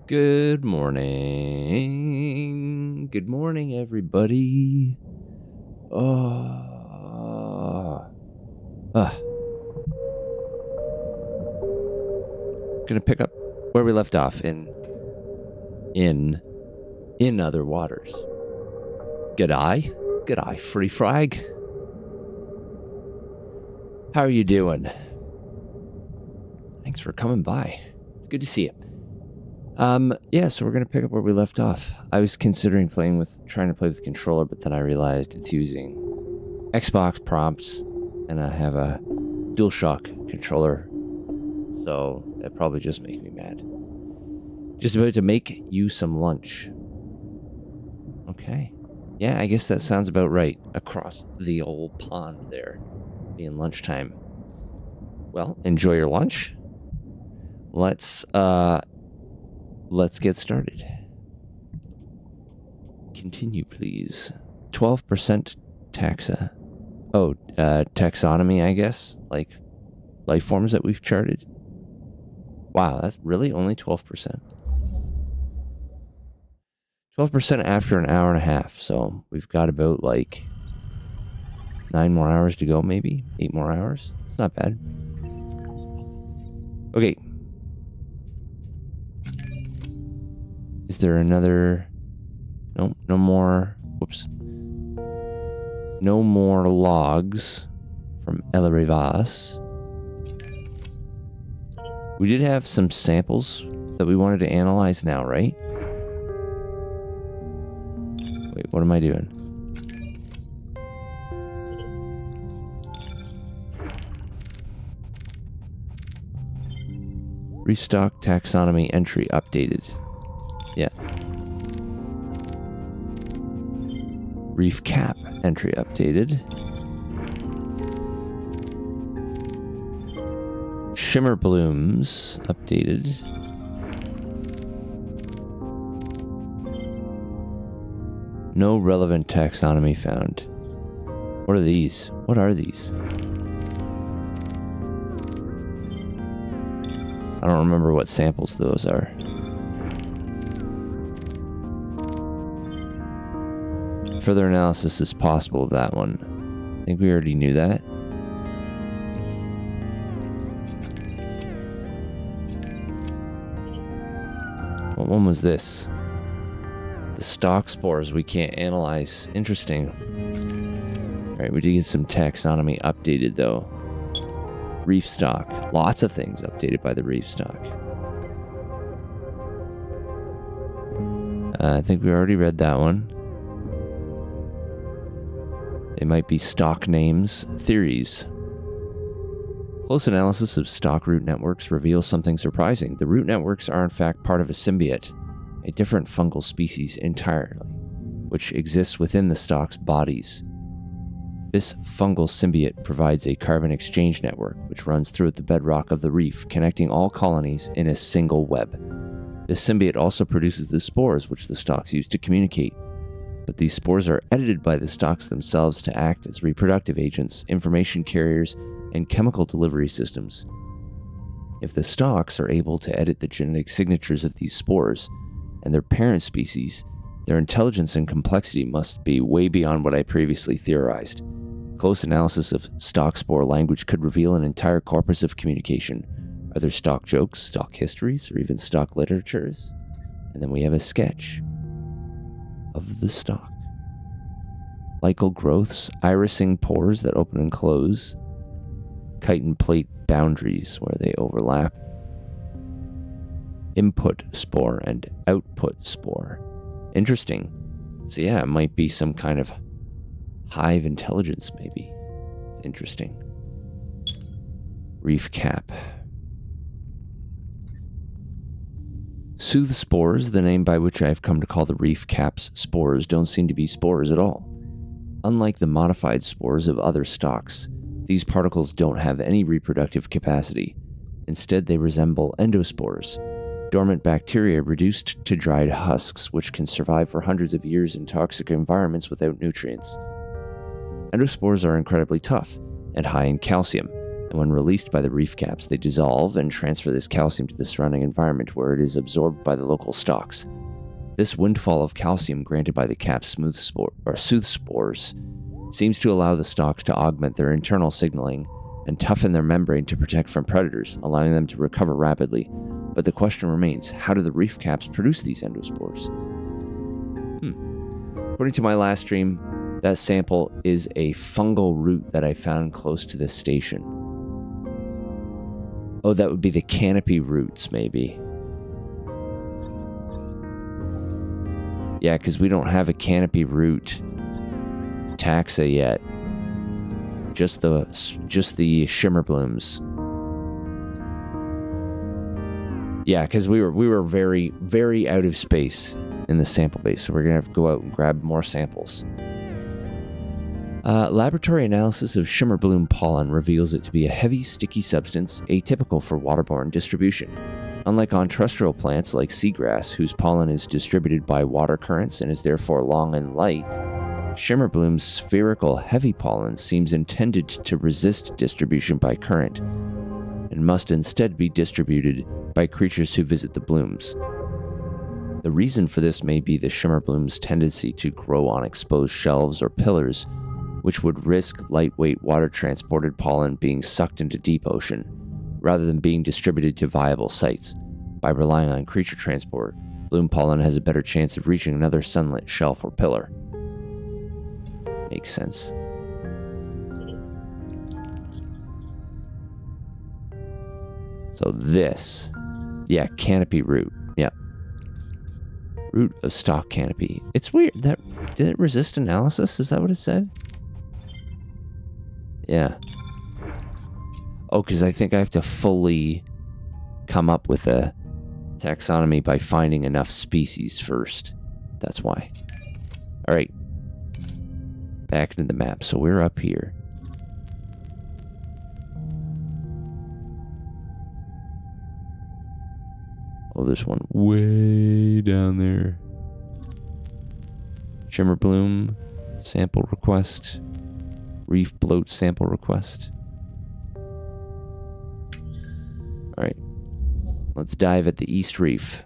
Good morning. Good morning, everybody. Oh, gonna pick up where we left off in other waters. G'day, free frag. How are you doing? Thanks for coming by. It's good to see you. Yeah, so we're gonna pick up where we left off. I was considering trying to play with the controller, but then I realized it's using Xbox prompts, and I have a DualShock controller, so that probably just makes me mad. Just about to make you some lunch. Okay. Yeah, I guess that sounds about right. Across the old pond there, being lunchtime. Well, enjoy your lunch. Let's get started. Continue, please. 12% taxonomy, I guess, like life forms that we've charted. Wow, that's really only 12%. 12% after an hour and a half, so we've got about 9 more hours to go, maybe 8 more hours. It's not bad. Okay. Is there another? No more. Whoops. No more logs from El Rivas. We did have some samples that we wanted to analyze now, right? Wait, what am I doing? Restock taxonomy entry updated. Yeah. Reef cap entry updated. Shimmer blooms updated. No relevant taxonomy found. What are these? What are these? I don't remember what samples those are. Further analysis is possible of that one. I think we already knew that. What one was this? The stock spores we can't analyze. Interesting. Alright, we did get some taxonomy updated though. Reef stock. Lots of things updated by the reef stock. I think we already read that one. They might be stock names. Theories. Close analysis of stock root networks reveals something surprising. The root networks are in fact part of a symbiote, a different fungal species entirely, which exists within the stock's bodies. This fungal symbiote provides a carbon exchange network which runs throughout the bedrock of the reef, connecting all colonies in a single web. This symbiote also produces the spores which the stocks use to communicate. But these spores are edited by the stocks themselves to act as reproductive agents, information carriers, and chemical delivery systems. If the stocks are able to edit the genetic signatures of these spores and their parent species, their intelligence and complexity must be way beyond what I previously theorized. Close analysis of stock spore language could reveal an entire corpus of communication. Are there stock jokes, stock histories, or even stock literatures? And then we have a sketch of the stock. Lichal growths, irising pores that open and close, chitin plate boundaries where they overlap, input spore and output spore. Interesting. So yeah, it might be some kind of hive intelligence, maybe. Interesting. Reef cap. Soothe spores, the name by which I have come to call the reef cap's spores, don't seem to be spores at all. Unlike the modified spores of other stocks, these particles don't have any reproductive capacity. Instead, they resemble endospores, dormant bacteria reduced to dried husks which can survive for hundreds of years in toxic environments without nutrients. Endospores are incredibly tough and high in calcium, and when released by the reef caps, they dissolve and transfer this calcium to the surrounding environment where it is absorbed by the local stalks. This windfall of calcium granted by the cap's sooth spores seems to allow the stalks to augment their internal signaling and toughen their membrane to protect from predators, allowing them to recover rapidly. But the question remains, how do the reef caps produce these endospores? According to my last stream, that sample is a fungal root that I found close to this station. Oh, that would be the canopy roots, maybe. Yeah, because we don't have a canopy root taxa yet. Just the shimmer blooms. Yeah, because we were very, very out of space in the sample base, so we're gonna have to go out and grab more samples. Laboratory analysis of shimmer bloom pollen reveals it to be a heavy, sticky substance atypical for waterborne distribution. Unlike on terrestrial plants like seagrass, whose pollen is distributed by water currents and is therefore long and light, shimmer bloom's spherical, heavy pollen seems intended to resist distribution by current, and must instead be distributed by creatures who visit the blooms. The reason for this may be the shimmer bloom's tendency to grow on exposed shelves or pillars, which would risk lightweight water-transported pollen being sucked into deep ocean, rather than being distributed to viable sites. By relying on creature transport, bloom pollen has a better chance of reaching another sunlit shelf or pillar. Makes sense. So this, yeah, canopy root, yeah. Root of stalk canopy. It's weird, did it resist analysis? Is that what it said? Yeah. Oh, because I think I have to fully come up with a taxonomy by finding enough species first. That's why. Alright. Back into the map. So we're up here. Oh, there's one way down there. Shimmer bloom. Sample request. Reef bloat sample request. Alright. Let's dive at the East Reef.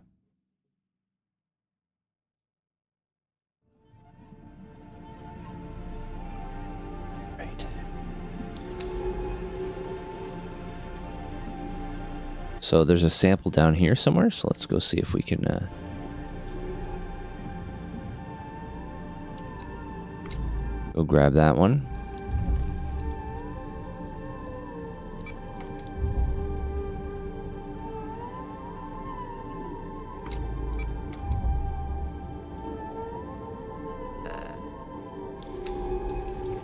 Right. So there's a sample down here somewhere, so let's go see if we can go grab that one.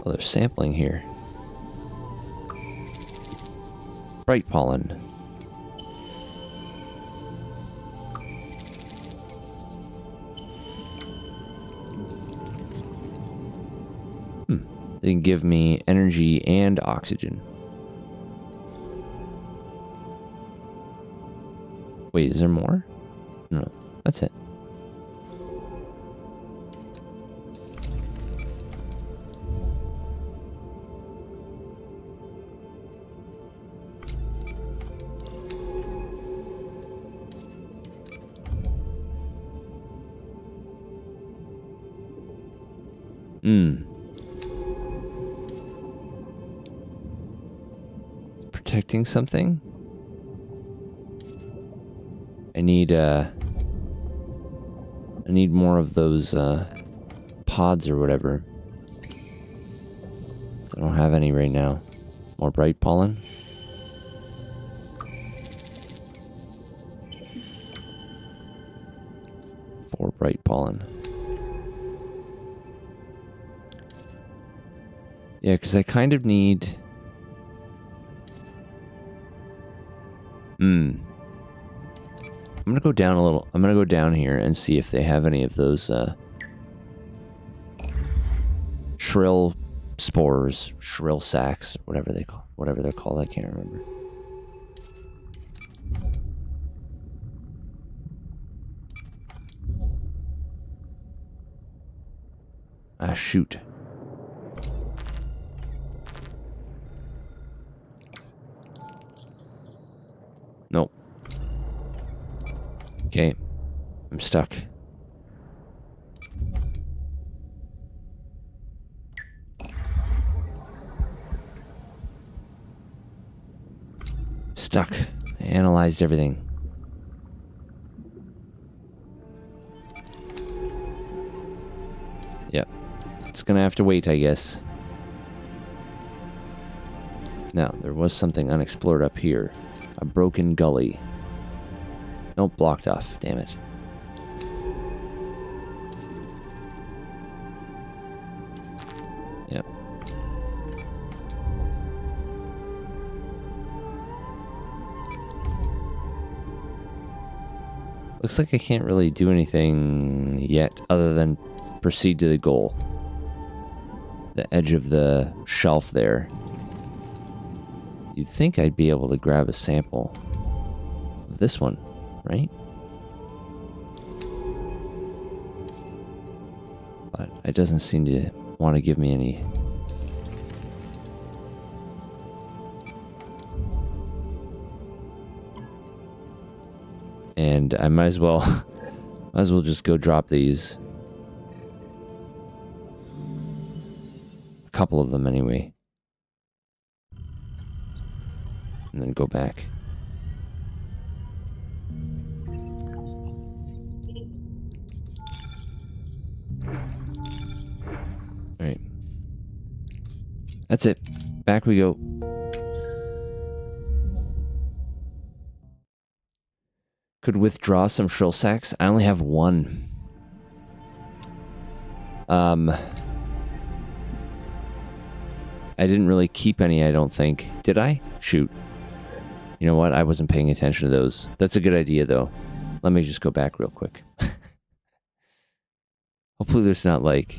Oh, they're sampling here. Bright pollen. They can give me energy and oxygen. Wait, is there more? No, that's it. Protecting something? I need more of those pods or whatever. I don't have any right now. More bright pollen. Four bright pollen. Yeah, because I kind of need... I'm gonna go down a little. I'm gonna go down here and see if they have any of those shrill spores, shrill sacs, whatever they're called. I can't remember. Ah, shoot. Okay. I'm stuck. Stuck. I analyzed everything. Yep. It's gonna have to wait, I guess. Now, there was something unexplored up here. A broken gully. Nope, blocked off. Damn it. Yep. Looks like I can't really do anything yet other than proceed to the goal. The edge of the shelf there. You'd think I'd be able to grab a sample of this one, right? But it doesn't seem to want to give me any. And I might as well just go drop these. A couple of them anyway. And then go back. Alright. That's it. Back we go. Could withdraw some shrill sacks. I only have one. I didn't really keep any, I don't think. Did I? Shoot. You know what? I wasn't paying attention to those. That's a good idea, though. Let me just go back real quick. Hopefully there's not, like...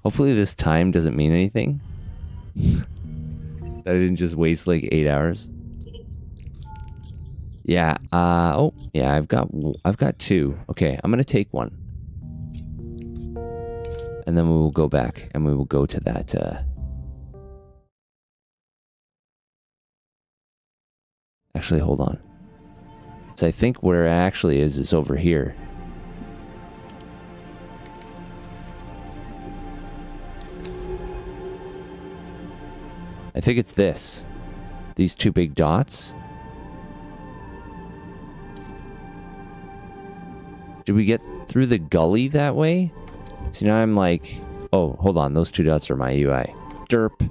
Hopefully this time doesn't mean anything. That I didn't just waste, like, 8 hours. Yeah, oh, yeah, I've got 2. Okay, I'm gonna take one. And then we will go back, and we will go to that, Actually, hold on. So I think where it actually is over here. I think it's this. These 2 big dots. Did we get through the gully that way? So now I'm like... Oh, hold on. Those 2 dots are my UI. Derp.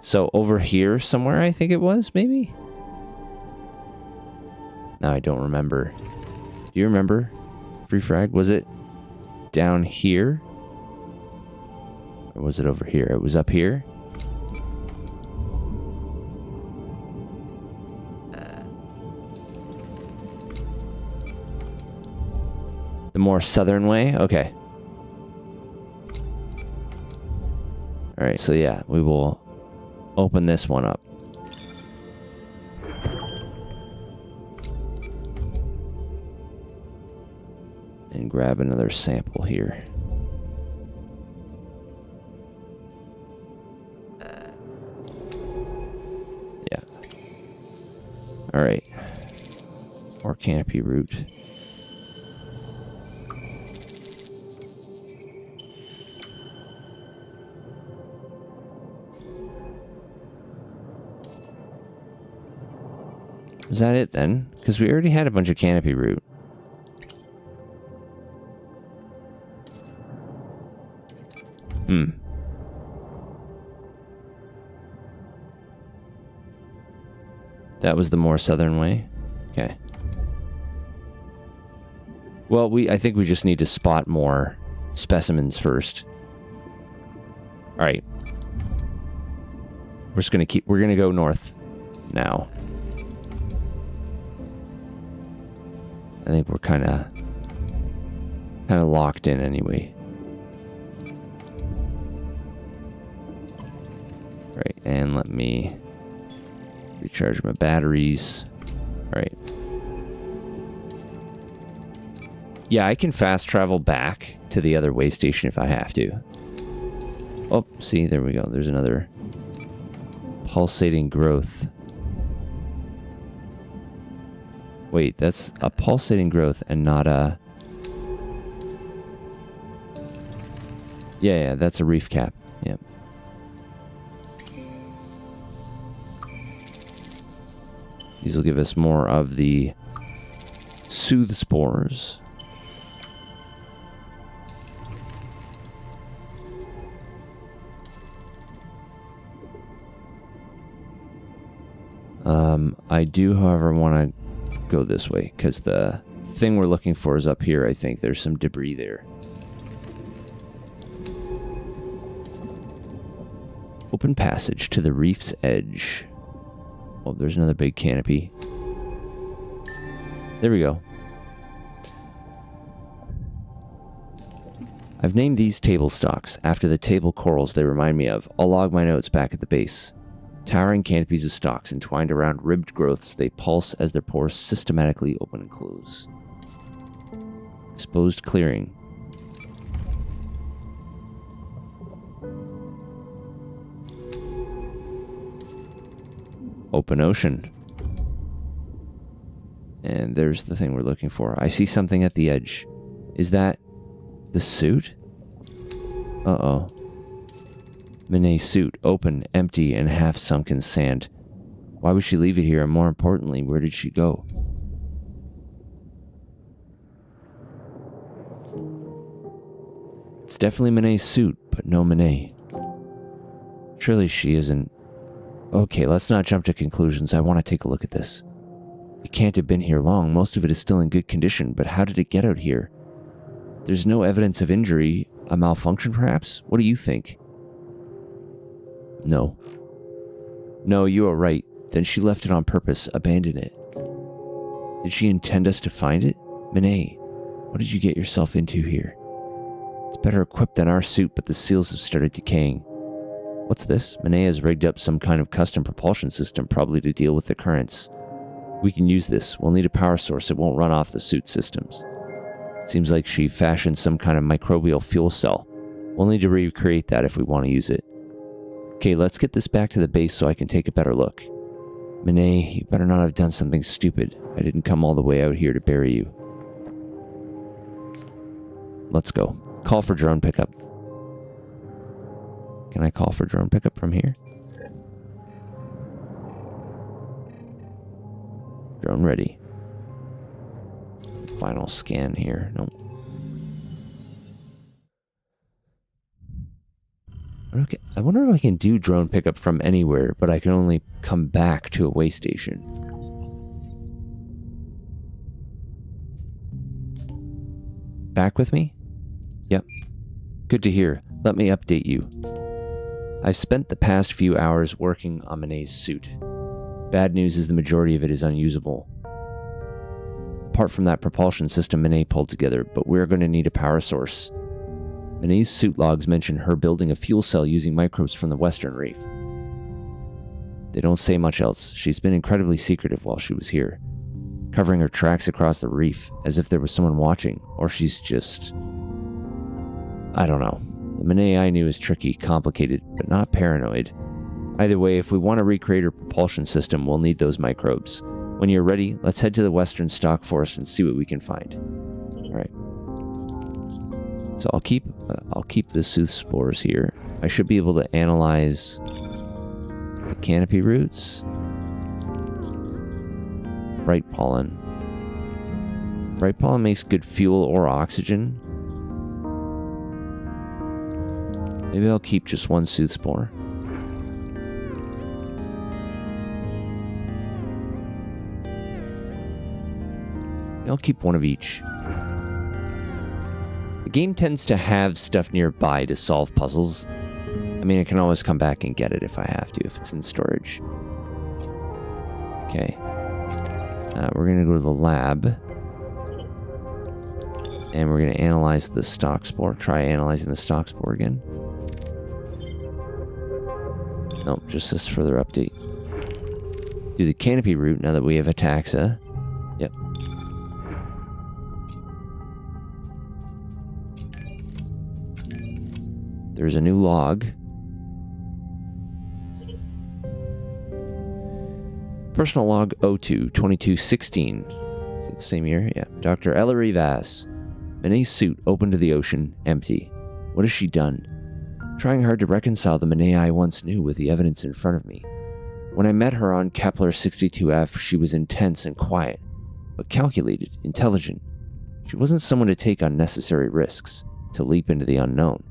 So over here somewhere, I think it was, maybe? No, I don't remember. Do you remember? Free frag? Was it down here? Or was it over here? It was up here? The more southern way? Okay. Alright, so yeah, we will open this one up. And grab another sample here. Yeah. Alright. More canopy root. Is that it then? Because we already had a bunch of canopy root. That was the more southern way? Okay. Well, I think we just need to spot more specimens first. Alright. We're gonna go north now. I think we're kind of locked in anyway. Right, and let me recharge my batteries. All right. Yeah, I can fast travel back to the other way station if I have to. Oh, see, there we go. There's another pulsating growth. Wait, that's a pulsating growth and not a... Yeah, that's a reef cap. Yep. These will give us more of the soothe spores. I do, however, want to go this way, because the thing we're looking for is up here, I think. There's some debris there. Open passage to the reef's edge. Oh, there's another big canopy. There we go. I've named these table stalks after the table corals they remind me of. I'll log my notes back at the base. Towering canopies of stalks entwined around ribbed growths, they pulse as their pores systematically open and close. Exposed clearing. Open ocean. And there's the thing we're looking for. I see something at the edge. Is that the suit? Uh-oh. Minet's suit, open, empty, and half sunk in sand. Why would she leave it here, and more importantly, where did she go? It's definitely Minet's suit, but no Minet. Surely she isn't... Okay, let's not jump to conclusions. I want to take a look at this. It can't have been here long. Most of it is still in good condition, but how did it get out here? There's no evidence of injury. A malfunction, perhaps? What do you think? No. No, you are right. Then she left it on purpose, abandoned it. Did she intend us to find it? Minet, what did you get yourself into here? It's better equipped than our suit, but the seals have started decaying. What's this? Minet has rigged up some kind of custom propulsion system, probably to deal with the currents. We can use this. We'll need a power source. It won't run off the suit systems. Seems like she fashioned some kind of microbial fuel cell. We'll need to recreate that if we want to use it. Okay, let's get this back to the base so I can take a better look. Minet, you better not have done something stupid. I didn't come all the way out here to bury you. Let's go. Call for drone pickup. Can I call for drone pickup from here? Drone ready. Final scan here. Nope. Okay, I wonder if I can do drone pickup from anywhere, but I can only come back to a way station. Back with me? Yep. Good to hear. Let me update you. I've spent the past few hours working on Minet's suit. Bad news is the majority of it is unusable. Apart from that propulsion system Minet pulled together, but we're going to need a power source. Minet's suit logs mention her building a fuel cell using microbes from the Western Reef. They don't say much else. She's been incredibly secretive while she was here, covering her tracks across the reef as if there was someone watching, or she's just... I don't know. The Minet I knew is tricky, complicated, but not paranoid. Either way, if we want to recreate her propulsion system, we'll need those microbes. When you're ready, let's head to the Western Stock Forest and see what we can find. Alright. So I'll keep the sooth spores here. I should be able to analyze the canopy roots. Bright pollen. Bright pollen makes good fuel or oxygen. Maybe I'll keep just one sooth spore. I'll keep one of each. The game tends to have stuff nearby to solve puzzles. I mean, I can always come back and get it if I have to, if it's in storage. Okay. We're going to go to the lab. And we're going to analyze the stock spore. Try analyzing the stock spore again. Nope, just this further update. Do the canopy route now that we have a taxa. Yep. There's a new log. Personal log 02-2216. Same year, yeah. Dr. Ellery Vass. Monet's suit open to the ocean, empty. What has she done? Trying hard to reconcile the Monet I once knew with the evidence in front of me. When I met her on Kepler 62F, she was intense and quiet, but calculated, intelligent. She wasn't someone to take unnecessary risks, to leap into the unknown.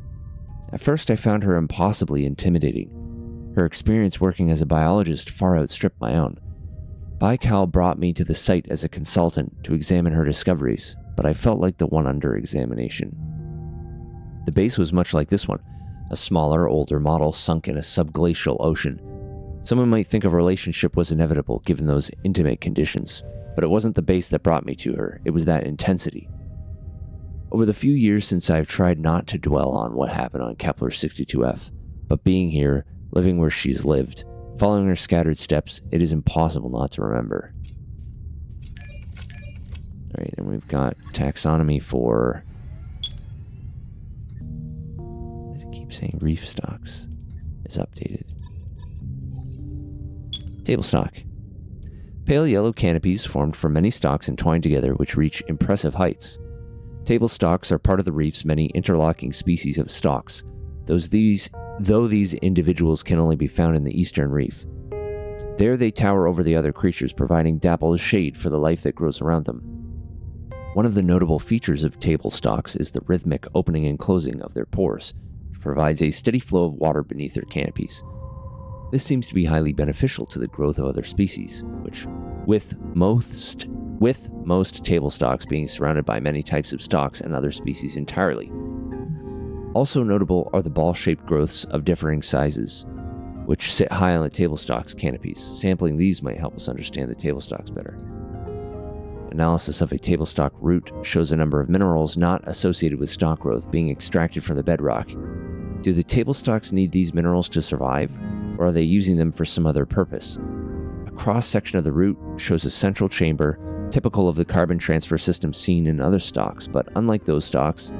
At first, I found her impossibly intimidating. Her experience working as a biologist far outstripped my own. Baikal brought me to the site as a consultant to examine her discoveries, but I felt like the one under examination. The base was much like this one, a smaller, older model sunk in a subglacial ocean. Someone might think a relationship was inevitable given those intimate conditions, but it wasn't the base that brought me to her, it was that intensity. Over the few years since I've tried not to dwell on what happened on Kepler 62F, but being here, living where she's lived, following her scattered steps, it is impossible not to remember. Alright, and we've got taxonomy for... I keep saying reef stocks is updated. Table stock. Pale yellow canopies formed from many stalks entwined together which reach impressive heights. Table stalks are part of the reef's many interlocking species of stalks, though these individuals can only be found in the eastern reef. There they tower over the other creatures, providing dappled shade for the life that grows around them. One of the notable features of table stalks is the rhythmic opening and closing of their pores, which provides a steady flow of water beneath their canopies. This seems to be highly beneficial to the growth of other species, which, with most table stalks being surrounded by many types of stalks and other species entirely. Also notable are the ball-shaped growths of differing sizes, which sit high on the table stalk's canopies. Sampling these might help us understand the table stalks better. Analysis of a table stalk root shows a number of minerals not associated with stalk growth being extracted from the bedrock. Do the table stalks need these minerals to survive, or are they using them for some other purpose? A cross-section of the root shows a central chamber, typical of the carbon transfer system seen in other stalks, but unlike those stalks,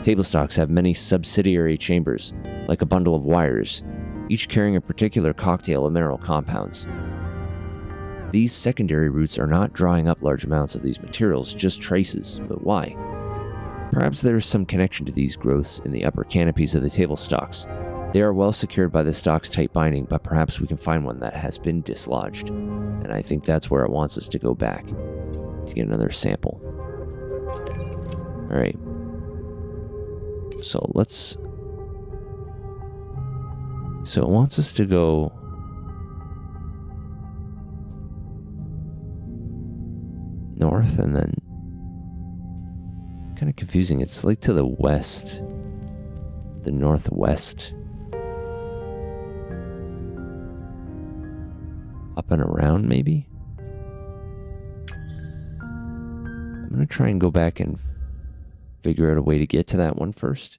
table stalks have many subsidiary chambers, like a bundle of wires, each carrying a particular cocktail of mineral compounds. These secondary roots are not drawing up large amounts of these materials, just traces, but why? Perhaps there is some connection to these growths in the upper canopies of the table stalks. They are well secured by the stalk's tight binding, but perhaps we can find one that has been dislodged. And I think that's where it wants us to go back, to get another sample. Alright. So it wants us to go north and then kind of confusing. It's like to the west, the northwest, up and around maybe. I'm gonna try and go back and figure out a way to get to that one first.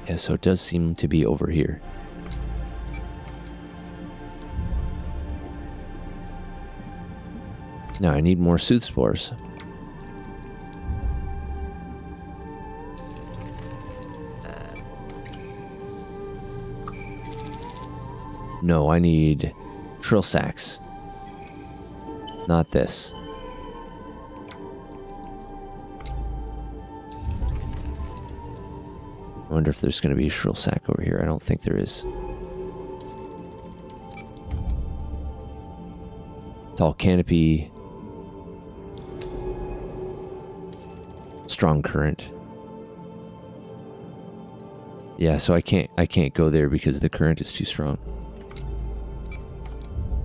Yeah, so it does seem to be over here. Now I need more sooth spores. No, I need trill sacks. Not this. I wonder if there's going to be a shrill sack over here. I don't think there is. Tall canopy. Strong current. Yeah, so I can't go there because the current is too strong.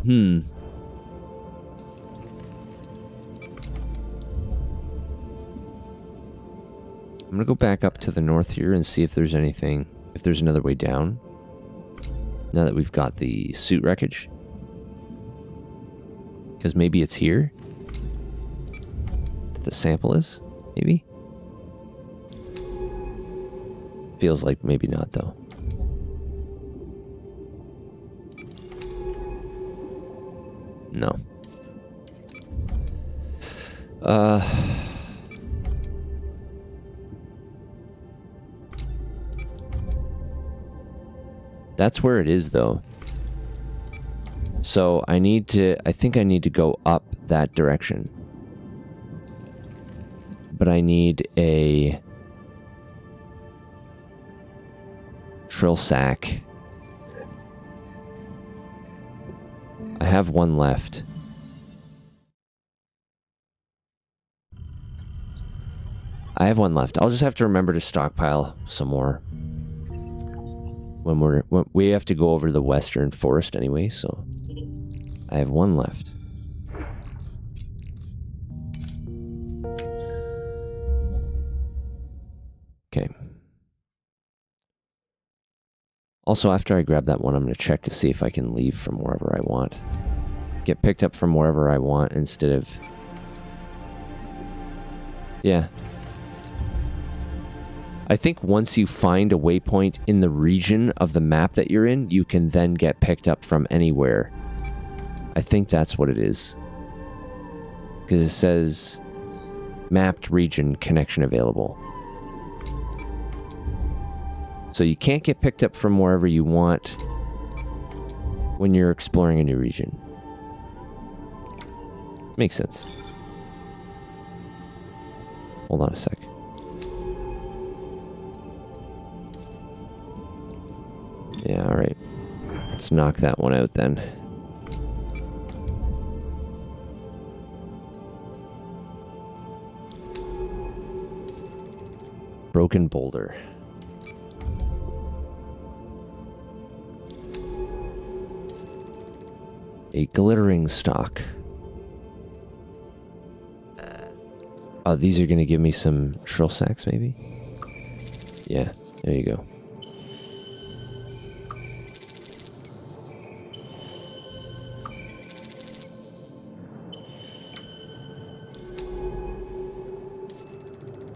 I'm gonna go back up to the north here and see if there's anything, if there's another way down. Now that we've got the suit wreckage. Because maybe it's here that the sample is, maybe? Feels like maybe not though. No. That's where it is, though. So I think I need to go up that direction. But I need a trill sack. I have one left. I'll just have to remember to stockpile some more. When we have to go over the western forest anyway, so I have one left. Okay. Also, after I grab that one, I'm going to check to see if I can leave from wherever I want. Get picked up from wherever I want instead of... Yeah. I think once you find a waypoint in the region of the map that you're in, you can then get picked up from anywhere. I think that's what it is. Because it says, mapped region connection available. So you can't get picked up from wherever you want when you're exploring a new region. Makes sense. Hold on a sec. Yeah, alright. Let's knock that one out then. Broken boulder. A glittering stock. Oh, these are going to give me some shrill sacks, maybe? Yeah, there you go.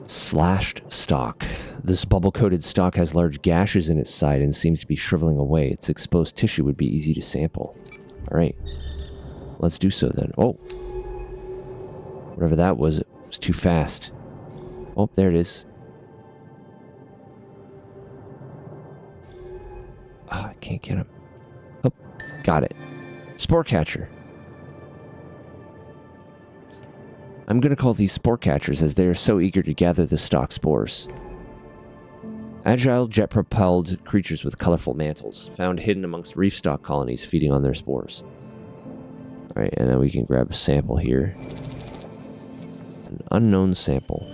Slashed stalk. This bubble-coated stalk has large gashes in its side and seems to be shriveling away. Its exposed tissue would be easy to sample. Alright. Let's do so then. Oh! Whatever that was, it was too fast. Oh, there it is. Ah, I can't get him. Oh, got it. Spore catcher. I'm going to call these spore catchers as they are so eager to gather the stalk spores. Agile, jet-propelled creatures with colorful mantles, found hidden amongst reef stalk colonies feeding on their spores. Alright, and then we can grab a sample here. An unknown sample.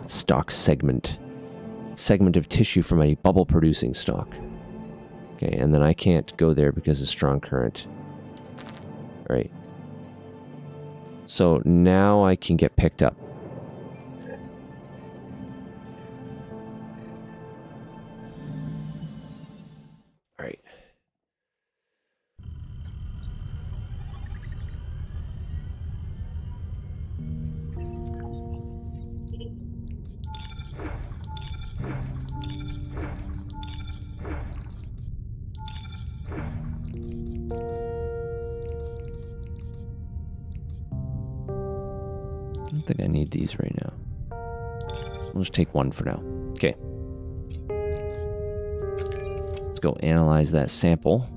Stalk segment. Segment of tissue from a bubble-producing stalk. Okay, and then I can't go there because of strong current. Alright. So now I can get picked up. Alright. I don't think I need these right now. I'll just take one for now. Okay. Let's go analyze that sample.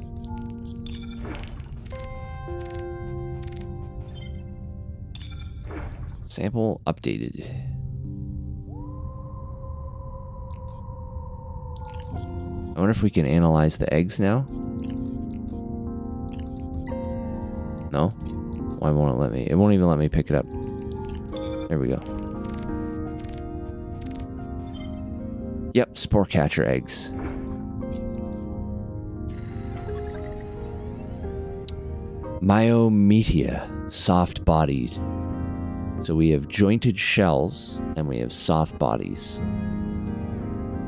Sample updated. I wonder if we can analyze the eggs now? No? Why won't it let me? It won't even let me pick it up. There we go. Yep, spore catcher eggs. Myometia, soft-bodied. So we have jointed shells, and we have soft bodies.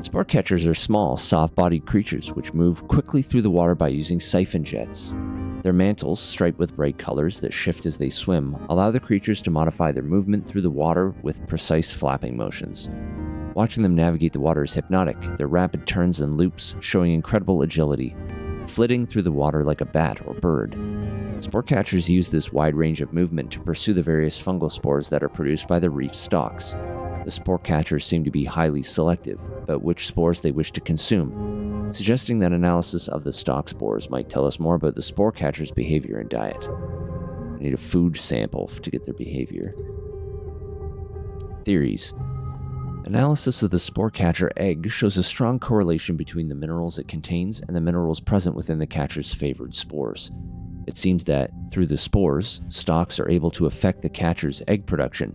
Spore catchers are small, soft-bodied creatures which move quickly through the water by using siphon jets. Their mantles, striped with bright colors that shift as they swim, allow the creatures to modify their movement through the water with precise flapping motions. Watching them navigate the water is hypnotic, their rapid turns and loops showing incredible agility. flitting through the water like a bat or bird. Spore catchers use this wide range of movement to pursue the various fungal spores that are produced by the reef stalks. The spore catchers seem to be highly selective about which spores they wish to consume, suggesting that analysis of the stalk spores might tell us more about the spore catcher's behavior and diet. We need a food sample to get their behavior. Theories. Analysis of the spore catcher egg shows a strong correlation between the minerals it contains and the minerals present within the catcher's favored spores. It seems that, through the spores, stalks are able to affect the catcher's egg production,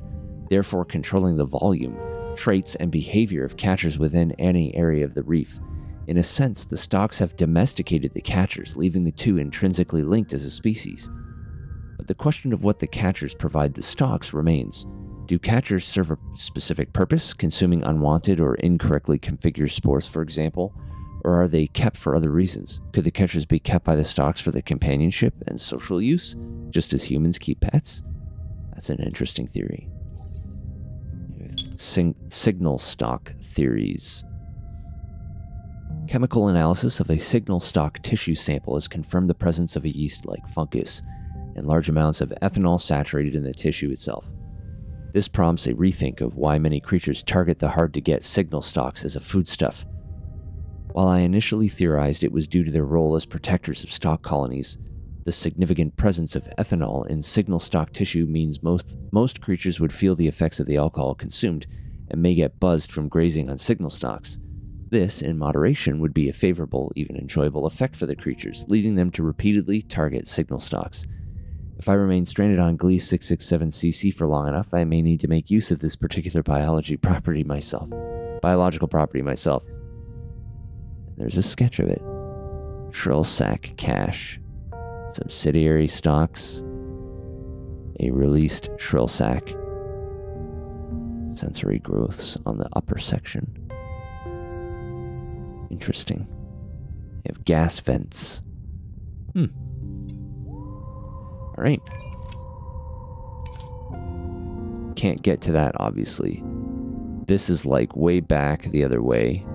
therefore controlling the volume, traits, and behavior of catchers within any area of the reef. In a sense, the stalks have domesticated the catchers, leaving the two intrinsically linked as a species. But the question of what the catchers provide the stalks remains. Do catchers serve a specific purpose, consuming unwanted or incorrectly configured spores, for example? Or are they kept for other reasons? Could the catchers be kept by the stalks for their companionship and social use, just as humans keep pets? That's an interesting theory. Signal stalk theories. Chemical analysis of a signal stalk tissue sample has confirmed the presence of a yeast-like fungus and large amounts of ethanol saturated in the tissue itself. This prompts a rethink of why many creatures target the hard-to-get signal stalks as a foodstuff. While I initially theorized it was due to their role as protectors of stalk colonies, the significant presence of ethanol in signal stalk tissue means most creatures would feel the effects of the alcohol consumed and may get buzzed from grazing on signal stalks. This, in moderation, would be a favorable, even enjoyable effect for the creatures, leading them to repeatedly target signal stalks. If I remain stranded on Gliese 667cc for long enough, I may need to make use of this particular biological property myself. There's a sketch of it. Shrill sac cache. Subsidiary stalks. A released shrill sac. Sensory growths on the upper section. Interesting. They have gas vents. Alright. Can't get to that, obviously. This is like way back the other way.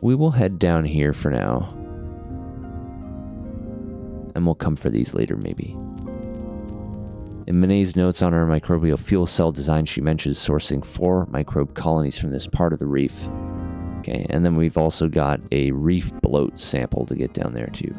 We will head down here for now. And we'll come for these later, maybe. In Monet's notes on her microbial fuel cell design, she mentions sourcing 4 microbe colonies from this part of the reef. Okay, and then we've also got a reef bloat sample to get down there too.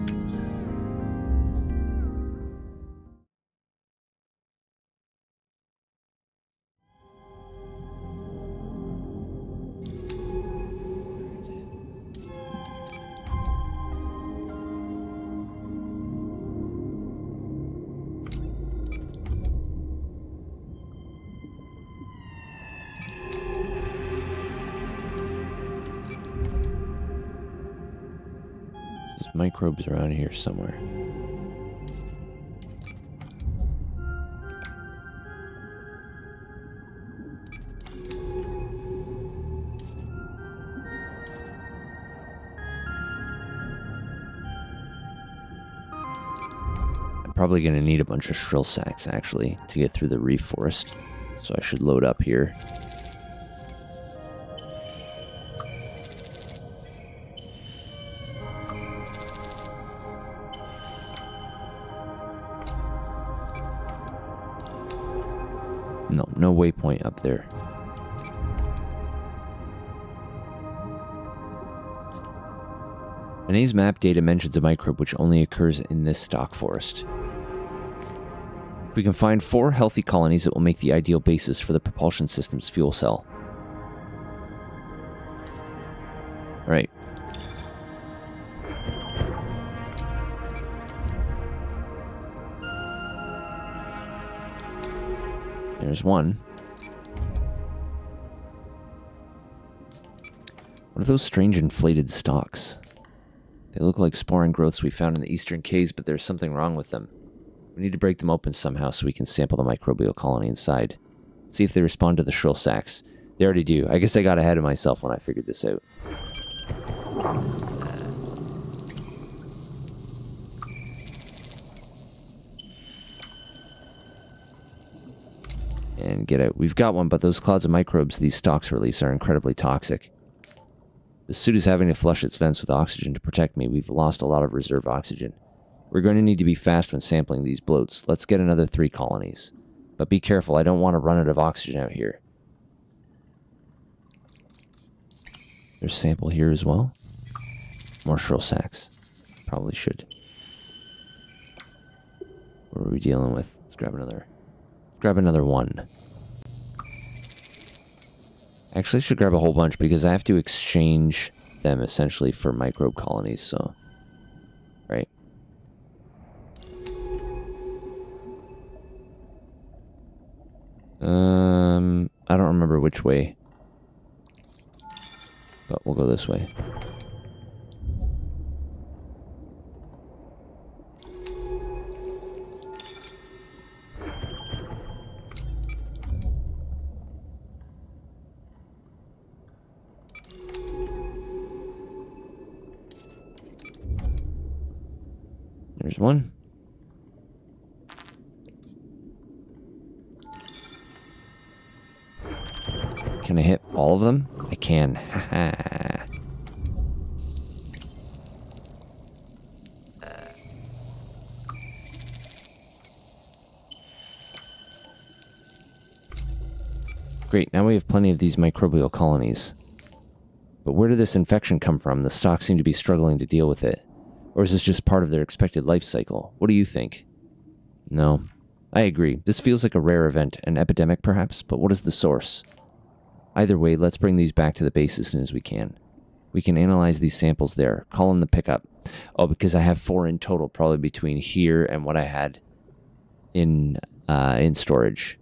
Microbes around here somewhere. I'm probably going to need a bunch of shrill sacs actually to get through the reef forest, so I should load up here. No waypoint up there. Monet's map data mentions a microbe which only occurs in this stock forest. If we can find 4 healthy colonies, it will make the ideal basis for the propulsion system's fuel cell. Right. There's one. What are those strange inflated stalks? They look like sporing growths we found in the eastern caves, but there's something wrong with them. We need to break them open somehow so we can sample the microbial colony inside. See if they respond to the shrill sacs. They already do. I guess I got ahead of myself when I figured this out. And get out. We've got one, but those clouds of microbes these stalks release are incredibly toxic. The suit is having to flush its vents with oxygen to protect me. We've lost a lot of reserve oxygen. We're going to need to be fast when sampling these bloats. Let's get another 3 colonies. But be careful, I don't want to run out of oxygen out here. There's a sample here as well. More shrill sacks. Probably should. What are we dealing with? Let's grab another. Grab another one. Actually, I should grab a whole bunch because I have to exchange them essentially for microbe colonies, so... Right. I don't remember which way. But we'll go this way. There's one. Can I hit all of them? I can. Haha. Great, now we have plenty of these microbial colonies. But where did this infection come from? The stock seem to be struggling to deal with it. Or is this just part of their expected life cycle? What do you think? No. I agree. This feels like a rare event, an epidemic perhaps, but what is the source? Either way, let's bring these back to the base as soon as we can. We can analyze these samples there. Call in the pickup. Oh, because I have 4 in total, probably between here and what I had in storage.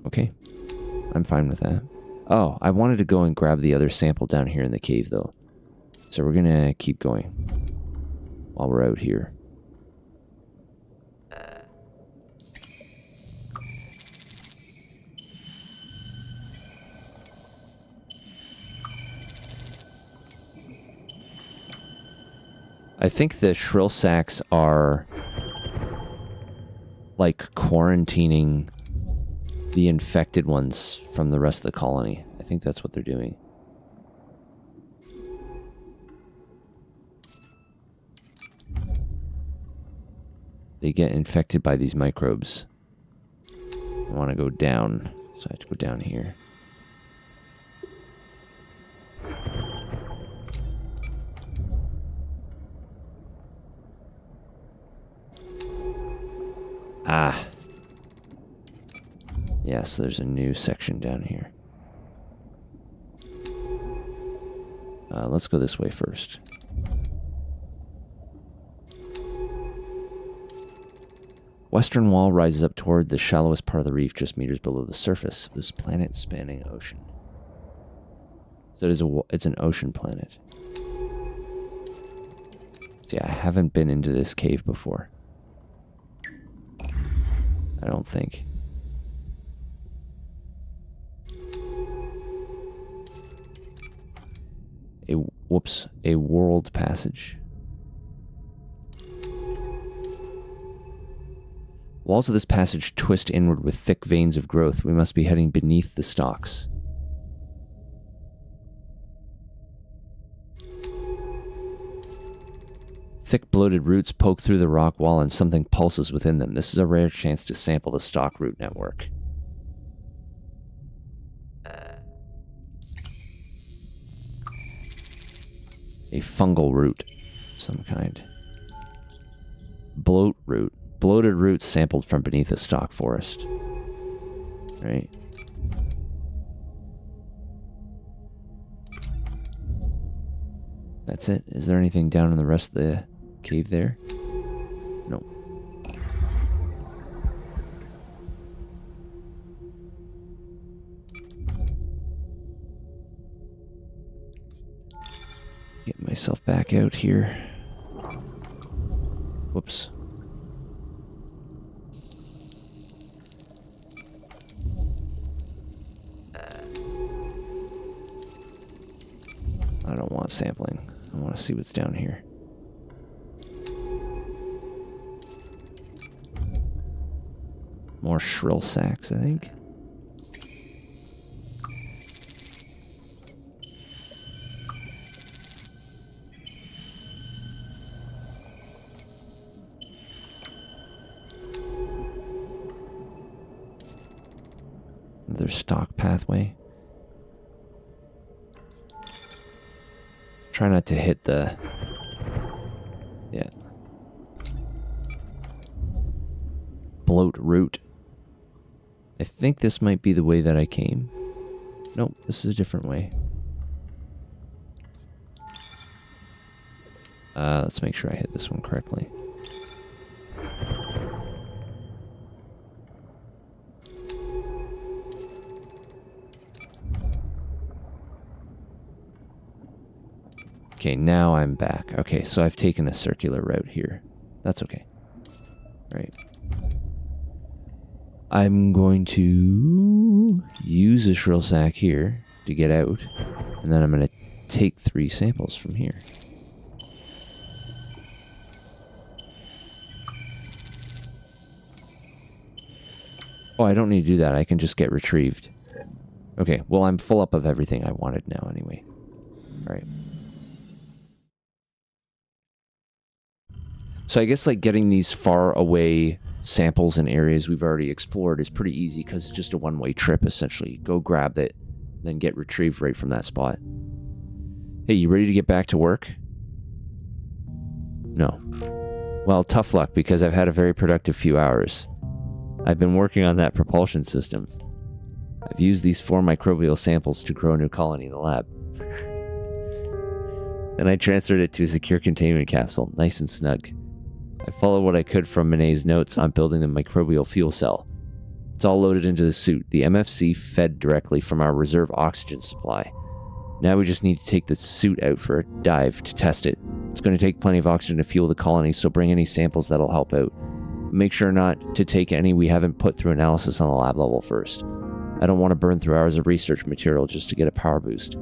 Okay. I'm fine with that. Oh, I wanted to go and grab the other sample down here in the cave, though. So we're gonna keep going while we're out here. I think the shrill sacks are like quarantining the infected ones from the rest of the colony. I think that's what they're doing. They get infected by these microbes. I want to go down, so I have to go down here. Ah. Yes, there's a new section down here. Let's go this way first. Western wall rises up toward the shallowest part of the reef, just meters below the surface of this planet-spanning ocean. So it's an ocean planet. See, I haven't been into this cave before. I don't think. A world passage. Walls of this passage twist inward with thick veins of growth. We must be heading beneath the stalks. Thick bloated roots poke through the rock wall and something pulses within them. This is a rare chance to sample the stock root network. A fungal root of some kind. Bloat root. Bloated roots sampled from beneath a stock forest. Right. That's it. Is there anything down in the rest of the cave there? No. Get myself back out here. Whoops. I don't want sampling. I want to see what's down here. More shrill sacks, I think. stock pathway. Try not to hit the... Yeah. Bloat route. I think this might be the way that I came. Nope, this is a different way. Let's make sure I hit this one correctly. Okay, now I'm back. Okay, so I've taken a circular route here. That's okay. Right. I'm going to use a shrill sack here to get out, and then I'm going to take 3 samples from here. Oh, I don't need to do that. I can just get retrieved. Okay, well, I'm full up of everything I wanted now anyway. All right. So I guess like getting these far away samples in areas we've already explored is pretty easy because it's just a one-way trip essentially. Go grab it, then get retrieved right from that spot. Hey, you ready to get back to work? No. Well, tough luck because I've had a very productive few hours. I've been working on that propulsion system. I've used these 4 microbial samples to grow a new colony in the lab. Then I transferred it to a secure containment capsule, nice and snug. I followed what I could from Monet's notes on building the microbial fuel cell. It's all loaded into the suit. The MFC fed directly from our reserve oxygen supply. Now we just need to take the suit out for a dive to test it. It's going to take plenty of oxygen to fuel the colony, so bring any samples that'll help out. Make sure not to take any we haven't put through analysis on the lab level first. I don't want to burn through hours of research material just to get a power boost.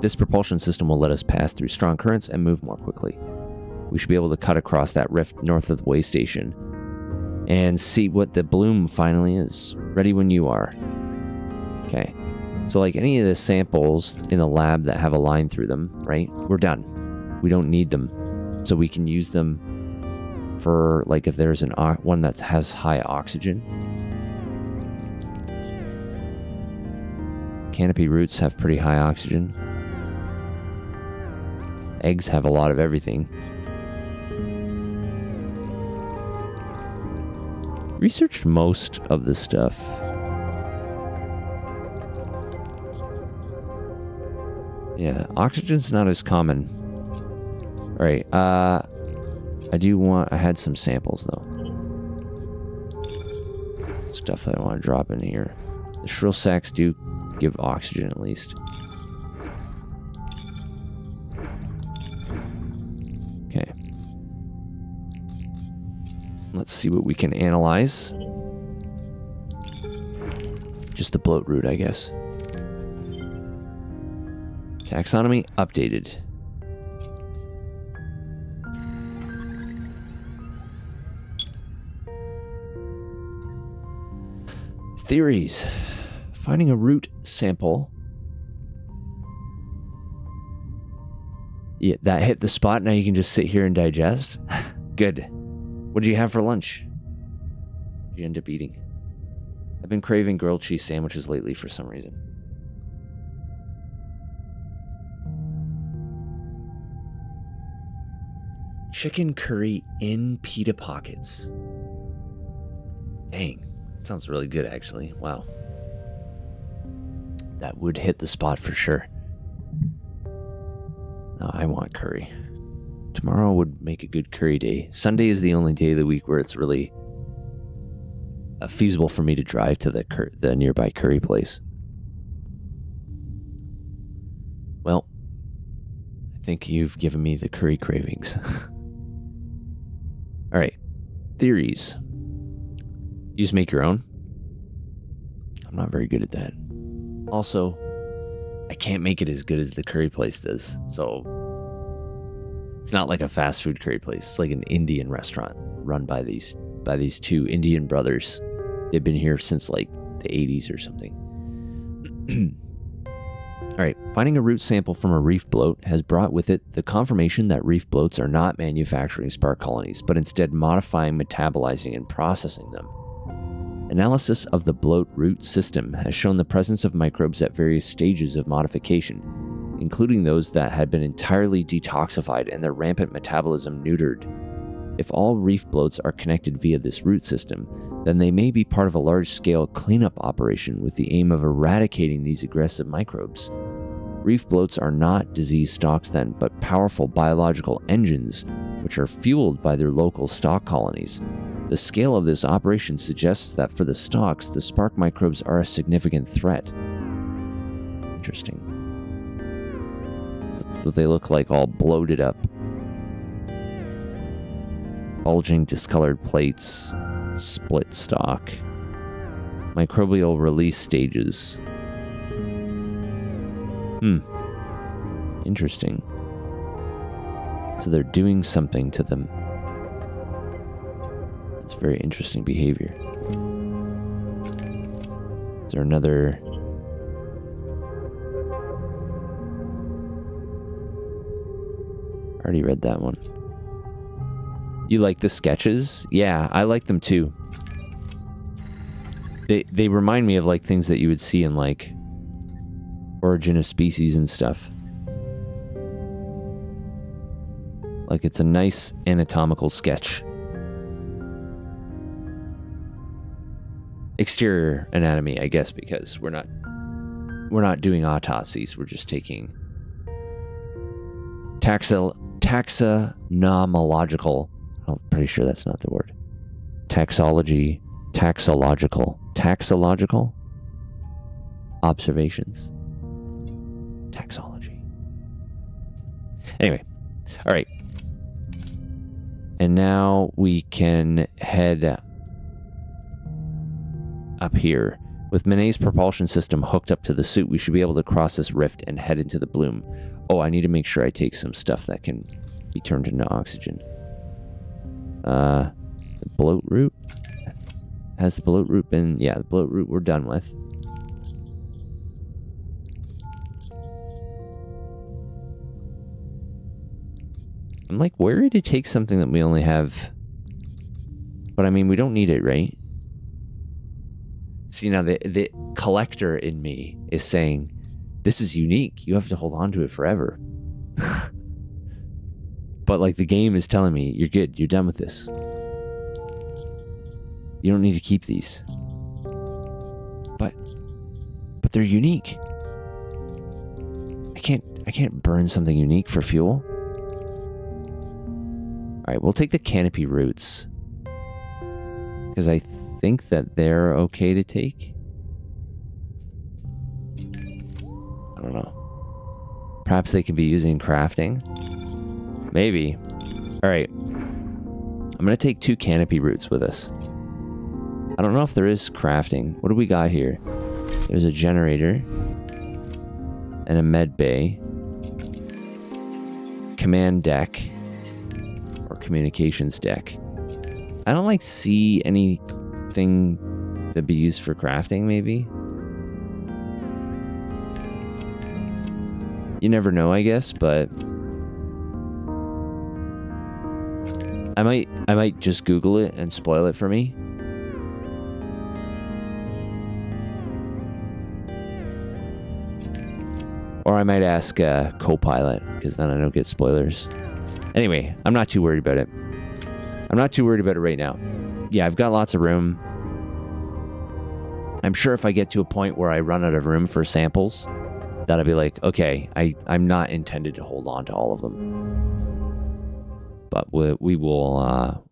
This propulsion system will let us pass through strong currents and move more quickly. We should be able to cut across that rift north of the way station and see what the bloom finally is. Ready when you are. Okay. So like any of the samples in the lab that have a line through them, right? We're done. We don't need them. So we can use them for like if there's one that has high oxygen. Canopy roots have pretty high oxygen. Eggs have a lot of everything. Researched most of this stuff. Yeah, oxygen's not as common. Alright, I had some samples though. Stuff that I want to drop in here. The shrill sacks do give oxygen at least. Okay. Let's see what we can analyze. Just the bloat route, I guess. Taxonomy updated. Theories. Finding a root sample. Yeah, that hit the spot. Now you can just sit here and digest. Good. What did you have for lunch? What did you end up eating? I've been craving grilled cheese sandwiches lately for some reason. Chicken curry in pita pockets. Dang, that sounds really good actually. Wow. That would hit the spot for sure. No, I want curry. Tomorrow would make a good curry day. Sunday is the only day of the week where it's really feasible for me to drive to the nearby curry place. Well, I think you've given me the curry cravings. All right, theories. You just make your own? I'm not very good at that. Also, I can't make it as good as the curry place does, so it's not like a fast food curry place. It's like an Indian restaurant run by these 2 Indian brothers. They've been here since like the 80s or something. All right, finding a root sample from a reef bloat has brought with it the confirmation that reef bloats are not manufacturing spark colonies, but instead modifying, metabolizing, and processing them. Analysis of the bloat root system has shown the presence of microbes at various stages of modification, including those that had been entirely detoxified and their rampant metabolism neutered. If all reef bloats are connected via this root system, then they may be part of a large-scale cleanup operation with the aim of eradicating these aggressive microbes. Reef bloats are not disease stalks then, but powerful biological engines which are fueled by their local stalk colonies. The scale of this operation suggests that for the stalks, the spark microbes are a significant threat. Interesting. So they look like all bloated up. Bulging discolored plates, split stalk, microbial release stages. Interesting. So they're doing something to them. It's very interesting behavior. Is there another... I already read that one. You like the sketches? Yeah, I like them too. They remind me of like things that you would see in like Origin of Species and stuff. Like it's a nice anatomical sketch. Exterior anatomy, I guess, because we're not doing autopsies. We're just taking taxonomological. I'm pretty sure that's not the word. Taxological observations. Taxology. Anyway, all right. And now we can head up here. With Manet's propulsion system hooked up to the suit, we should be able to cross this rift and head into the bloom. Oh, I need to make sure I take some stuff that can be turned into oxygen. The bloat root? Has the bloat root been... Yeah, the bloat root we're done with. I'm like, where did it take something that we only have... But I mean, we don't need it, right? See, now the collector in me is saying, this is unique. You have to hold on to it forever. But like the game is telling me, you're good. You're done with this. You don't need to keep these. But they're unique. I can't burn something unique for fuel. All right, we'll take the canopy roots. Because I think that they're okay to take. I don't know. Perhaps they can be used in crafting. Maybe. All right. I'm going to take 2 canopy roots with us. I don't know if there is crafting. What do we got here? There's a generator. And a med bay. Command deck. Or communications deck. I don't like see anything that'd be used for crafting, maybe. You never know, I guess, but I might just Google it and spoil it for me. Or I might ask Copilot, because then I don't get spoilers. Anyway, I'm not too worried about it. I'm not too worried about it right now. Yeah, I've got lots of room. I'm sure if I get to a point where I run out of room for samples, that'll be like, okay, I'm not intended to hold on to all of them. But we will,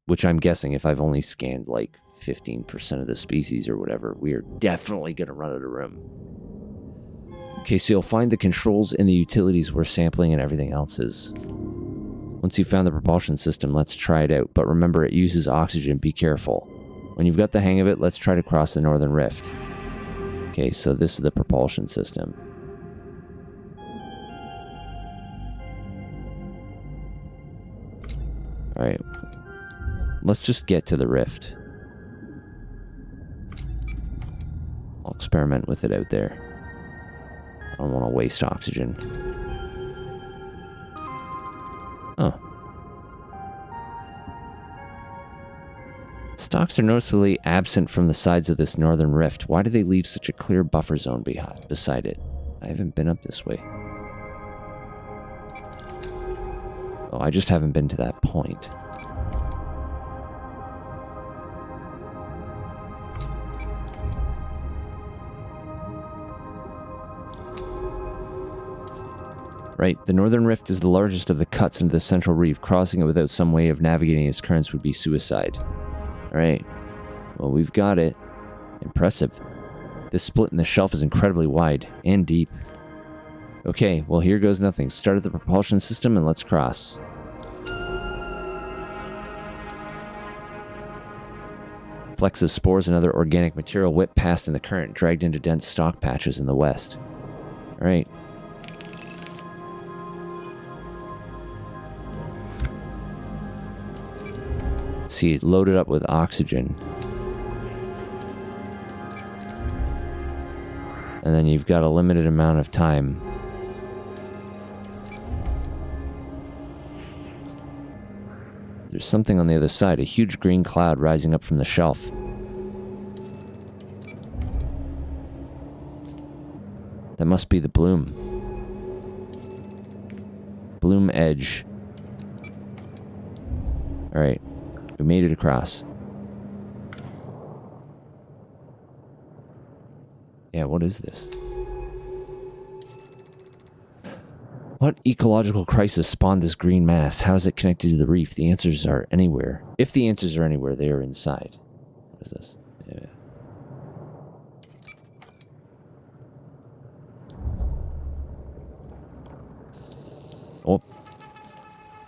which I'm guessing if I've only scanned like 15% of the species or whatever, we are definitely going to run out of room. Okay, so you'll find the controls in the utilities where sampling and everything else is. Once you've found the propulsion system, let's try it out. But remember, it uses oxygen. Be careful. When you've got the hang of it, let's try to cross the northern rift. Okay, so this is the propulsion system. Alright. Let's just get to the rift. I'll experiment with it out there. I don't want to waste oxygen. Oh. Stalks are noticeably absent from the sides of this northern rift. Why do they leave such a clear buffer zone beside it? I haven't been up this way. Oh, I just haven't been to that point. Right, the northern rift is the largest of the cuts into the central reef. Crossing it without some way of navigating its currents would be suicide. Alright, well, we've got it. Impressive. This split in the shelf is incredibly wide and deep. Okay, well, here goes nothing. Start the propulsion system and let's cross. Flecks of spores and other organic material whip past in the current, dragged into dense stalk patches in the west. Alright. See, loaded up with oxygen. And then you've got a limited amount of time. There's something on the other side, a huge green cloud rising up from the shelf. That must be the bloom. Bloom edge. Alright. We made it across. Yeah, what is this? What ecological crisis spawned this green mass? How is it connected to the reef? The answers are anywhere. If the answers are anywhere, they are inside. What is this? Yeah. Oh.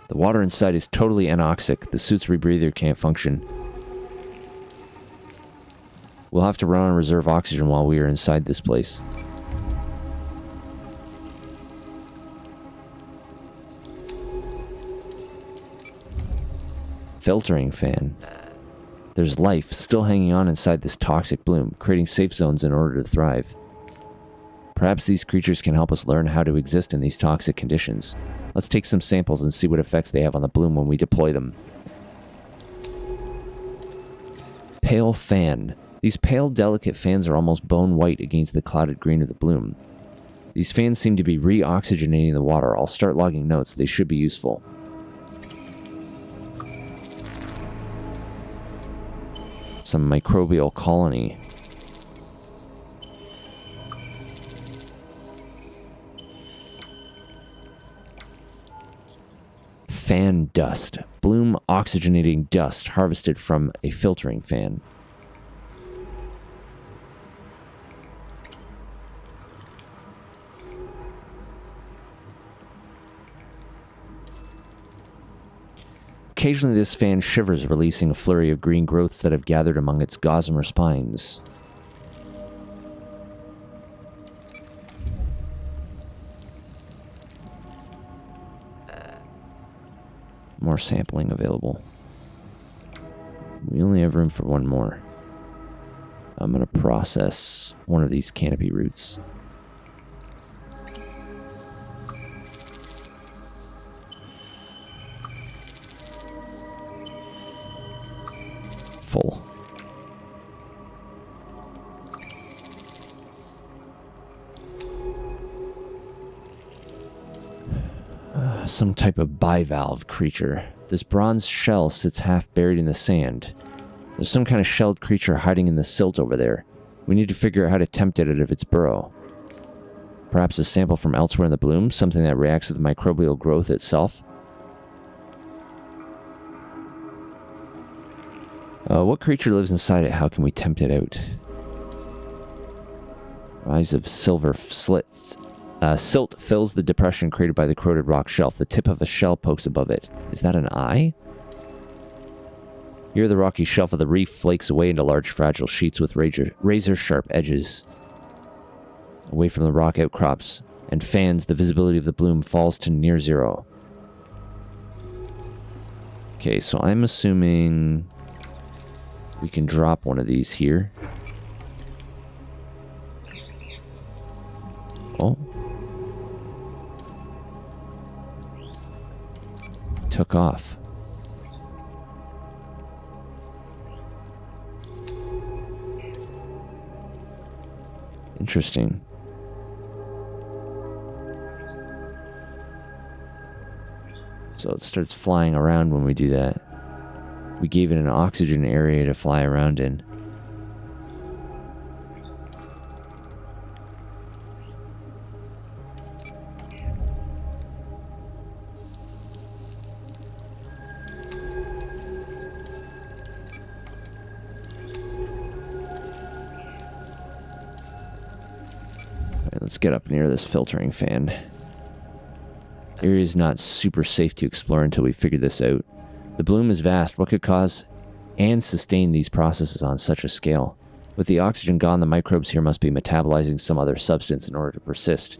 The water inside is totally anoxic. The suit's rebreather can't function. We'll have to run on reserve oxygen while we are inside this place. Filtering fan. There's life still hanging on inside this toxic bloom, creating safe zones in order to thrive. Perhaps these creatures can help us learn how to exist in these toxic conditions. Let's take some samples and see what effects they have on the bloom when we deploy them. Pale fan. These pale, delicate fans are almost bone white against the clouded green of the bloom. These fans seem to be re-oxygenating the water. I'll start logging notes. They should be useful. Some microbial colony. Fan dust. Bloom oxygenating dust harvested from a filtering fan. Occasionally this fan shivers, releasing a flurry of green growths that have gathered among its gossamer spines. More sampling available. We only have room for one more. I'm going to process one of these canopy roots. Full. Some type of bivalve creature. This bronze shell sits half buried in the sand. There's some kind of shelled creature hiding in the silt over there. We need to figure out how to tempt it out of its burrow. Perhaps a sample from elsewhere in the bloom, something that reacts with the microbial growth itself. What creature lives inside it? How can we tempt it out? Rise of silver slits. Silt fills the depression created by the corroded rock shelf. The tip of a shell pokes above it. Is that an eye? Here the rocky shelf of the reef flakes away into large fragile sheets with razor-sharp edges. Away from the rock outcrops and fans, the visibility of the bloom falls to near zero. Okay, so I'm assuming we can drop one of these here. Oh. Took off. Interesting. So it starts flying around when we do that. We gave it an oxygen area to fly around in. Alright, let's get up near this filtering fan. The area is not super safe to explore until we figure this out. The bloom is vast. What could cause and sustain these processes on such a scale? With the oxygen gone, the microbes here must be metabolizing some other substance in order to persist.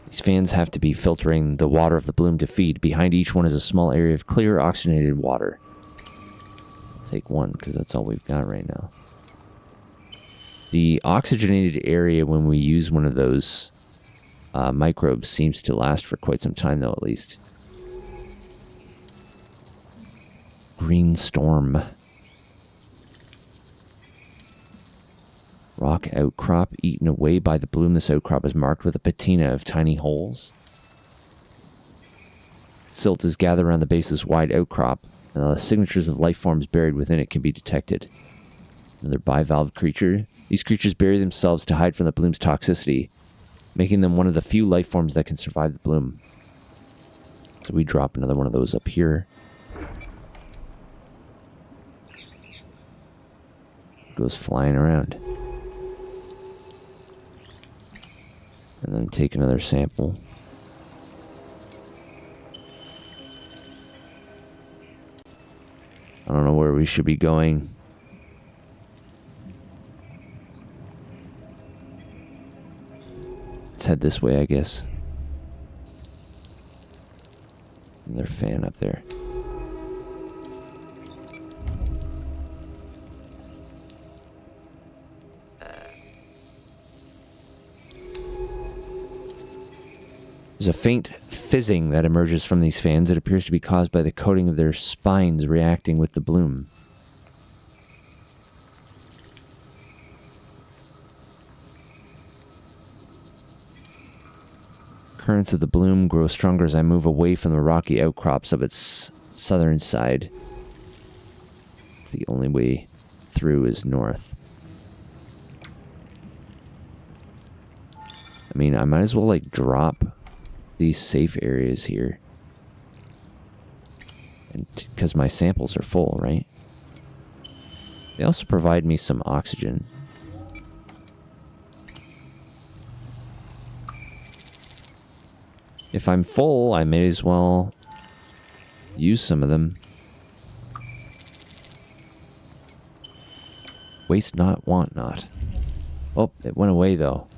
These fans have to be filtering the water of the bloom to feed. Behind each one is a small area of clear, oxygenated water. I'll take one, because that's all we've got right now. The oxygenated area when we use one of those microbes seems to last for quite some time, though, at least. Green storm. Rock outcrop eaten away by the bloom. This outcrop is marked with a patina of tiny holes. Silt is gathered around the base of this wide outcrop, and the signatures of life forms buried within it can be detected. Another bivalve creature. These creatures bury themselves to hide from the bloom's toxicity, making them one of the few life forms that can survive the bloom. So we drop another one of those up here. Goes flying around. And then take another sample. I don't know where we should be going. Let's head this way, I guess. Another fan up there. There's a faint fizzing that emerges from these fans. It appears to be caused by the coating of their spines reacting with the bloom. Currents of the bloom grow stronger as I move away from the rocky outcrops of its southern side. It's the only way through is north. I mean, I might as well, like, drop these safe areas here. And because my samples are full, right? They also provide me some oxygen. If I'm full, I may as well use some of them. Waste not, want not. Oh, it went away though.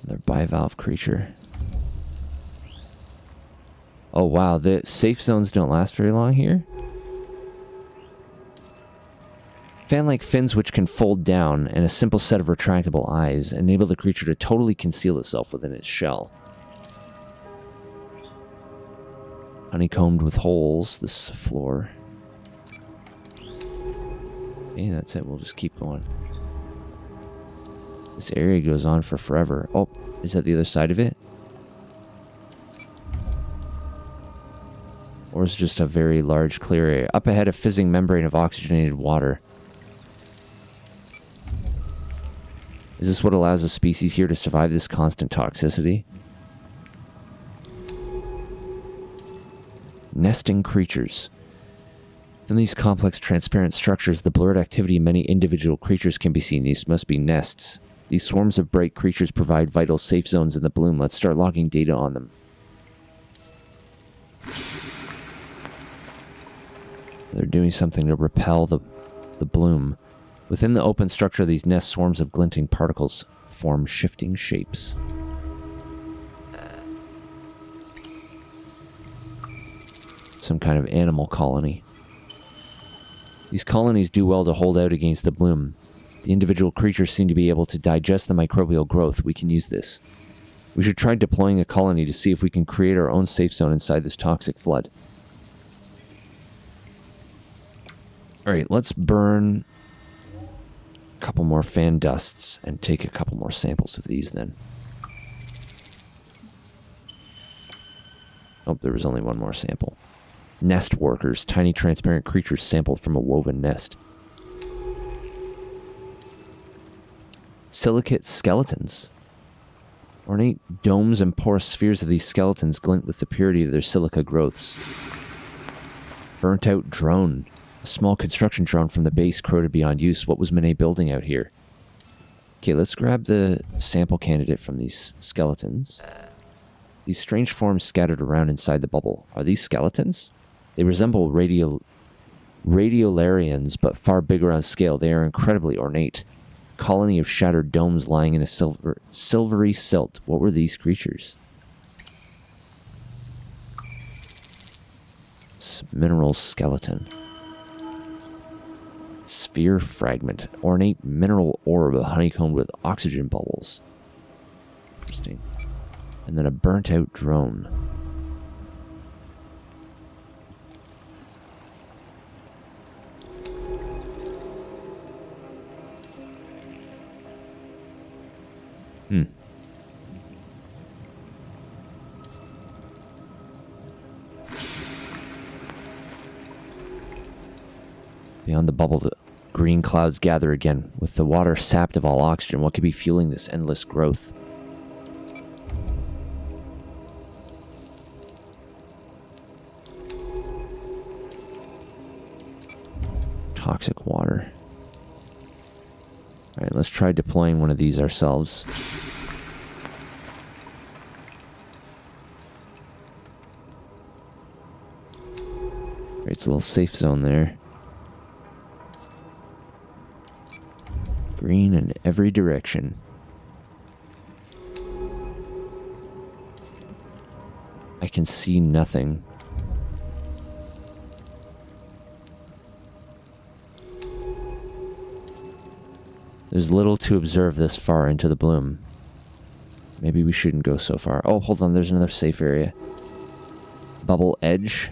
Another bivalve creature. Oh wow, the safe zones don't last very long here. Fan-like fins which can fold down and a simple set of retractable eyes enable the creature to totally conceal itself within its shell. Honeycombed with holes, this floor. Okay, that's it. We'll just keep going. This area goes on for forever. Oh, is that the other side of it? Or is it just a very large clear area? Up ahead, a fizzing membrane of oxygenated water. Is this what allows the species here to survive this constant toxicity? Nesting creatures. In these complex transparent structures, the blurred activity of many individual creatures can be seen. These must be nests. These swarms of bright creatures provide vital safe zones in the bloom. Let's start logging data on them. They're doing something to repel the bloom. Within the open structure of these nests, swarms of glinting particles form shifting shapes. Some kind of animal colony. These colonies do well to hold out against the bloom. The individual creatures seem to be able to digest the microbial growth. We can use this. We should try deploying a colony to see if we can create our own safe zone inside this toxic flood. Alright, let's burn a couple more fan dusts and take a couple more samples of these then. Oh, there was only one more sample. Nest workers, tiny transparent creatures sampled from a woven nest. Silicate skeletons. Ornate domes and porous spheres of these skeletons glint with the purity of their silica growths. Burnt out drone. A small construction drone from the base corroded beyond use. What was Manet building out here? Okay, let's grab the sample candidate from these skeletons. These strange forms scattered around inside the bubble. Are these skeletons? They resemble radiolarians, but far bigger on scale. They are incredibly ornate. A colony of shattered domes lying in a silvery silt. What were these creatures? Mineral skeleton. Sphere fragment. Ornate mineral orb honeycombed with oxygen bubbles. Interesting. And then a burnt out drone. Beyond the bubble, the green clouds gather again. With the water sapped of all oxygen, what could be fueling this endless growth? Toxic water. Alright, let's try deploying one of these ourselves. Alright, it's a little safe zone there. Green in every direction. I can see nothing. There's little to observe this far into the bloom. Maybe we shouldn't go so far. Oh, hold on, there's another safe area. Bubble edge.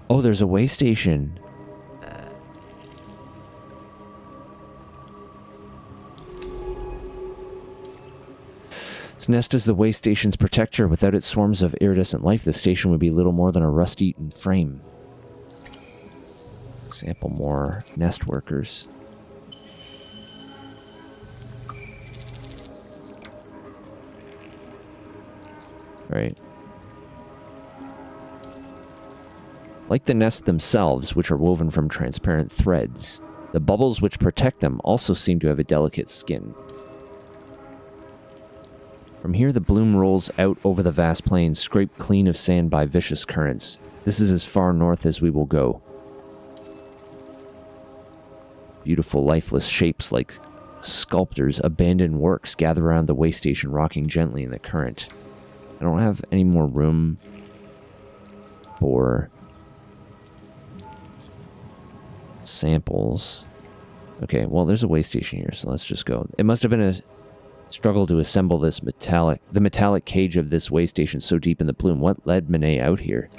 Oh, there's a way station. This nest is the way station's protector. Without its swarms of iridescent life, the station would be little more than a rust-eaten frame. Sample more nest workers. Right. Like the nests themselves, which are woven from transparent threads, the bubbles which protect them also seem to have a delicate skin. From here, the bloom rolls out over the vast plains, scraped clean of sand by vicious currents. This is as far north as we will go. Beautiful, lifeless shapes like sculptors' abandoned works gather around the way station, rocking gently in the current. I don't have any more room for samples. Okay, well, there's a way station here, so let's just go. It must have been a struggle to assemble the metallic cage of this way station so deep in the bloom. What led Manet out here?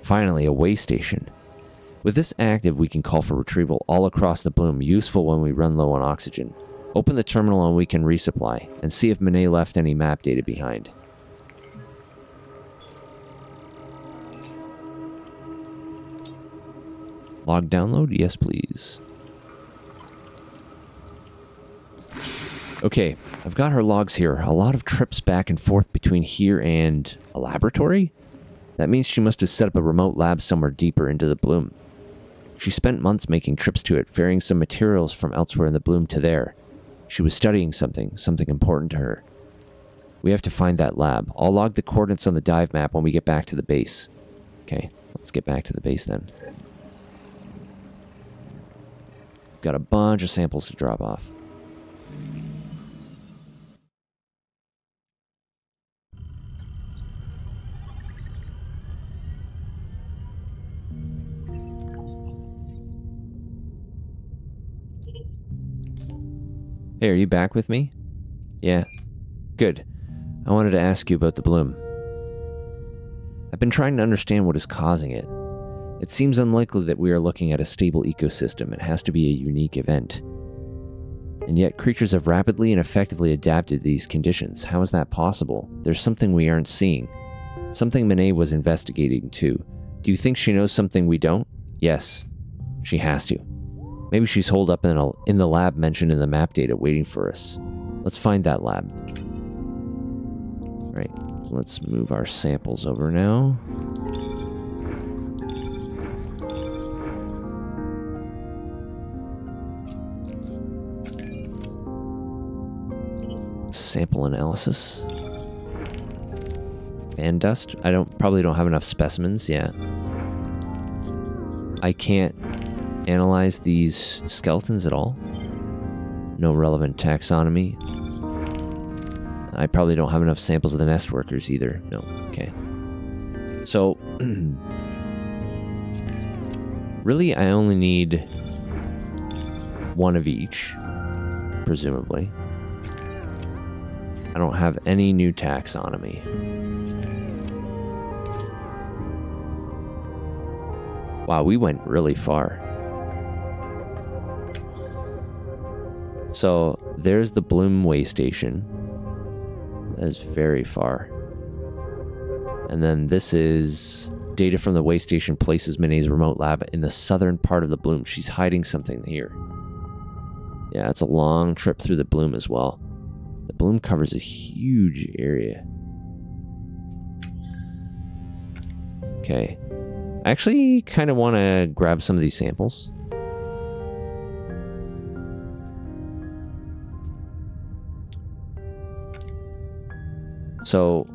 Finally, a way station. With this active, we can call for retrieval all across the bloom, useful when we run low on oxygen. Open the terminal and we can resupply, and see if Manet left any map data behind. Log download? Yes, please. Okay, I've got her logs here. A lot of trips back and forth between here and a laboratory? That means she must have set up a remote lab somewhere deeper into the bloom. She spent months making trips to it, ferrying some materials from elsewhere in the bloom to there. She was studying something important to her. We have to find that lab. I'll log the coordinates on the dive map when we get back to the base. Okay, let's get back to the base then. Got a bunch of samples to drop off. Hey, are you back with me? Yeah. Good. I wanted to ask you about the bloom. I've been trying to understand what is causing it. It seems unlikely that we are looking at a stable ecosystem. It has to be a unique event. And yet creatures have rapidly and effectively adapted to these conditions. How is that possible? There's something we aren't seeing. Something Monet was investigating too. Do you think she knows something we don't? Yes. She has to. Maybe she's holed up in the lab mentioned in the map data waiting for us. Let's find that lab. Right, let's move our samples over now. Sample analysis. Fan dust. Probably don't have enough specimens. Yeah. I can't analyze these skeletons at all. No relevant taxonomy. I probably don't have enough samples of the nest workers either. No. Okay. So, really, I only need one of each, presumably. I don't have any new taxonomy. Wow, we went really far. So, there's the Bloom way station. That is very far. And then this is data from the way station places Monet's remote lab in the southern part of the Bloom. She's hiding something here. Yeah, it's a long trip through the Bloom as well. The Bloom covers a huge area. Okay. I actually kind of want to grab some of these samples. So,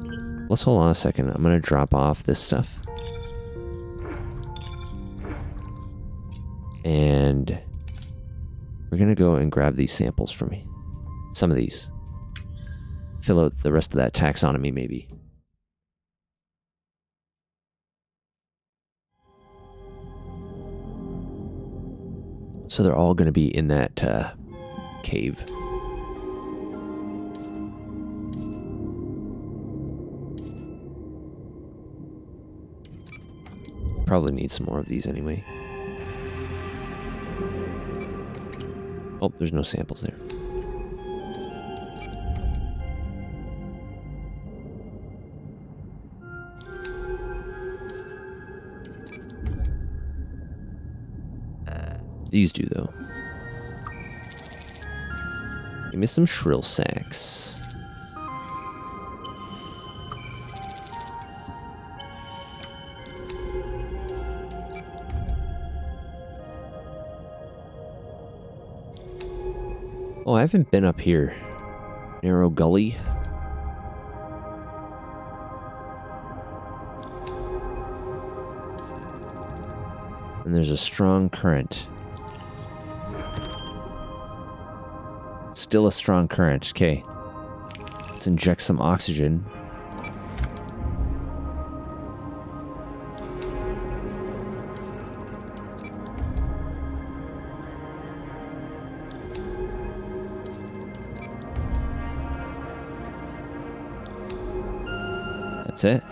let's hold on a second. I'm going to drop off this stuff. And we're going to go and grab these samples for me. Some of these. Fill out the rest of that taxonomy, maybe. So they're all going to be in that cave. Probably need some more of these anyway. Oh, there's no samples there. These do, though. Give me some shrill sacks. Oh, I haven't been up here. Narrow gully. And there's a strong current. Still a strong current. Okay. Let's inject some oxygen. That's it.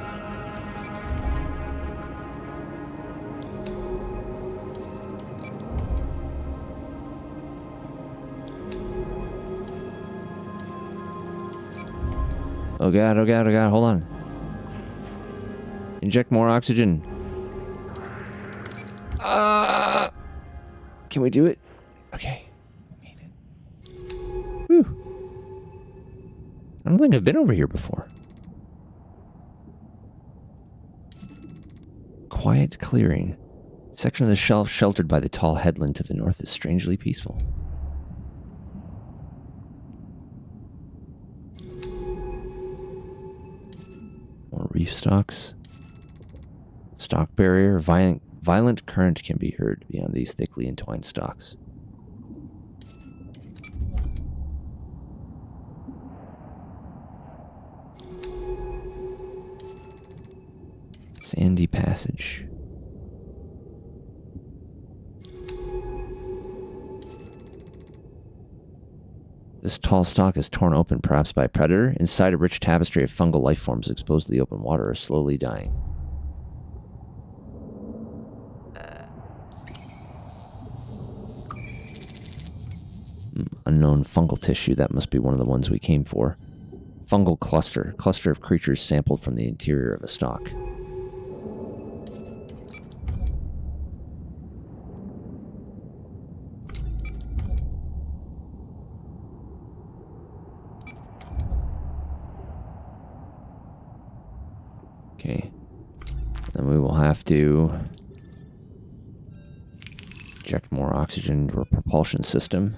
Oh god, oh god, oh god, hold on. Inject more oxygen. Can we do it? Okay. Made it. Whew. I don't think I've been over here before. Quiet clearing. Section of the shelf sheltered by the tall headland to the north is strangely peaceful. More reef stalks. Stalk barrier. Violent current can be heard beyond these thickly entwined stalks. Sandy passage. This tall stalk is torn open, perhaps by a predator. Inside, a rich tapestry of fungal life forms exposed to the open water are slowly dying. Unknown fungal tissue. That must be one of the ones we came for. Fungal cluster. Cluster of creatures sampled from the interior of a stalk. Okay. Then we will have to inject more oxygen into our propulsion system.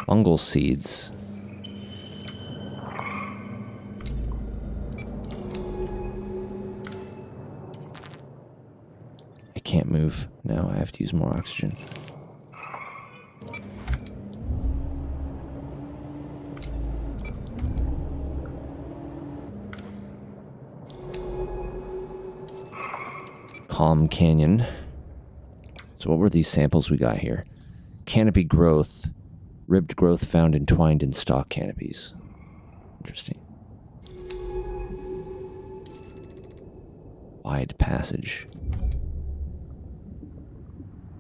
Fungal seeds. I can't move. Now I have to use more oxygen. Calm Canyon. So what were these samples we got here? Canopy growth. Ribbed growth found entwined in stalk canopies. Interesting. Wide passage.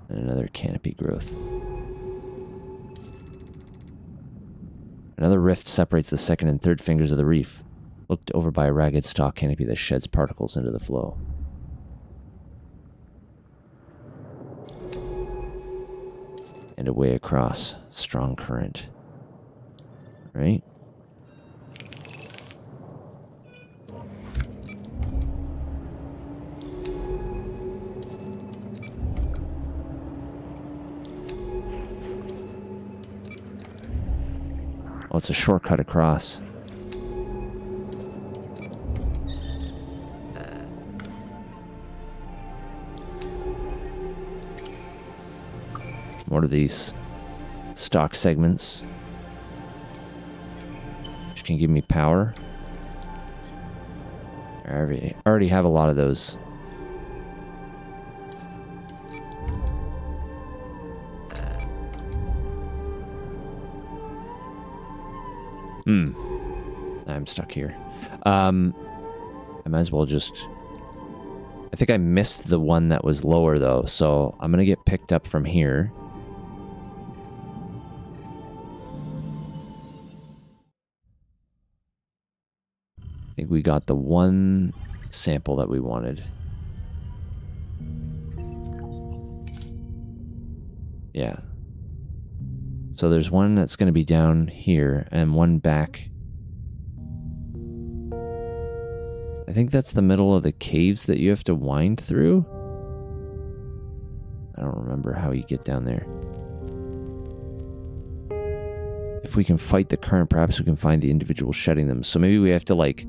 And another canopy growth. Another rift separates the second and third fingers of the reef, looked over by a ragged stalk canopy that sheds particles into the flow. And away across. Strong current. Right? Oh, it's a shortcut across. What are these? Stock segments. Which can give me power. I already have a lot of those. I'm stuck here. I might as well just... I think I missed the one that was lower, though, so I'm going to get picked up from here. I think we got the one sample that we wanted. Yeah. So there's one that's going to be down here and one back. I think that's the middle of the caves that you have to wind through. I don't remember how you get down there. If we can fight the current, perhaps we can find the individual shedding them. So maybe we have to, like,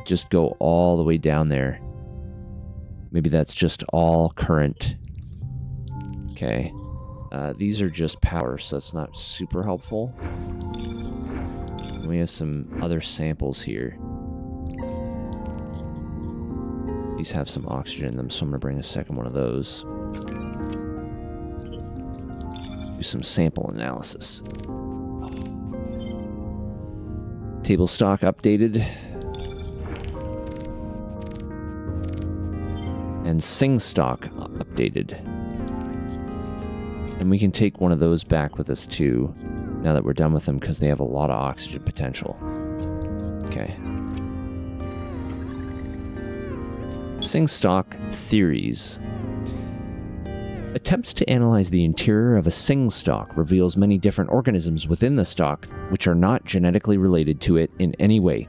just go all the way down there. Maybe that's just all current. Okay. These are just power, so that's not super helpful. We have some other samples here. These have some oxygen in them, so I'm going to bring a second one of those. Do some sample analysis. Table stock updated. And sing stock updated. And we can take one of those back with us too, now that we're done with them, because they have a lot of oxygen potential. Okay. Sing stock theories. Attempts to analyze the interior of a sing stalk reveals many different organisms within the stalk which are not genetically related to it in any way.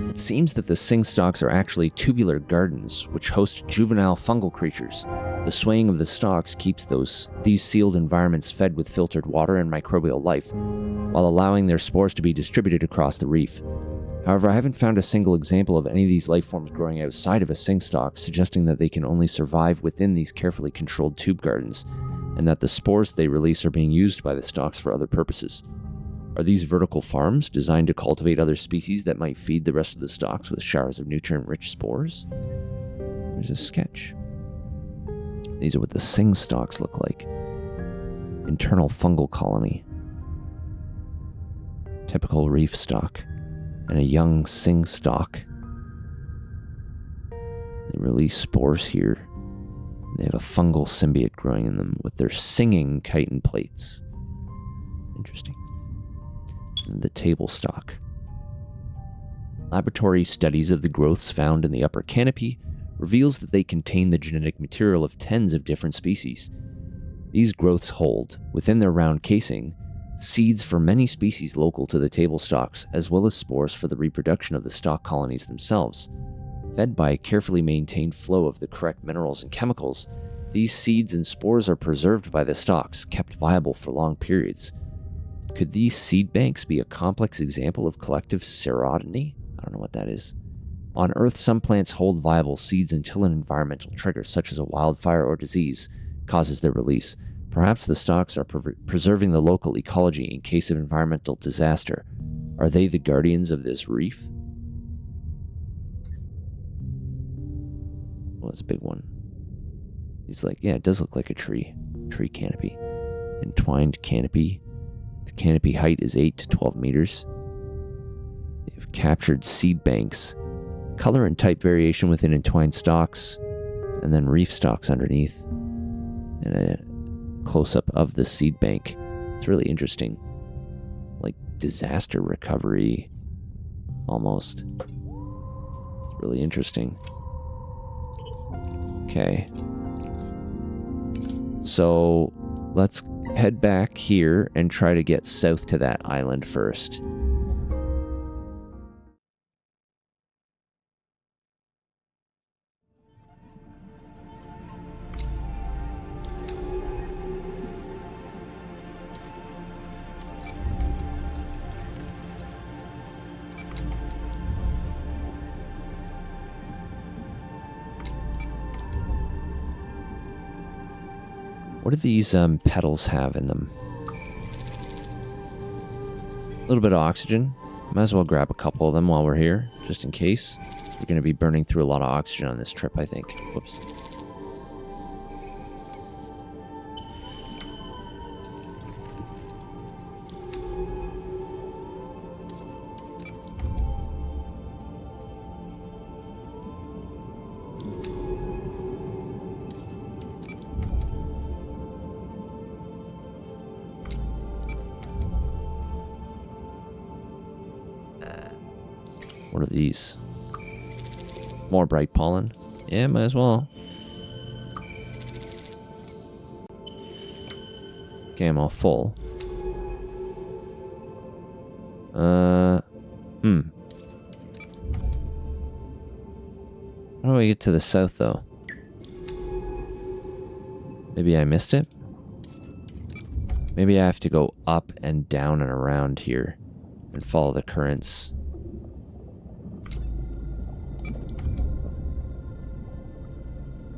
It seems that the sing stalks are actually tubular gardens which host juvenile fungal creatures. The swaying of the stalks keeps these sealed environments fed with filtered water and microbial life, while allowing their spores to be distributed across the reef. However, I haven't found a single example of any of these life forms growing outside of a sing stalk, suggesting that they can only survive within these carefully controlled tube gardens, and that the spores they release are being used by the stalks for other purposes. Are these vertical farms designed to cultivate other species that might feed the rest of the stalks with showers of nutrient-rich spores? There's a sketch. These are what the sing stalks look like. Internal fungal colony. Typical reef stalk. And a young sing stalk. They release spores here. They have a fungal symbiote growing in them with their singing chitin plates. Interesting. And the table stalk. Laboratory studies of the growths found in the upper canopy reveals that they contain the genetic material of tens of different species. These growths hold, within their round casing, seeds for many species local to the table stalks, as well as spores for the reproduction of the stalk colonies themselves. Fed by a carefully maintained flow of the correct minerals and chemicals, these seeds and spores are preserved by the stalks, kept viable for long periods. Could these seed banks be a complex example of collective serodony? I don't know what that is. On Earth, some plants hold viable seeds until an environmental trigger, such as a wildfire or disease, causes their release. Perhaps the stalks are preserving the local ecology in case of environmental disaster. Are they the guardians of this reef? Well, that's a big one. He's like, yeah, it does look like a tree canopy. Entwined canopy. The canopy height is 8 to 12 meters. They've captured seed banks. Color and type variation within entwined stalks, and then reef stalks underneath. And a close-up of the seed bank. It's really interesting. Like disaster recovery, almost. It's really interesting. Okay. So let's head back here and try to get south to that island first. What do these petals have in them? A little bit of oxygen. Might as well grab a couple of them while we're here, just in case. We're going to be burning through a lot of oxygen on this trip, I think. Whoops. What are these? More bright pollen. Yeah, might as well. Okay, I'm all full. How do I get to the south, though? Maybe I missed it? Maybe I have to go up and down and around here and follow the currents.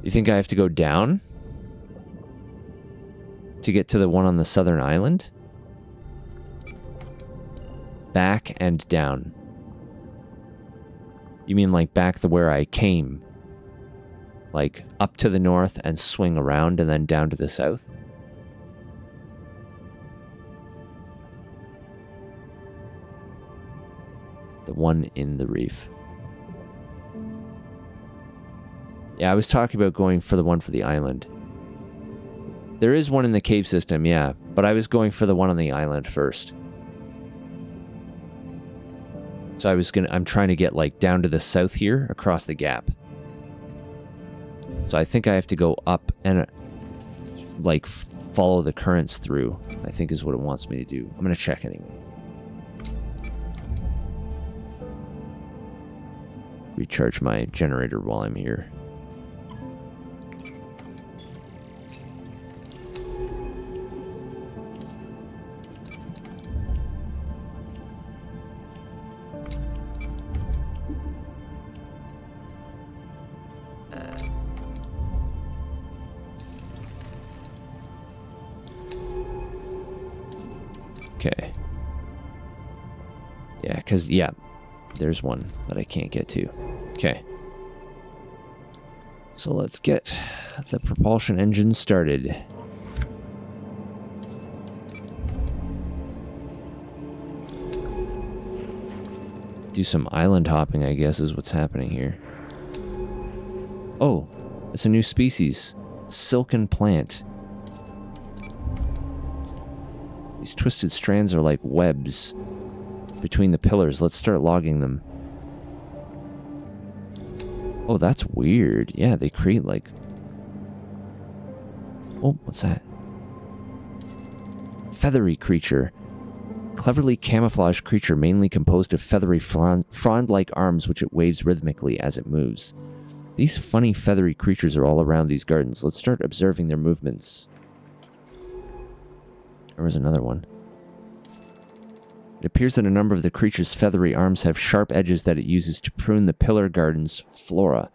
You think I have to go down to get to the one on the southern island? Back and down. You mean like back where I came? Like up to the north and swing around and then down to the south? The one in the reef. Yeah, I was talking about going for the one for the island. There is one in the cave system, yeah, but I was going for the one on the island first. So I'm trying to get like down to the south here, across the gap. So I think I have to go up and like follow the currents through, I think is what it wants me to do. I'm going to check anyway. Recharge my generator while I'm here. because, yeah, there's one that I can't get to. Okay. So let's get the propulsion engine started. Do some island hopping, I guess, is what's happening here. Oh, it's a new species. Silken plant. These twisted strands are like webs between the pillars. Let's start logging them. Oh, that's weird. Yeah, they create like... Oh, what's that? Feathery creature. Cleverly camouflaged creature mainly composed of feathery frond-like arms which it waves rhythmically as it moves. These funny feathery creatures are all around these gardens. Let's start observing their movements. There was another one. It appears that a number of the creature's feathery arms have sharp edges that it uses to prune the pillar garden's flora.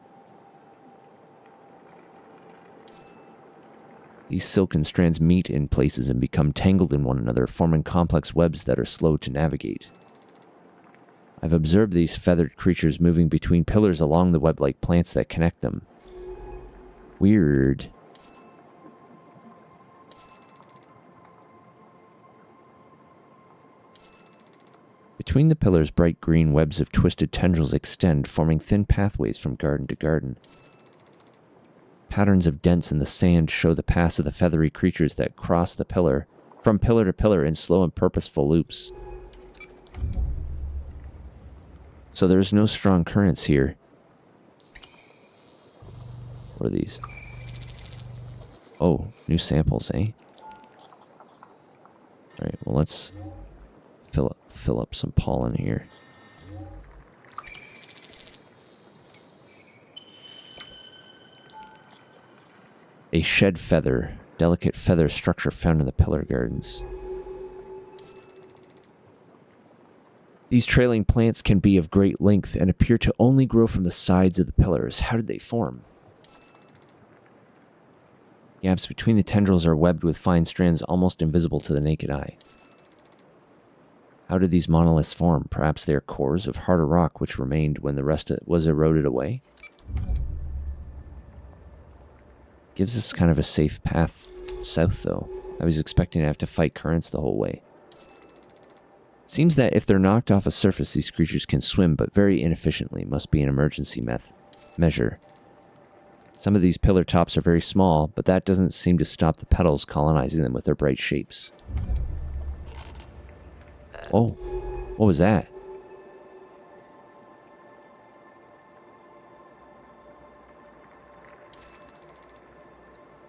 These silken strands meet in places and become tangled in one another, forming complex webs that are slow to navigate. I've observed these feathered creatures moving between pillars along the web-like plants that connect them. Weird. Between the pillars, bright green webs of twisted tendrils extend, forming thin pathways from garden to garden. Patterns of dents in the sand show the paths of the feathery creatures that cross the pillar, from pillar to pillar in slow and purposeful loops. So there's no strong currents here. What are these? Oh, new samples, eh? Alright, well let's fill up some pollen here. A shed feather, delicate feather structure found in the pillar gardens. These trailing plants can be of great length and appear to only grow from the sides of the pillars. How did they form? Gaps between the tendrils are webbed with fine strands almost invisible to the naked eye. How did these monoliths form? Perhaps they are cores of harder rock which remained when the rest was eroded away? Gives us kind of a safe path south, though. I was expecting to have to fight currents the whole way. It seems that if they're knocked off a surface, these creatures can swim, but very inefficiently. Must be an emergency measure. Some of these pillar tops are very small, but that doesn't seem to stop the petals colonizing them with their bright shapes. Oh, what was that?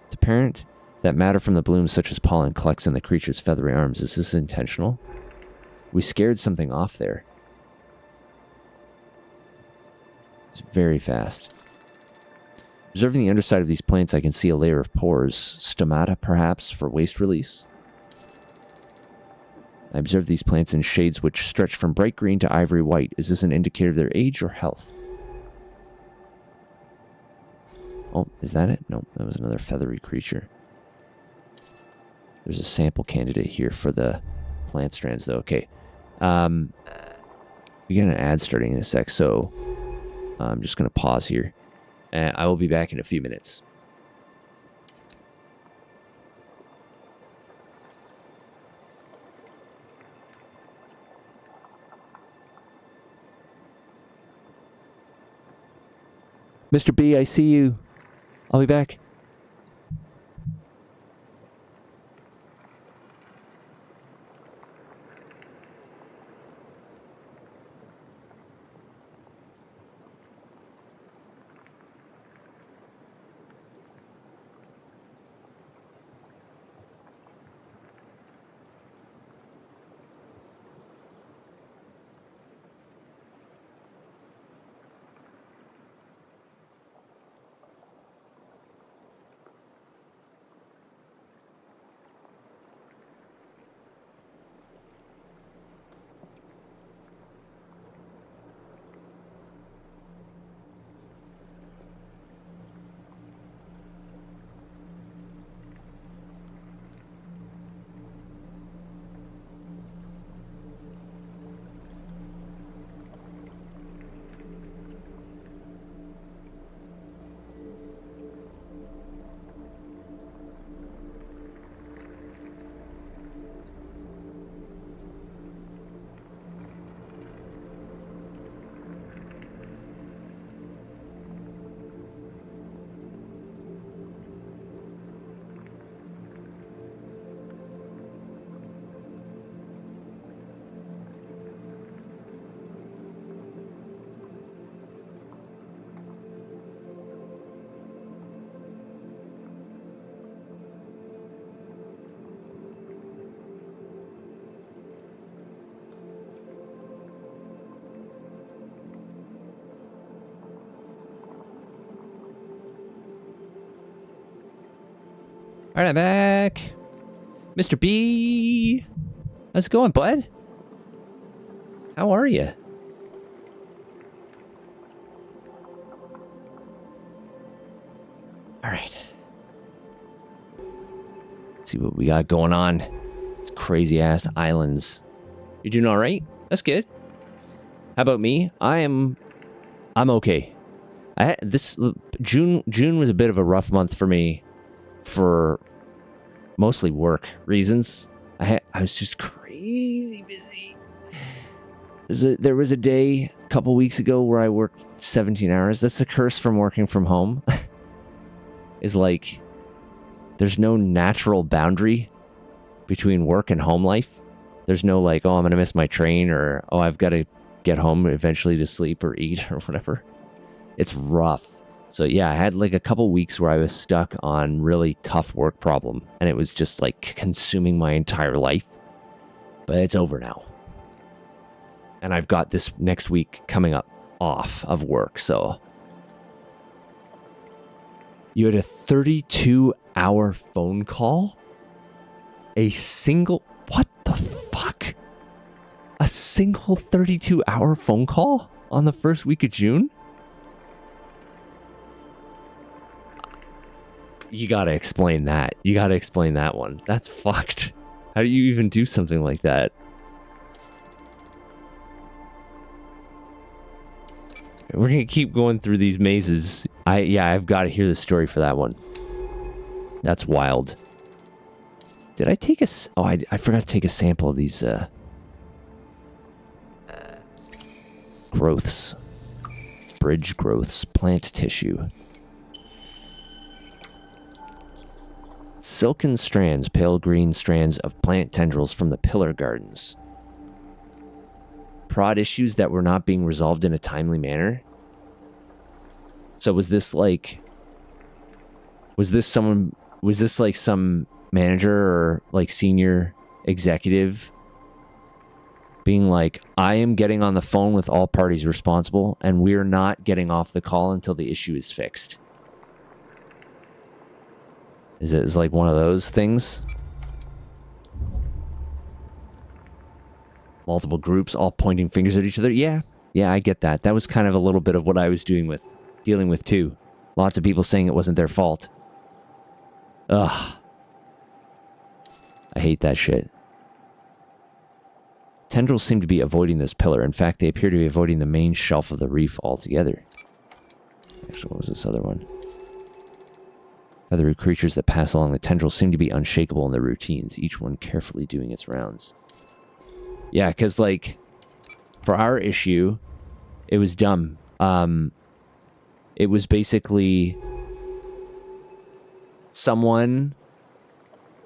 It's apparent that matter from the blooms, such as pollen, collects in the creature's feathery arms. Is this intentional? We scared something off there. It's very fast. Observing the underside of these plants, I can see a layer of pores. Stomata, perhaps, for waste release? I observe these plants in shades which stretch from bright green to ivory white. Is this an indicator of their age or health? Oh, is that it? No, that was another feathery creature. There's a sample candidate here for the plant strands, though. Okay. We get an ad starting in a sec, so I'm just going to pause here. And I will be back in a few minutes. Mr. B, I see you. I'll be back. All right, I'm back. Mr. B. How's it going, bud? How are you? All right. Let's see what we got going on. These crazy ass islands. You doing all right? That's good. How about me? I'm okay. June was a bit of a rough month for me for mostly work reasons. I was just crazy busy. There was a day a couple weeks ago where I worked 17 hours. That's the curse from working from home. Is like there's no natural boundary between work and home life. There's no like, oh, I'm going to miss my train, or oh, I've got to get home eventually to sleep or eat or whatever. It's rough. So yeah, I had like a couple weeks where I was stuck on really tough work problem, and it was just like consuming my entire life. But it's over now. And I've got this next week coming up off of work, so. You had a 32-hour phone call? A single... What the fuck? A single 32-hour phone call on the first week of June? You gotta explain that. You gotta explain that one. That's fucked. How do you even do something like that? We're gonna keep going through these mazes. I've got to hear the story for that one. That's wild. Did I take a... Oh, I forgot to take a sample of these, growths. Bridge growths. Plant tissue. Silken strands, pale green strands of plant tendrils from the pillar gardens. Prod issues that were not being resolved in a timely manner. So was this like some manager or like senior executive being like, I am getting on the phone with all parties responsible and we're not getting off the call until the issue is fixed? Is it like one of those things? Multiple groups all pointing fingers at each other. Yeah, I get that. That was kind of a little bit of what I was dealing with too. Lots of people saying it wasn't their fault. Ugh. I hate that shit. Tendrils seem to be avoiding this pillar. In fact, they appear to be avoiding the main shelf of the reef altogether. Actually, what was this other one? Other creatures that pass along the tendrils seem to be unshakable in their routines, each one carefully doing its rounds. Yeah, because, like, for our issue, it was dumb. It was basically someone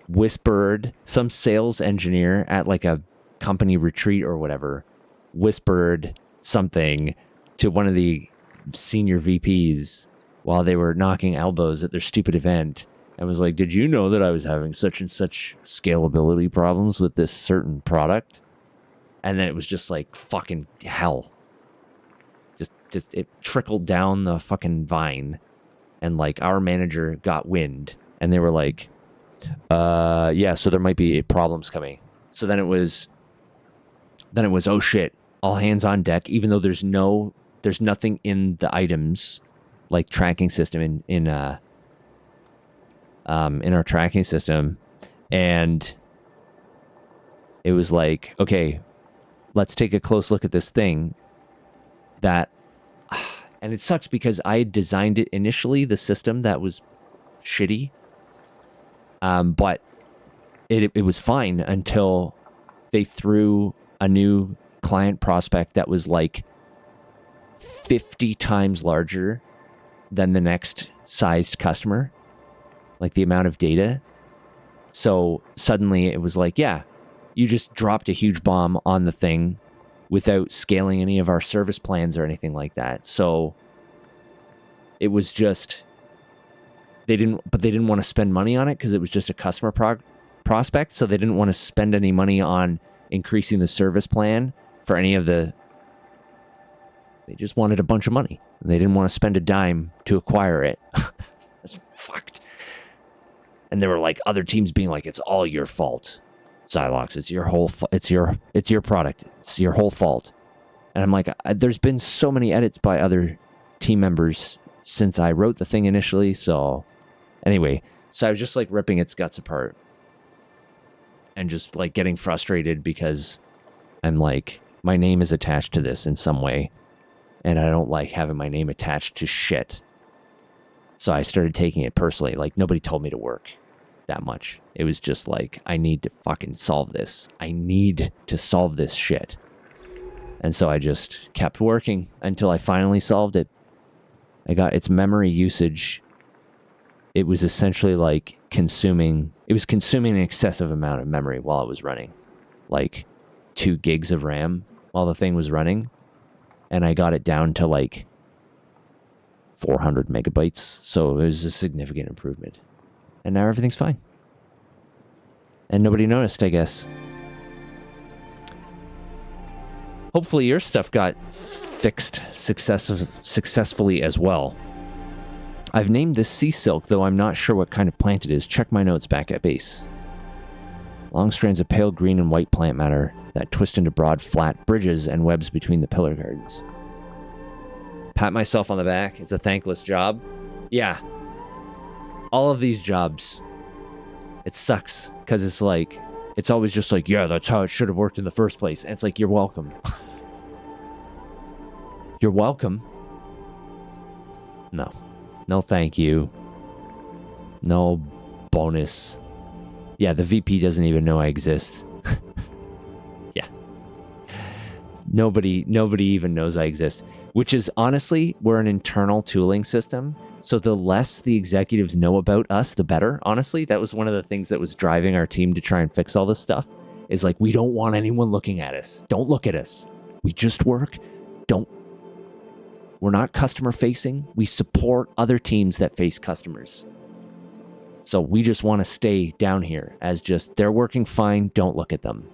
whispered, some sales engineer at, like, a company retreat or whatever, whispered something to one of the senior VPs while they were knocking elbows at their stupid event. And was like, did you know that I was having such and such scalability problems with this certain product? And then it was just like fucking hell. Just it trickled down the fucking vine. And like our manager got wind. And they were like, yeah, so there might be problems coming. So then it was, oh shit, all hands on deck, even though there's nothing in the items, like tracking system in our tracking system. And it was like, okay, let's take a close look at this thing that, and it sucks because I designed it initially, the system that was shitty. But it was fine until they threw a new client prospect that was like 50 times larger than the next sized customer, like the amount of data. So suddenly it was like, yeah, you just dropped a huge bomb on the thing without scaling any of our service plans or anything like that. So it was just, they didn't want to spend money on it because it was just a customer prospect. So they didn't want to spend any money on increasing the service plan for any of the, they just wanted a bunch of money. They didn't want to spend a dime to acquire it. That's fucked. And there were like other teams being like, it's all your fault, Xylox. It's your whole, it's your product. It's your whole fault. And I'm like, there's been so many edits by other team members since I wrote the thing initially. So anyway, so I was just like ripping its guts apart and just like getting frustrated because I'm like, my name is attached to this in some way. And I don't like having my name attached to shit. So I started taking it personally. Like, nobody told me to work that much. It was just like, I need to fucking solve this. I need to solve this shit. And so I just kept working until I finally solved it. I got its memory usage. It was essentially like consuming an excessive amount of memory while it was running. Like 2 gigs of RAM while the thing was running. And I got it down to like 400 megabytes. So it was a significant improvement. And now everything's fine. And nobody noticed, I guess. Hopefully your stuff got fixed successfully as well. I've named this sea silk, though I'm not sure what kind of plant it is. Check my notes back at base. Long strands of pale green and white plant matter that twist into broad, flat bridges and webs between the pillar gardens. Pat myself on the back. It's a thankless job. Yeah. All of these jobs. It sucks. Because it's like, it's always just like, yeah, that's how it should have worked in the first place. And it's like, you're welcome. You're welcome. No. No thank you. No bonus. Yeah, the VP doesn't even know I exist. Yeah. Nobody even knows I exist. Which is, honestly, we're an internal tooling system. So the less the executives know about us, the better. Honestly, that was one of the things that was driving our team to try and fix all this stuff. Is like, we don't want anyone looking at us. Don't look at us. We just work. We're not customer facing. We support other teams that face customers. So we just want to stay down here as just, they're working fine. Don't look at them.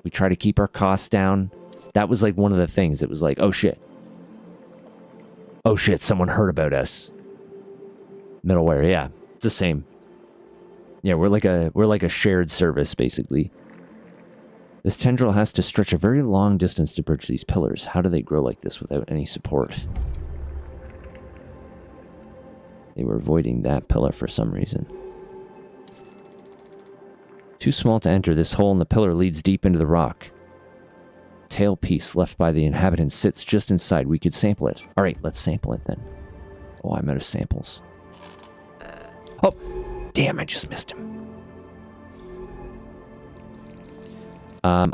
We try to keep our costs down. That was like one of the things. It was like, oh shit. Oh shit, someone heard about us. Middleware, yeah. It's the same. Yeah, we're like a shared service, basically. This tendril has to stretch a very long distance to bridge these pillars. How do they grow like this without any support? They were avoiding that pillar for some reason. Too small to enter. This hole in the pillar leads deep into the rock. Tail piece left by the inhabitants sits just inside. We could sample it. All right, let's sample it then. Oh, I'm out of samples. Oh, damn, I just missed him.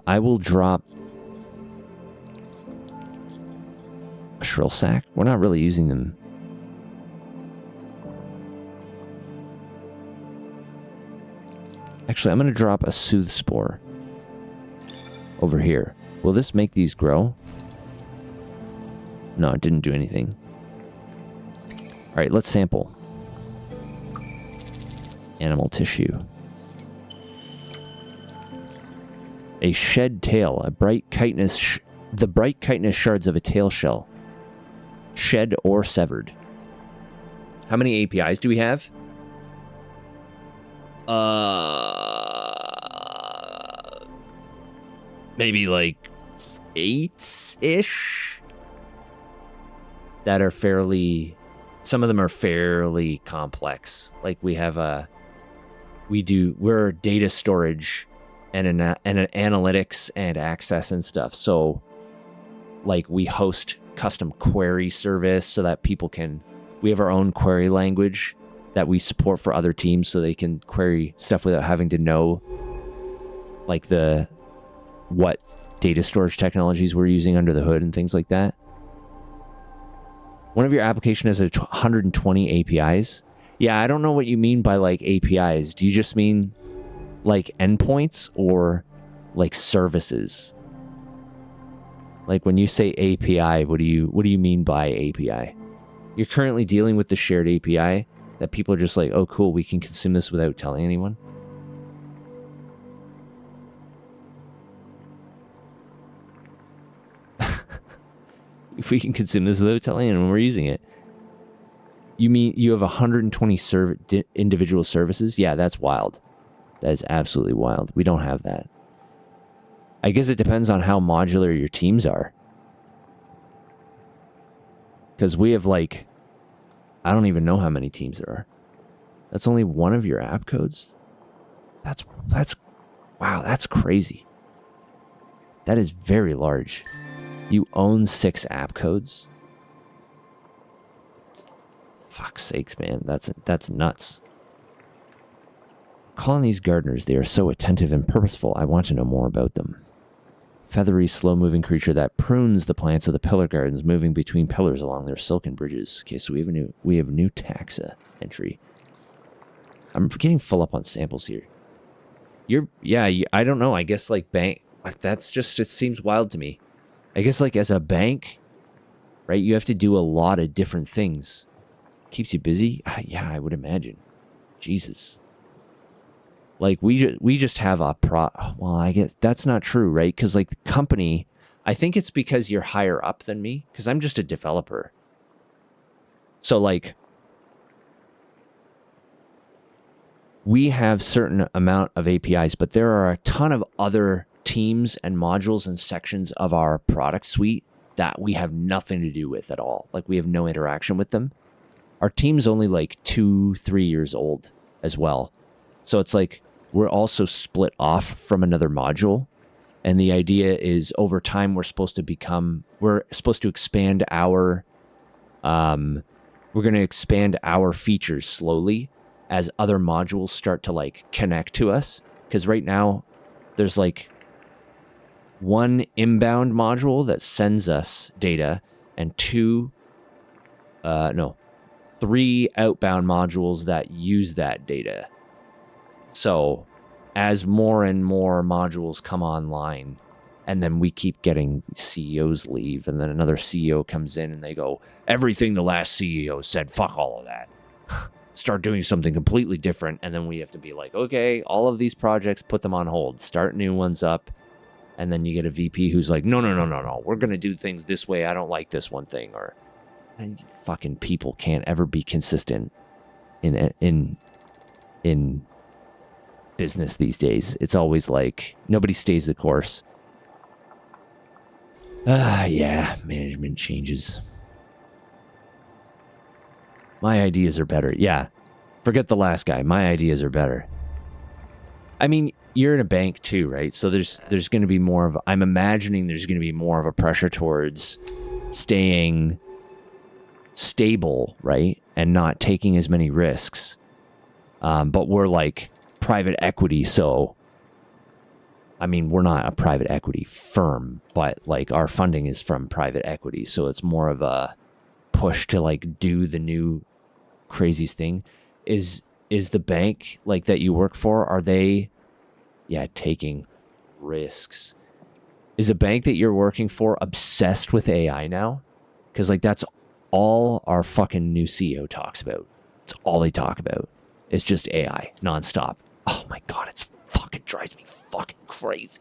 I will drop a shrill sack. We're not really using them. Actually, I'm going to drop a soothe spore over here. Will this make these grow? No, it didn't do anything. All right, let's sample. Animal tissue. A shed tail, the bright chitinous shards of a tail shell. Shed or severed. How many APIs do we have? Maybe like 8-ish? That are fairly... Some of them are fairly complex. Like we have we're data storage and an analytics and access and stuff. So like we host custom query service so that people can, we have our own query language that we support for other teams so they can query stuff without having to know like what data storage technologies we're using under the hood and things like that. One of your application has 120 APIs. Yeah, I don't know what you mean by like APIs. Do you just mean like endpoints or like services? Like when you say API, what do you mean by API? You're currently dealing with the shared API that people are just like, oh cool, we can consume this without telling anyone. If we can consume this without telling anyone we're using it. You mean you have 120 individual services? Yeah, that's wild. That is absolutely wild. We don't have that. I guess it depends on how modular your teams are. Because we have like, I don't even know how many teams there are. That's only one of your app codes? Wow, that's crazy. That is very large. You own 6 app codes? Fuck's sakes, man. That's nuts. Calling these gardeners, they are so attentive and purposeful. I want to know more about them. Feathery, slow-moving creature that prunes the plants of the pillar gardens, moving between pillars along their silken bridges. Okay, so we have a new taxa entry. I'm getting full up on samples here. I don't know. I guess like bank, that's just, it seems wild to me. I guess like as a bank, right, you have to do a lot of different things. Keeps you busy? Yeah, I would imagine. Jesus. Like we just have a well, I guess that's not true, right? Because like the company, I think it's because you're higher up than me, because I'm just a developer. So like we have certain amount of APIs, but there are a ton of other teams and modules and sections of our product suite that we have nothing to do with at all. Like we have no interaction with them. Our team's only like 2-3 years old as well. So it's like we're also split off from another module. And the idea is over time we're supposed to expand our we're going to expand our features slowly as other modules start to like connect to us. Because right now there's like one inbound module that sends us data and 3 outbound modules that use that data. So as more and more modules come online, and then we keep getting CEOs leave, and then another CEO comes in and they go, everything the last CEO said, fuck all of that. Start doing something completely different. And then we have to be like, okay, all of these projects, put them on hold, start new ones up. And then you get a VP who's like, no. We're going to do things this way. I don't like this one thing. Or and fucking people can't ever be consistent in business these days. It's always like nobody stays the course. Yeah, management changes. My ideas are better. Yeah, forget the last guy. My ideas are better. I mean, you're in a bank too, right? So there's going to be more of, I'm imagining there's going to be more of a pressure towards staying stable, right? And not taking as many risks. But we're like private equity, so I mean, we're not a private equity firm, but like our funding is from private equity, so it's more of a push to like do the new craziest thing. Is the bank like that you work for, are they taking risks? Is the bank that you're working for obsessed with AI now? Because like that's all our fucking new CEO talks about. It's all they talk about. It's just AI nonstop. Oh my God, it's fucking drives me fucking crazy.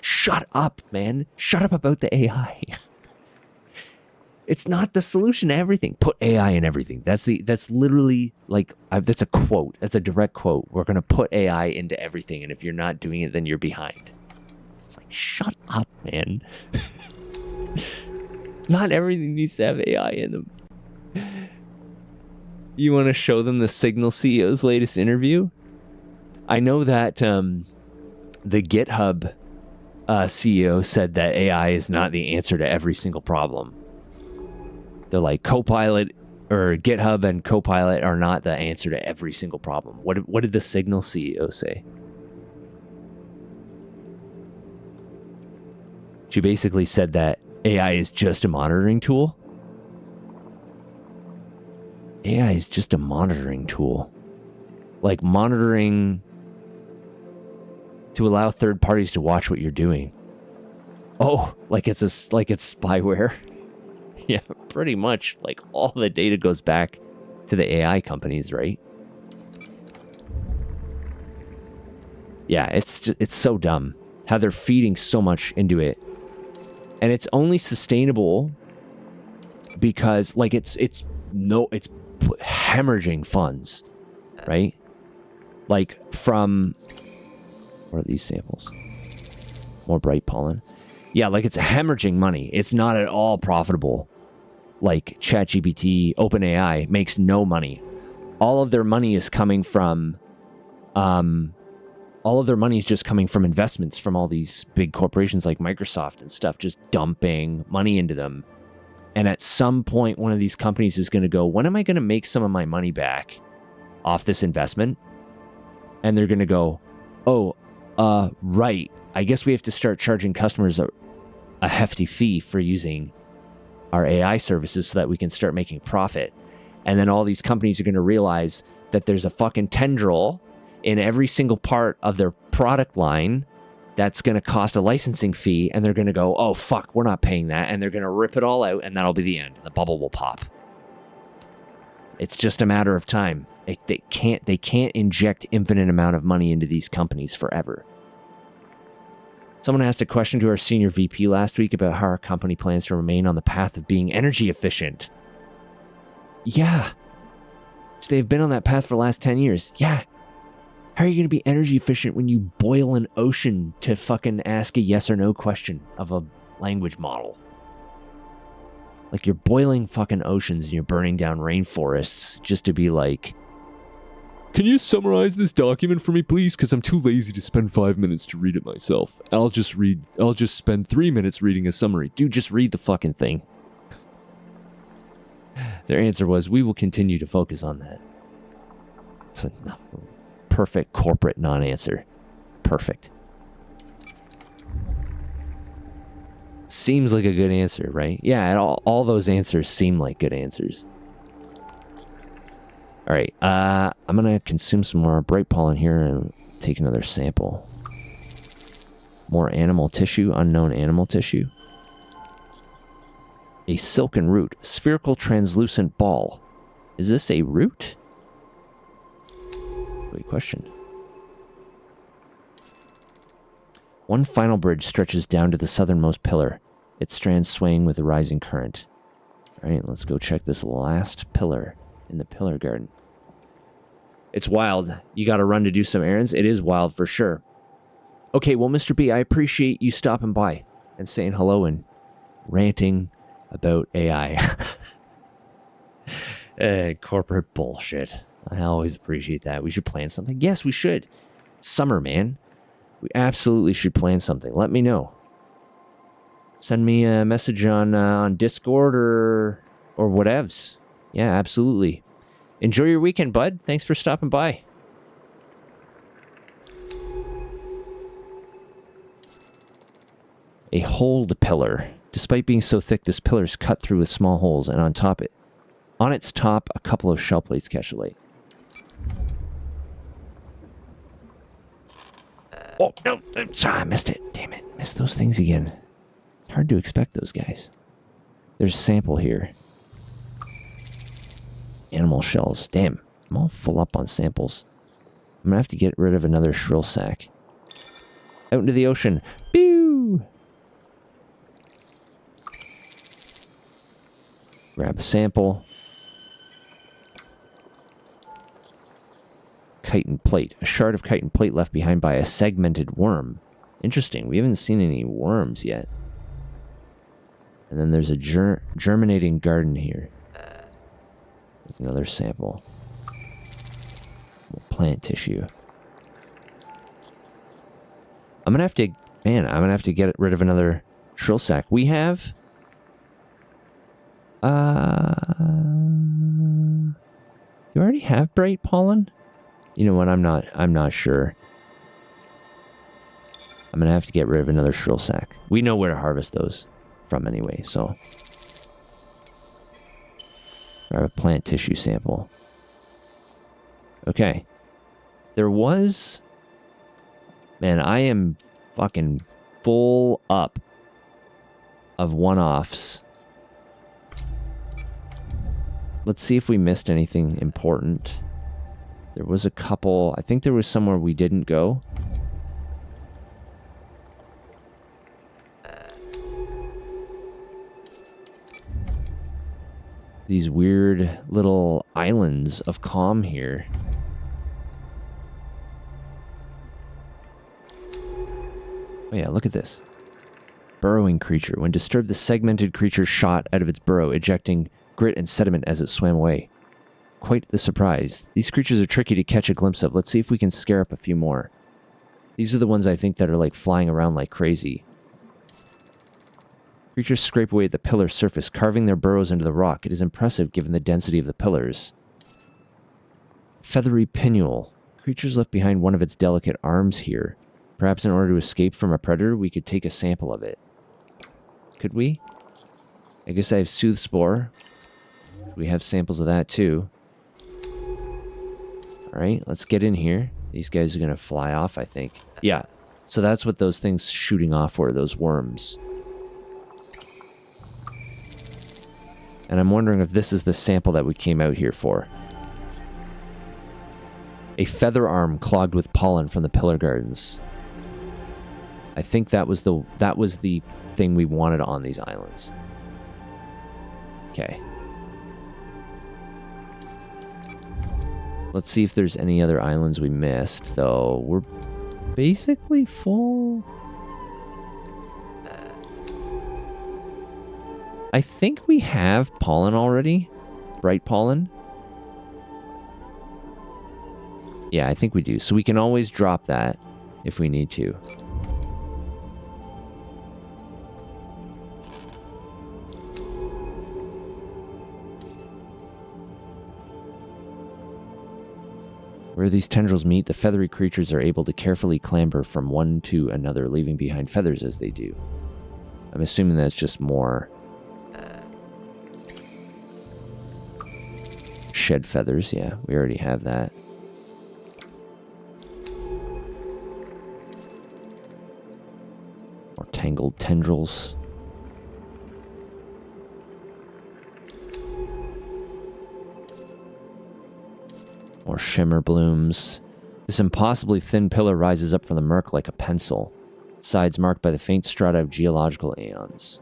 Shut up, man. Shut up about the AI. It's not the solution to everything. Put AI in everything. That's literally like, that's a quote. That's a direct quote. We're going to put AI into everything. And if you're not doing it, then you're behind. It's like, shut up, man. Not everything needs to have AI in them. You want to show them the Signal CEO's latest interview? I know that the GitHub CEO said that AI is not the answer to every single problem. They're like Copilot or GitHub and Copilot are not the answer to every single problem. What did the Signal CEO say? She basically said that AI is just a monitoring tool. AI is just a monitoring tool. Like monitoring to allow third parties to watch what you're doing. Oh, like it's spyware. Yeah, pretty much. Like all the data goes back to the AI companies, right? Yeah, it's so dumb how they're feeding so much into it. And it's only sustainable because like it's hemorrhaging funds, right? Like from, what are these samples? More bright pollen. Yeah, like it's hemorrhaging money. It's not at all profitable. Like ChatGPT, OpenAI makes no money. All of their money is coming from, all of their money is just coming from investments from all these big corporations like Microsoft and stuff, just dumping money into them. And at some point, one of these companies is going to go, when am I going to make some of my money back off this investment? And they're going to go, oh, right. I guess we have to start charging customers a hefty fee for using our AI services so that we can start making profit. And then all these companies are going to realize that there's a fucking tendril in every single part of their product line that's going to cost a licensing fee, and they're going to go, oh, fuck, we're not paying that, and they're going to rip it all out, and that'll be the end. The bubble will pop. It's just a matter of time. They can't inject infinite amount of money into these companies forever. Someone asked a question to our senior VP last week about how our company plans to remain on the path of being energy efficient. Yeah. They've been on that path for the last 10 years. Yeah. How are you going to be energy efficient when you boil an ocean to fucking ask a yes or no question of a language model? Like, you're boiling fucking oceans and you're burning down rainforests just to be like, can you summarize this document for me, please? Because I'm too lazy to spend 5 minutes to read it myself. I'll just spend 3 minutes reading a summary. Dude, just read the fucking thing. Their answer was, we will continue to focus on that. It's a perfect corporate non-answer. Perfect. Seems like a good answer, right? Yeah, and all those answers seem like good answers. All right, I'm going to consume some more bright pollen here and take another sample. More animal tissue, unknown animal tissue. A silken root, spherical translucent ball. Is this a root? Great question. One final bridge stretches down to the southernmost pillar, its strands swaying with the rising current. All right, let's go check this last pillar in the pillar garden. It's wild. You got to run to do some errands. It is wild for sure. Okay, well, Mr. B, I appreciate you stopping by and saying hello and ranting about AI. Corporate bullshit. I always appreciate that. We should plan something. Yes, we should. It's summer, man. We absolutely should plan something. Let me know. Send me a message on Discord or whatevs. Yeah, absolutely. Enjoy your weekend, bud. Thanks for stopping by. A holed pillar. Despite being so thick, this pillar is cut through with small holes, and on its top, a couple of shell plates catch the light. Oh, no, I'm sorry, I missed it. Damn it, missed those things again. It's hard to expect those guys. There's a sample here. Animal shells. Damn, I'm all full up on samples. I'm gonna have to get rid of another shrill sack. Out into the ocean. Pew! Grab a sample. Chitin plate. A shard of chitin plate left behind by a segmented worm. Interesting. We haven't seen any worms yet. And then there's a germinating garden here. With another sample. More plant tissue. I'm gonna have to get rid of another shrill sack. We have do you already have bright pollen? You know what, I'm not sure. I'm gonna have to get rid of another shrill sack. We know where to harvest those from anyway, so grab a plant tissue sample. Okay. There was... Man, I am fucking full up of one-offs. Let's see if we missed anything important. There was a couple... I think there was somewhere we didn't go. these weird little islands of calm here. Oh yeah, look at this. Burrowing creature. When disturbed, the segmented creature shot out of its burrow, ejecting grit and sediment as it swam away. Quite the surprise. These creatures are tricky to catch a glimpse of. Let's see if we can scare up a few more. These are the ones I think that are like flying around like crazy. Creatures scrape away at the pillar surface, carving their burrows into the rock. It is impressive given the density of the pillars. Feathery pinnuel. Creatures left behind one of its delicate arms here. Perhaps in order to escape from a predator, we could take a sample of it. Could we? I guess I have Soothe Spore. We have samples of that too. Alright, let's get in here. These guys are going to fly off, I think. Yeah, so that's what those things shooting off were, those worms. And I'm wondering if this is the sample that we came out here for. A feather arm clogged with pollen from the pillar gardens. I think that was the thing we wanted on these islands. Okay. Let's see if there's any other islands we missed, though. We're basically full. I think we have pollen already. Bright pollen. Yeah, I think we do. So we can always drop that if we need to. Where these tendrils meet, the feathery creatures are able to carefully clamber from one to another, leaving behind feathers as they do. I'm assuming that's just more shed feathers. Yeah, we already have that. More tangled tendrils. More shimmer blooms. This impossibly thin pillar rises up from the murk like a pencil, sides marked by the faint strata of geological aeons.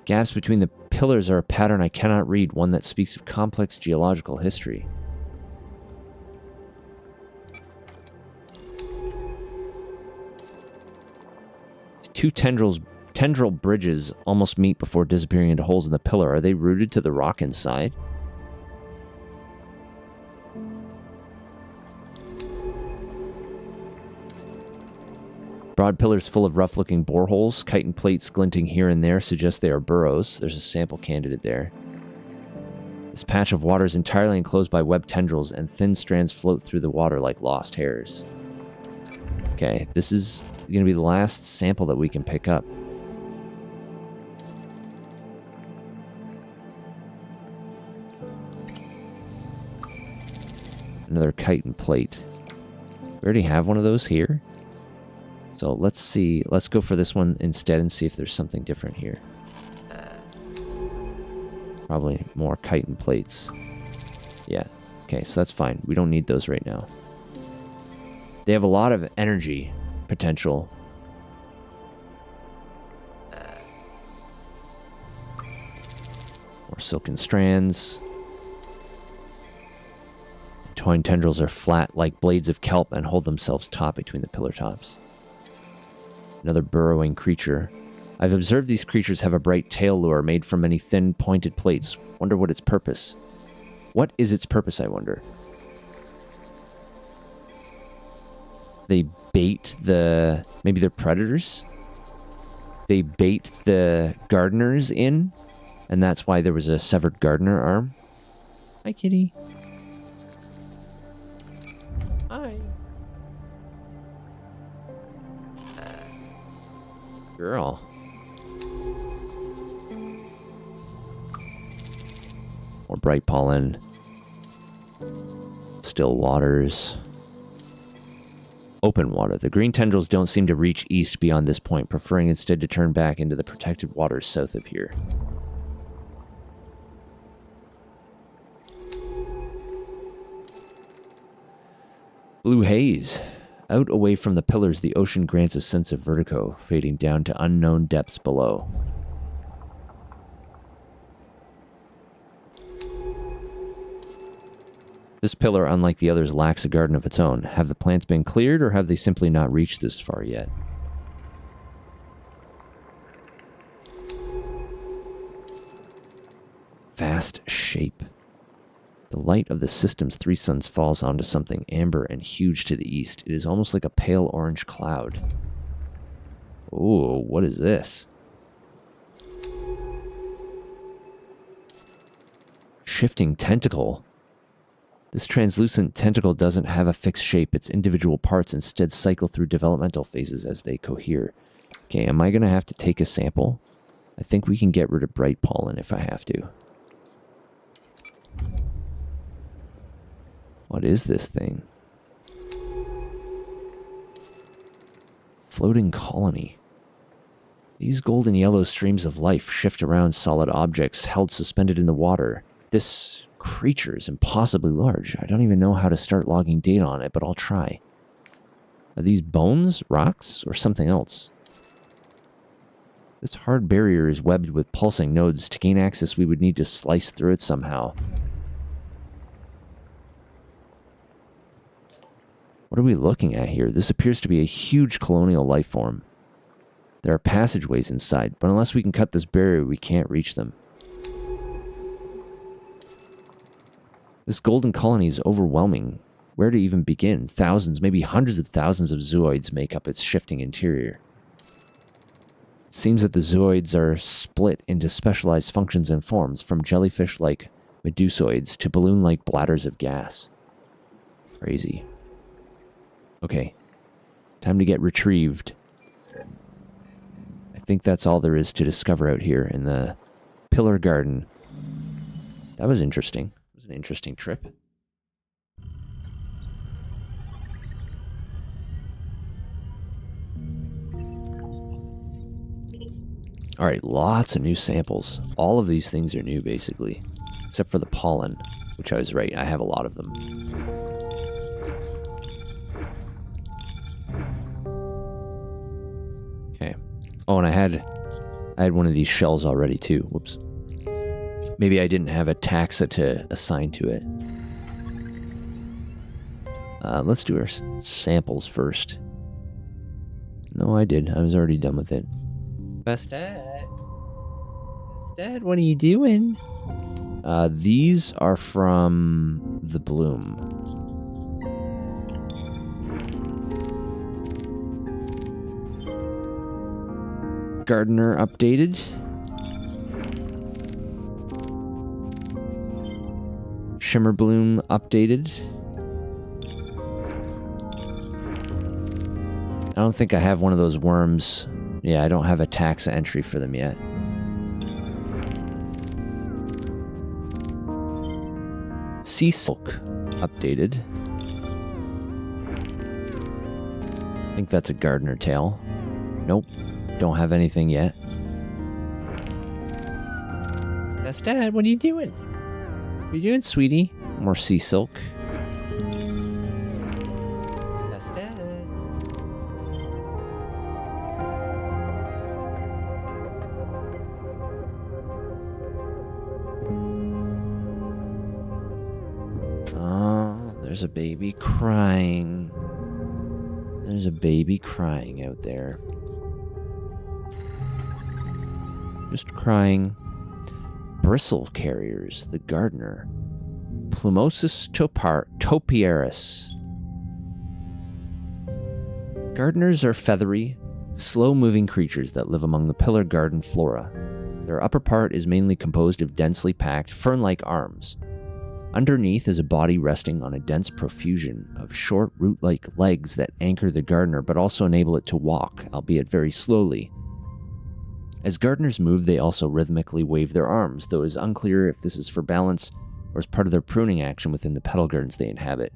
Gaps between the pillars are a pattern I cannot read, one that speaks of complex geological history. Two tendril bridges almost meet before disappearing into holes in the pillar. Are they rooted to the rock inside? Broad pillars full of rough-looking boreholes, chitin plates glinting here and there suggest they are burrows. There's a sample candidate there. This patch of water is entirely enclosed by webbed tendrils, and thin strands float through the water like lost hairs. Okay, this is going to be the last sample that we can pick up. Another chitin plate. We already have one of those here. So let's see. Let's go for this one instead and see if there's something different here. Probably more chitin plates. Yeah. Okay, so that's fine. We don't need those right now. They have a lot of energy potential. More silken strands. Twine tendrils are flat like blades of kelp and hold themselves taut between the pillar tops. Another burrowing creature. I've observed these creatures have a bright tail lure made from many thin, pointed plates. Wonder what its purpose. What is its purpose, I wonder? They bait the... Maybe they're predators? They bait the gardeners in, and that's why there was a severed gardener arm. Hi, kitty. Hi. Girl. More bright pollen. Still waters. Open water. The green tendrils don't seem to reach east beyond this point, preferring instead to turn back into the protected waters south of here. Blue haze. Out away from the pillars, the ocean grants a sense of vertigo, fading down to unknown depths below. This pillar, unlike the others, lacks a garden of its own. Have the plants been cleared, or have they simply not reached this far yet? Vast shape. The light of the system's 3 suns falls onto something amber and huge to the east. It is almost like a pale orange cloud. Ooh, what is this? Shifting tentacle. This translucent tentacle doesn't have a fixed shape. Its individual parts instead cycle through developmental phases as they cohere. Okay, am I going to have to take a sample? I think we can get rid of bright pollen if I have to. What is this thing? Floating colony. These golden yellow streams of life shift around solid objects held suspended in the water. This creature is impossibly large. I don't even know how to start logging data on it, but I'll try. Are these bones, rocks, or something else? This hard barrier is webbed with pulsing nodes. To gain access, we would need to slice through it somehow. What are we looking at here? This appears to be a huge colonial life form. There are passageways inside, but unless we can cut this barrier, we can't reach them. This golden colony is overwhelming. Where to even begin? Thousands, maybe hundreds of thousands of zooids make up its shifting interior. It seems that the zooids are split into specialized functions and forms, from jellyfish-like medusoids to balloon-like bladders of gas. Crazy. Okay, time to get retrieved. I think that's all there is to discover out here in the Pillar Garden. That was interesting. It was an interesting trip. Alright, lots of new samples. All of these things are new, basically. Except for the pollen, which I was right, I have a lot of them. Okay. Oh, and I had one of these shells already, too. Whoops. Maybe I didn't have a taxa to assign to it. Let's do our samples first. No, I did. I was already done with it. Dad, what are you doing? These are from the bloom. Gardener updated. Shimmer bloom updated. I don't think I have one of those worms. Yeah, I don't have a taxa entry for them yet. Sea silk updated. I think that's a gardener tail. Nope, don't have anything yet. That's Dad, what are you doing? What are you doing, sweetie? More sea silk. That's Dad. Oh, there's a baby crying. There's a baby crying out there. Just crying. Bristle carriers, the gardener. Plumosus topiaris. Gardeners are feathery, slow-moving creatures that live among the pillar garden flora. Their upper part is mainly composed of densely packed, fern-like arms. Underneath is a body resting on a dense profusion of short root-like legs that anchor the gardener but also enable it to walk, albeit very slowly. As gardeners move, they also rhythmically wave their arms, though it is unclear if this is for balance or as part of their pruning action within the petal gardens they inhabit.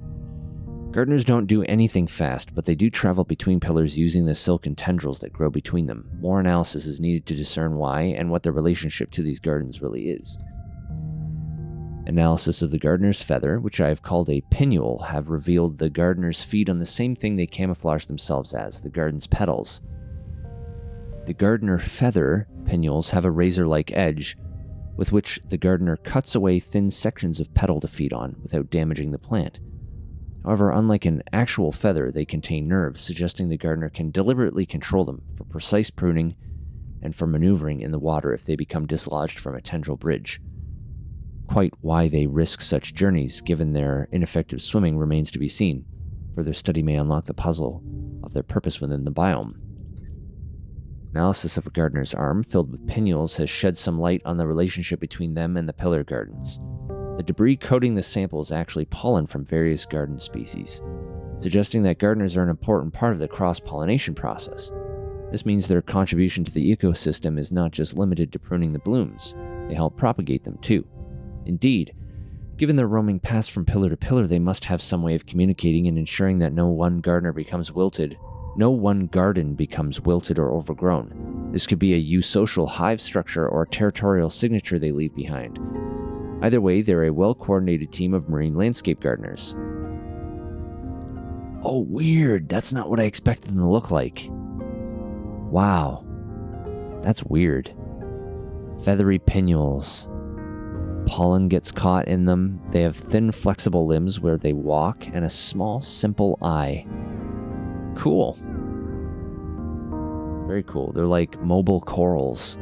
Gardeners don't do anything fast, but they do travel between pillars using the silken tendrils that grow between them. More analysis is needed to discern why and what their relationship to these gardens really is. Analysis of the gardener's feather, which I have called a pinule, have revealed the gardeners feed on the same thing they camouflage themselves as, the garden's petals. The gardener feather pinules have a razor-like edge, with which the gardener cuts away thin sections of petal to feed on without damaging the plant. However, unlike an actual feather, they contain nerves, suggesting the gardener can deliberately control them for precise pruning and for maneuvering in the water if they become dislodged from a tendril bridge. Quite why they risk such journeys, given their ineffective swimming, remains to be seen. Further study may unlock the puzzle of their purpose within the biome. Analysis of a gardener's arm filled with pinnules has shed some light on the relationship between them and the pillar gardens. The debris coating the sample is actually pollen from various garden species, suggesting that gardeners are an important part of the cross-pollination process. This means their contribution to the ecosystem is not just limited to pruning the blooms, they help propagate them too. Indeed, given their roaming paths from pillar to pillar, they must have some way of communicating and ensuring that no one garden becomes wilted or overgrown. This could be a eusocial hive structure or a territorial signature they leave behind. Either way, they're a well-coordinated team of marine landscape gardeners. Oh, weird. That's not what I expected them to look like. Wow. That's weird. Feathery pinnules. Pollen gets caught in them. They have thin, flexible limbs where they walk, and a small, simple eye. Cool. Very cool. They're like mobile corals.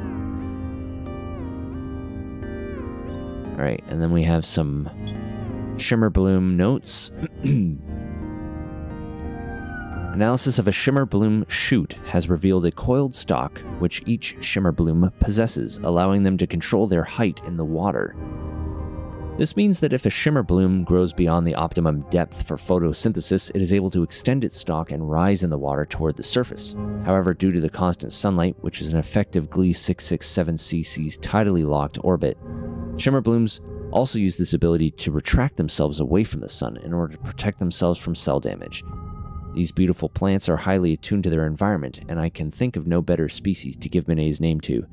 Alright, and then we have some shimmer bloom notes. Analysis of a shimmer bloom shoot has revealed a coiled stalk which each shimmer bloom possesses, allowing them to control their height in the water. This means that if a shimmer bloom grows beyond the optimum depth for photosynthesis, it is able to extend its stalk and rise in the water toward the surface. However, due to the constant sunlight, which is an effective Gliese 667cc's tidally locked orbit, shimmer blooms also use this ability to retract themselves away from the sun in order to protect themselves from cell damage. These beautiful plants are highly attuned to their environment, and I can think of no better species to give Minet's name to.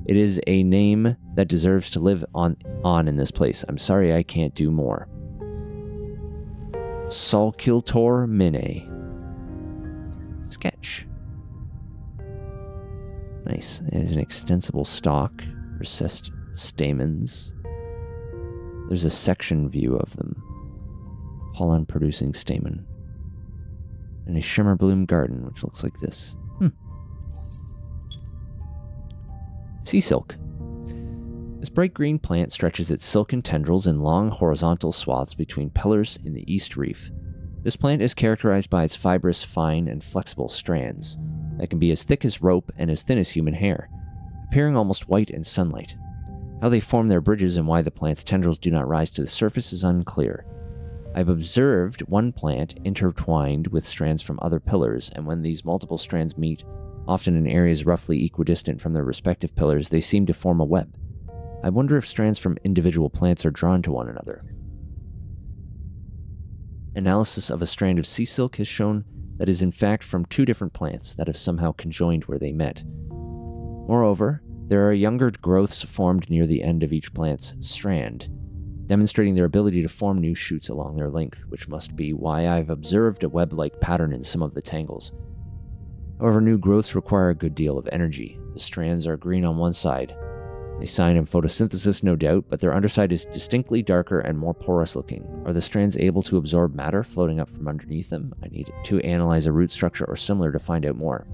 It is a name that deserves to live on in this place. I'm sorry I can't do more. Sulcultor Minet. Sketch. Nice. It is an extensible stalk, recessed stamens. There's a section view of them. Pollen-producing stamen. And a shimmer bloom garden, which looks like this. Sea silk. This bright green plant stretches its silken tendrils in long horizontal swaths between pillars in the east reef. This plant is characterized by its fibrous, fine, and flexible strands that can be as thick as rope and as thin as human hair, appearing almost white in sunlight. How they form their bridges and why the plant's tendrils do not rise to the surface is unclear. I've observed one plant intertwined with strands from other pillars, and when these multiple strands meet, often in areas roughly equidistant from their respective pillars, they seem to form a web. I wonder if strands from individual plants are drawn to one another. Analysis of a strand of sea silk has shown that it is in fact from two different plants that have somehow conjoined where they met. Moreover, there are younger growths formed near the end of each plant's strand, demonstrating their ability to form new shoots along their length, which must be why I've observed a web-like pattern in some of the tangles. However, new growths require a good deal of energy. The strands are green on one side. A sign of photosynthesis, no doubt, but their underside is distinctly darker and more porous looking. Are the strands able to absorb matter floating up from underneath them? I need to analyze a root structure or similar to find out more.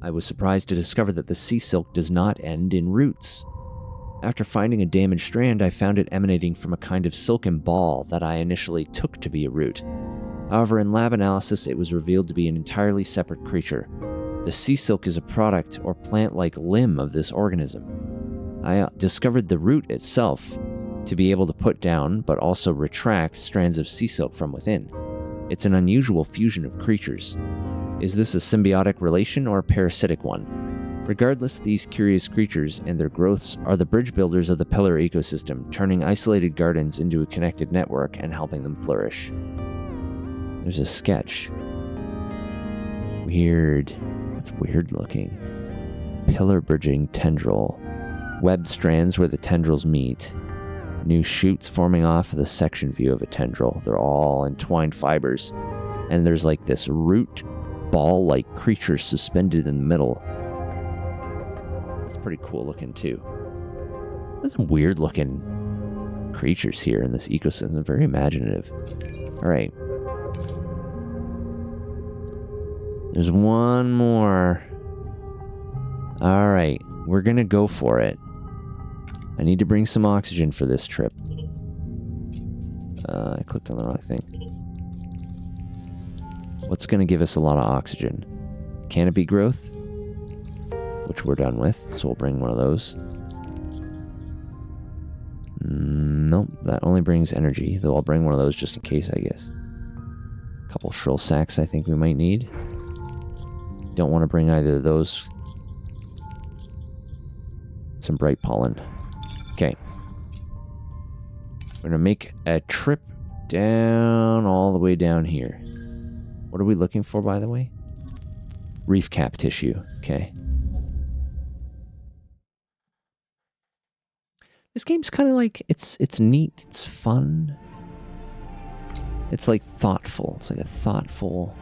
I was surprised to discover that the sea silk does not end in roots. After finding a damaged strand, I found it emanating from a kind of silken ball that I initially took to be a root. However, in lab analysis, it was revealed to be an entirely separate creature. The sea silk is a product or plant-like limb of this organism. I discovered the root itself to be able to put down, but also retract, strands of sea silk from within. It's an unusual fusion of creatures. Is this a symbiotic relation or a parasitic one? Regardless, these curious creatures and their growths are the bridge builders of the pillar ecosystem, turning isolated gardens into a connected network and helping them flourish. There's a sketch. Weird. That's weird looking. Pillar bridging tendril. Web strands where the tendrils meet. New shoots forming off of the section view of a tendril. They're all entwined fibers. And there's like this root ball-like creature suspended in the middle. That's pretty cool looking too. There's some weird looking creatures here in this ecosystem. Very imaginative. All right. There's one more. All right. We're going to go for it. I need to bring some oxygen for this trip. I clicked on the wrong thing. What's going to give us a lot of oxygen? Canopy growth, which we're done with, so we'll bring one of those. Nope, that only brings energy, though I'll bring one of those just in case, I guess. A couple shrill sacks I think we might need. Don't want to bring either of those. Some bright pollen. Okay. We're going to make a trip down all the way down here. What are we looking for, by the way? Reef cap tissue. Okay. This game's kind of like, it's neat, it's fun. It's like thoughtful. It's like a thoughtful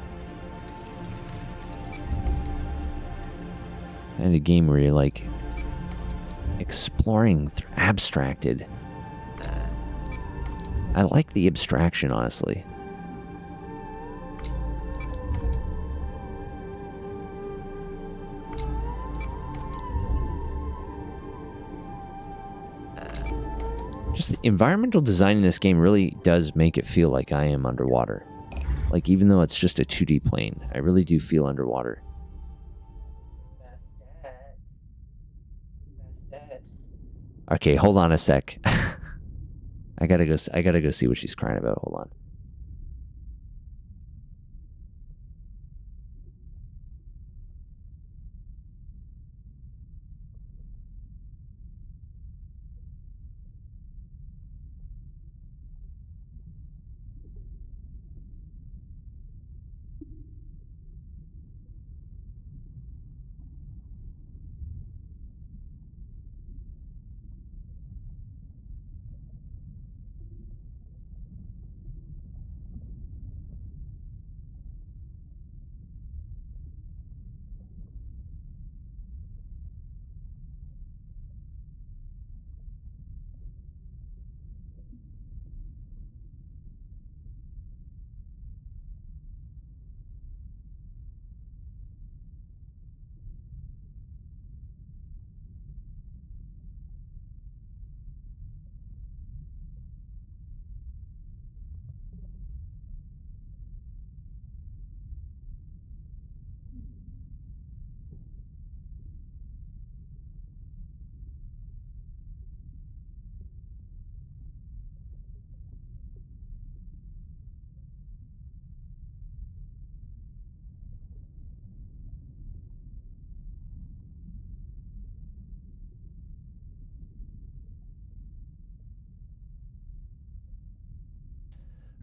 kind of game where you're like exploring abstracted. I like the abstraction, honestly. Just the environmental design in this game really does make it feel like I am underwater. Like, even though it's just a 2D plane, I really do feel underwater. Okay, hold on a sec. I gotta go see what she's crying about. Hold on.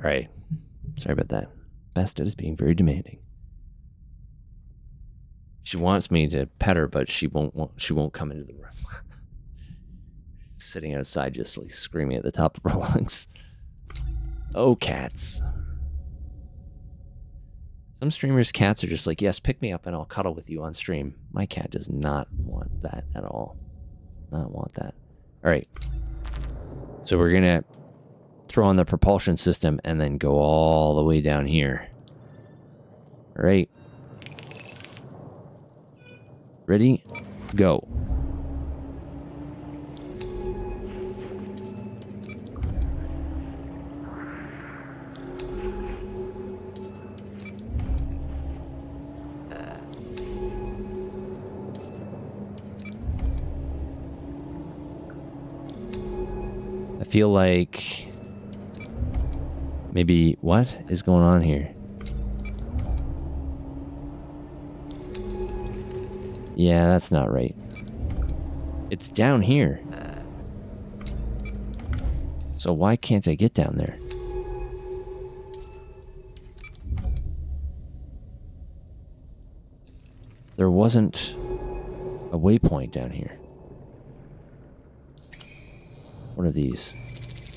All right. Sorry about that. Bastet is being very demanding. She wants me to pet her, but she won't come into the room. Sitting outside just like screaming at the top of her lungs. Oh, cats. Some streamers' cats are just like, yes, pick me up and I'll cuddle with you on stream. My cat does not want that at all. Not want that. All right. So we're going to throw on the propulsion system and then go all the way down here. All right. Ready? Go. I feel like maybe what is going on here? Yeah, that's not right. It's down here. So why can't I get down there? There wasn't a waypoint down here. What are these?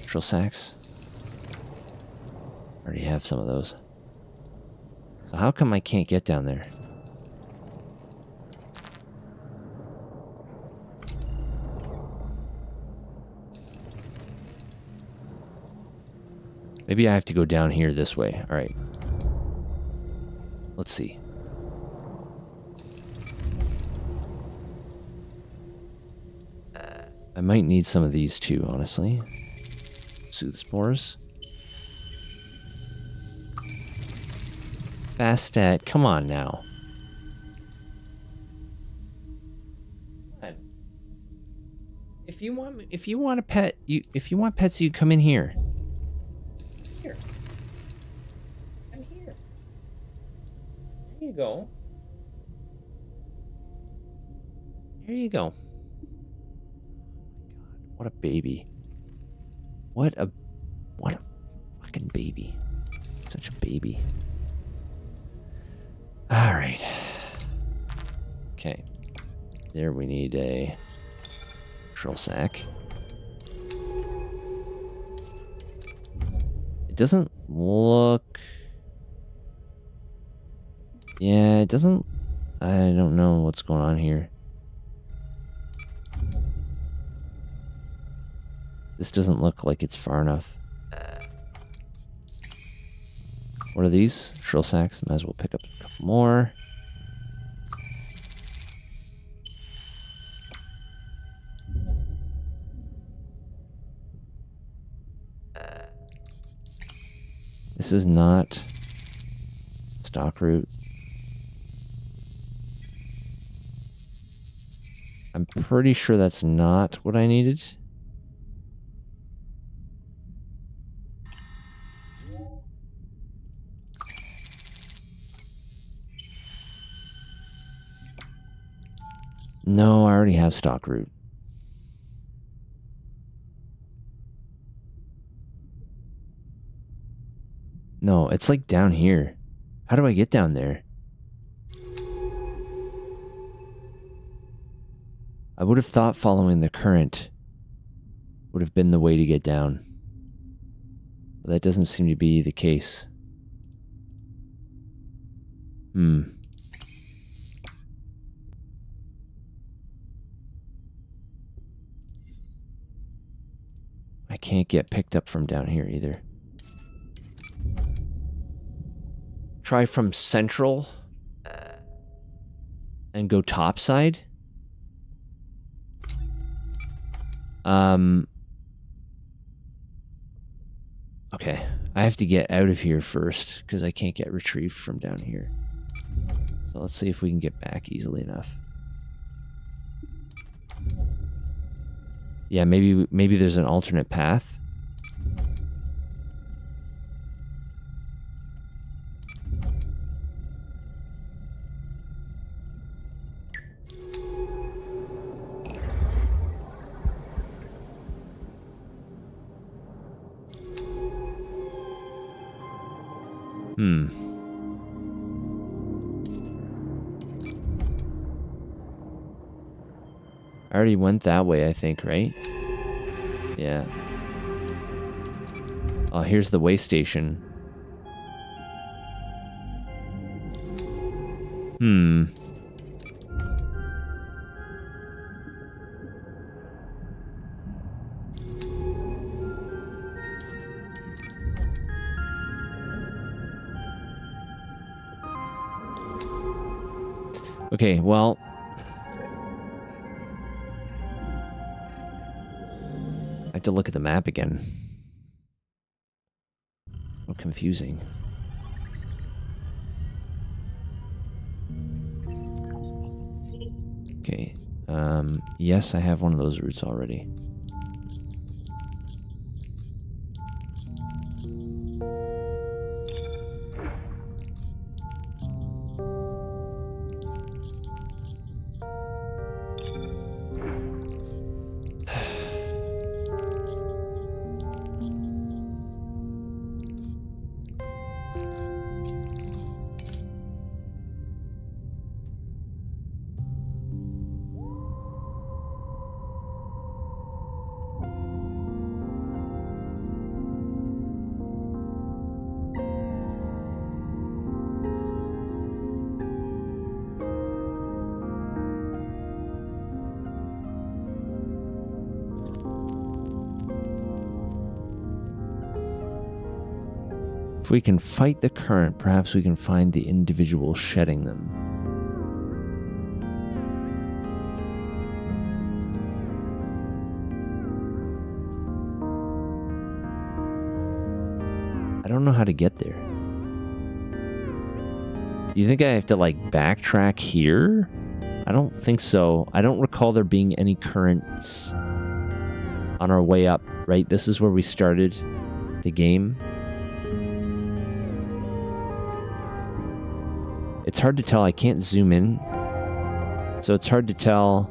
Drill sacks? I already have some of those. So how come I can't get down there? Maybe I have to go down here this way. All right. Let's see. I might need some of these too, honestly. Soothe spores. Fast stat, come on now. If you want a pet, if you want pets, you come in here. Here. I'm here. There you go. There you go. What a baby. What a fucking baby. Such a baby. All right. Okay. There we need a drill sack. It doesn't look... Yeah, it doesn't... I don't know what's going on here. This doesn't look like it's far enough. What are these? Drill sacks. Might as well pick up a couple more. This is not stock root. I'm pretty sure that's not what I needed. No, I already have stock root. No, it's like down here. How do I get down there? I would have thought following the current would have been the way to get down. But that doesn't seem to be the case. I can't get picked up from down here either. Try from central and go topside. Okay, I have to get out of here first because I can't get retrieved from down here. So let's see if we can get back easily enough. Yeah, maybe there's an alternate path. I already went that way, I think, right? Yeah. Oh, here's the way station. Okay, well... I have to look at the map again. So confusing. Okay. Yes, I have one of those routes already. If we can fight the current, perhaps we can find the individual shedding them. I don't know how to get there. Do you think I have to, like, backtrack here? I don't think so. I don't recall there being any currents on our way up, right? This is where we started the game. It's hard to tell. I can't zoom in. So it's hard to tell.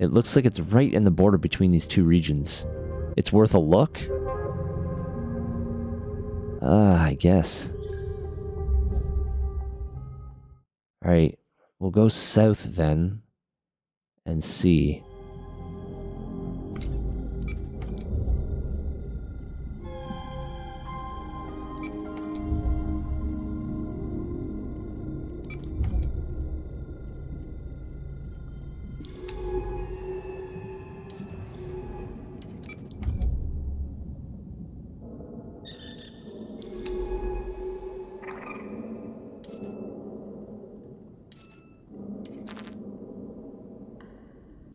It looks like it's right in the border between these two regions. It's worth a look? I guess. Alright, we'll go south then and see.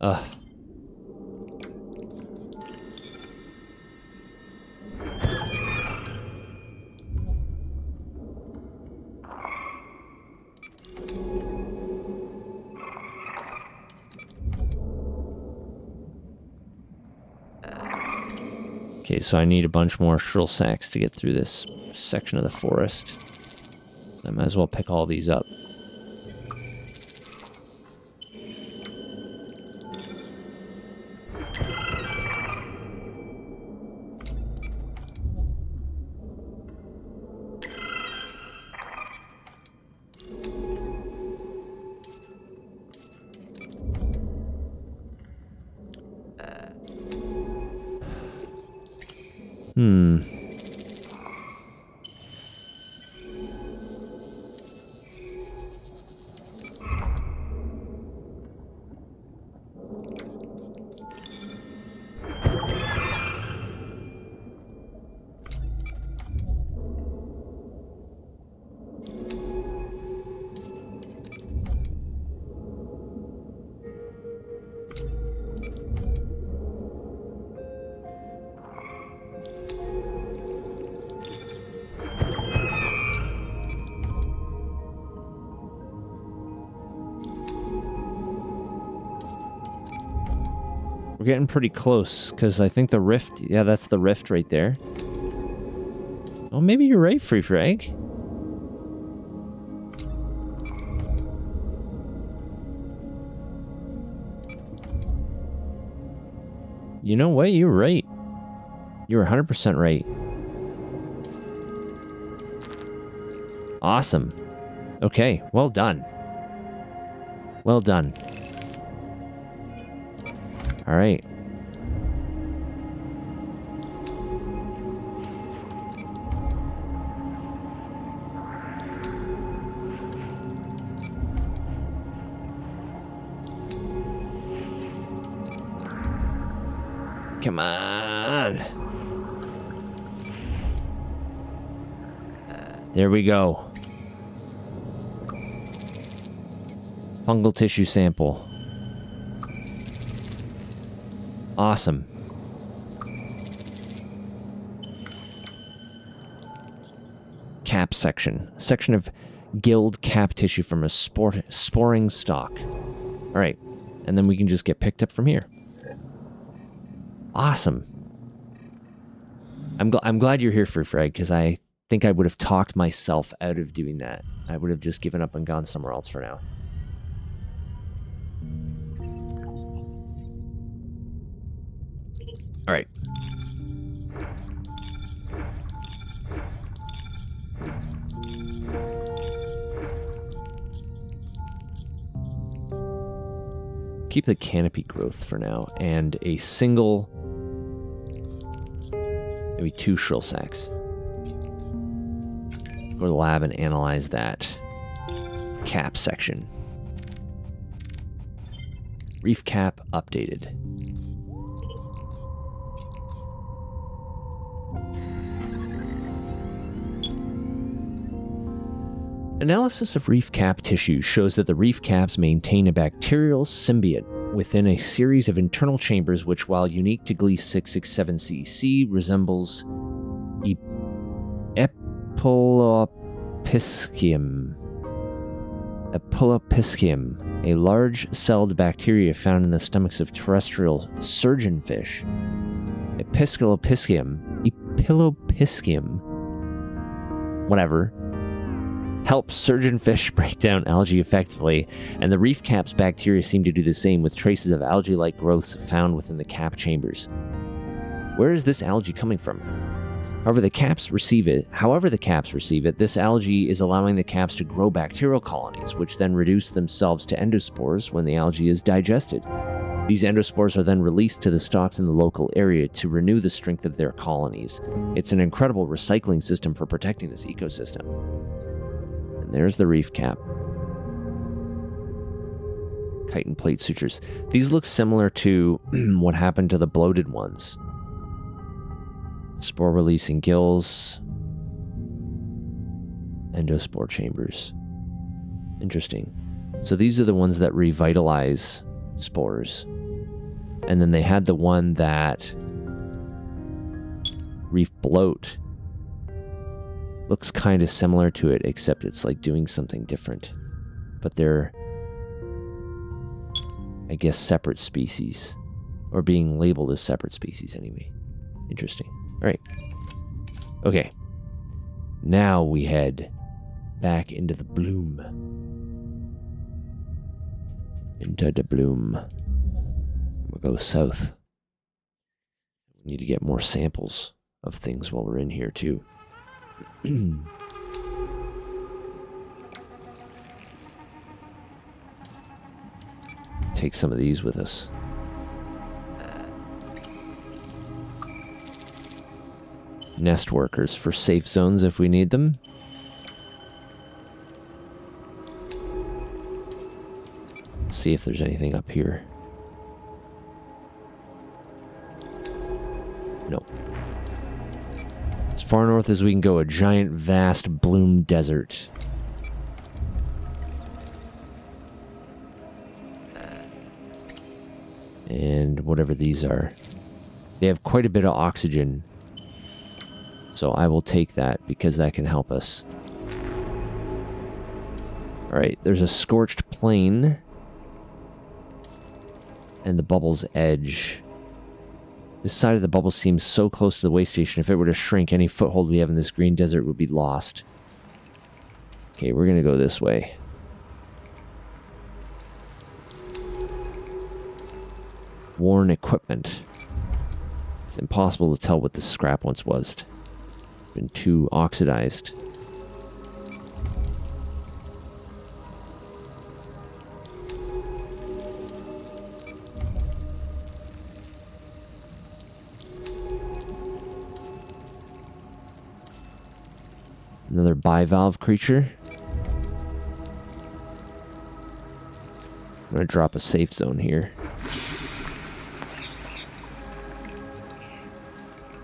Ugh. Okay, so I need a bunch more shrill sacks to get through this section of the forest. I might as well pick all these up. We're getting pretty close, because I think the rift... Yeah, that's the rift right there. Oh, maybe you're right, Free Frag. You know what? You're right. You're 100% right. Awesome. Okay, well done. Well done. All right. Come on. There we go. Fungal tissue sample. Awesome. Cap section. Section of gilled cap tissue from a sporing stalk. All right. And then we can just get picked up from here. Awesome. I'm glad you're here, Free Frag, because I think I would have talked myself out of doing that. I would have just given up and gone somewhere else for now. All right. Keep the canopy growth for now, and a single, maybe 2 shrill sacks. Go to the lab and analyze that cap section. Reef cap updated. Analysis of reef cap tissue shows that the reef caps maintain a bacterial symbiote within a series of internal chambers which, while unique to Gliese 667cc, resembles Epilopiscium, a large-celled bacteria found in the stomachs of terrestrial surgeonfish. Epilopiscium, whatever, helps surgeonfish break down algae effectively, and the reef cap's bacteria seem to do the same, with traces of algae-like growths found within the cap chambers. Where is this algae coming from? However the caps receive it, this algae is allowing the caps to grow bacterial colonies, which then reduce themselves to endospores when the algae is digested. These endospores are then released to the stocks in the local area to renew the strength of their colonies. It's an incredible recycling system for protecting this ecosystem. And there's the reef cap. Chitin plate sutures. These look similar to what happened to the bloated ones. Spore releasing gills. Endospore chambers. Interesting. So these are the ones that revitalize spores. And then they had the one that reef bloat. Looks kind of similar to it, except it's like doing something different. But they're, I guess, separate species. Or being labeled as separate species anyway. Interesting. Alright. Okay. Now we head back into the bloom. Into the bloom. We'll go south. We need to get more samples of things while we're in here too. Take some of these with us. Nest workers for safe zones if we need them. Let's see if there's anything up here. No. As far north as we can go, a giant, vast bloom desert. And whatever these are. They have quite a bit of oxygen. So I will take that because that can help us. Alright, there's a scorched plain. And the bubble's edge. This side of the bubble seems so close to the way station. If it were to shrink, any foothold we have in this green desert would be lost. Okay, we're gonna go this way. Worn equipment. It's impossible to tell what this scrap once was. Been too oxidized. Another bivalve creature. I'm gonna drop a safe zone here.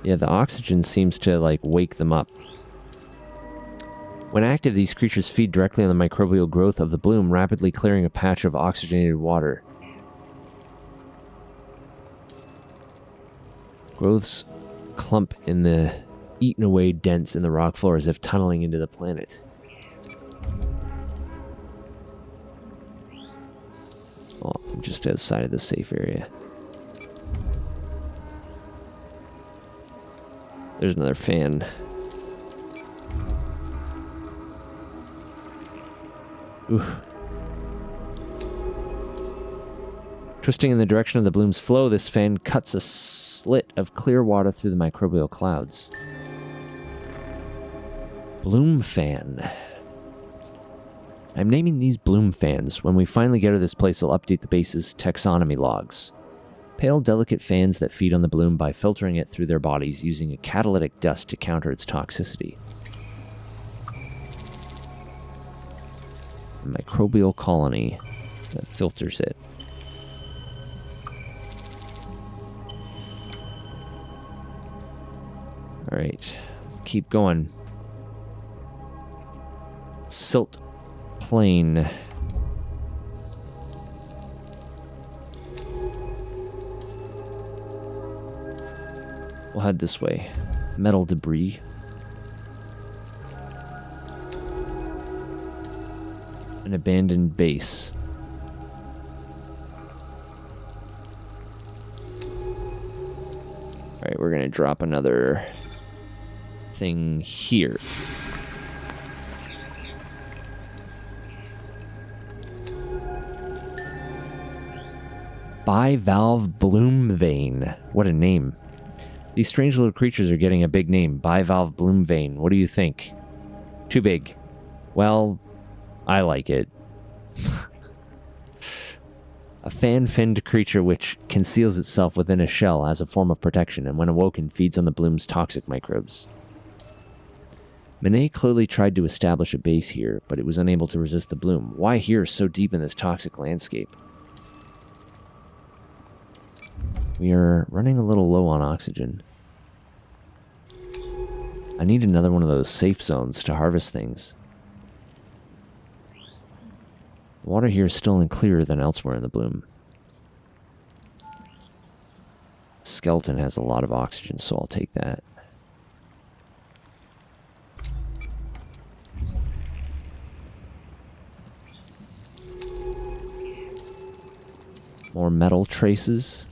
Yeah, the oxygen seems to, like, wake them up. When active, these creatures feed directly on the microbial growth of the bloom, rapidly clearing a patch of oxygenated water. Growths clump in the eaten away dents in the rock floor as if tunneling into the planet. Oh, I'm just outside of the safe area. There's another fan. Ooh. Twisting in the direction of the bloom's flow, this fan cuts a slit of clear water through the microbial clouds. Bloom fan. I'm naming these bloom fans. When we finally get to this place, I'll update the base's taxonomy logs. Pale, delicate fans that feed on the bloom by filtering it through their bodies using a catalytic dust to counter its toxicity. A microbial colony that filters it. Alright, let's keep going. Silt plane. We'll head this way. Metal debris. An abandoned base. Alright, we're gonna drop another thing here. Bivalve bloom vein. What a name. These strange little creatures are getting a big name. Bivalve bloom vein. What do you think? Too big. Well, I like it. A fan-finned creature which conceals itself within a shell as a form of protection, and when awoken, feeds on the bloom's toxic microbes. Manet clearly tried to establish a base here, but it was unable to resist the bloom. Why here, so deep in this toxic landscape? We are running a little low on oxygen. I need another one of those safe zones to harvest things. Water here is still clearer than elsewhere in the bloom. Skeleton has a lot of oxygen, so I'll take that. More metal traces.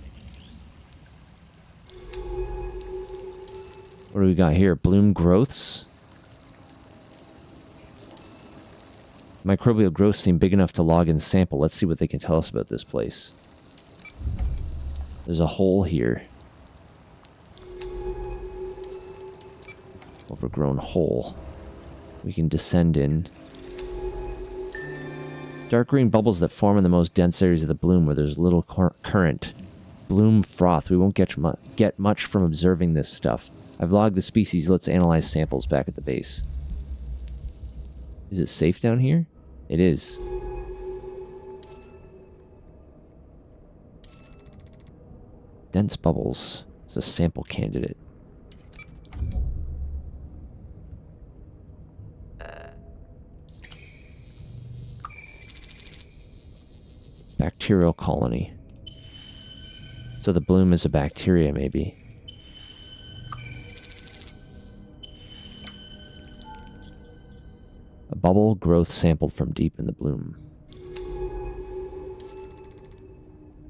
What do we got here? Bloom growths. Microbial growths seem big enough to log and sample. Let's see what they can tell us about this place. There's a hole here. Overgrown hole. We can descend in. Dark green bubbles that form in the most dense areas of the bloom where there's little current. Bloom froth. We won't get much from observing this stuff. I've logged the species. Let's analyze samples back at the base. Is it safe down here? It is. Dense bubbles. It's a sample candidate. Bacterial colony. So the bloom is a bacteria, maybe. A bubble growth sampled from deep in the bloom.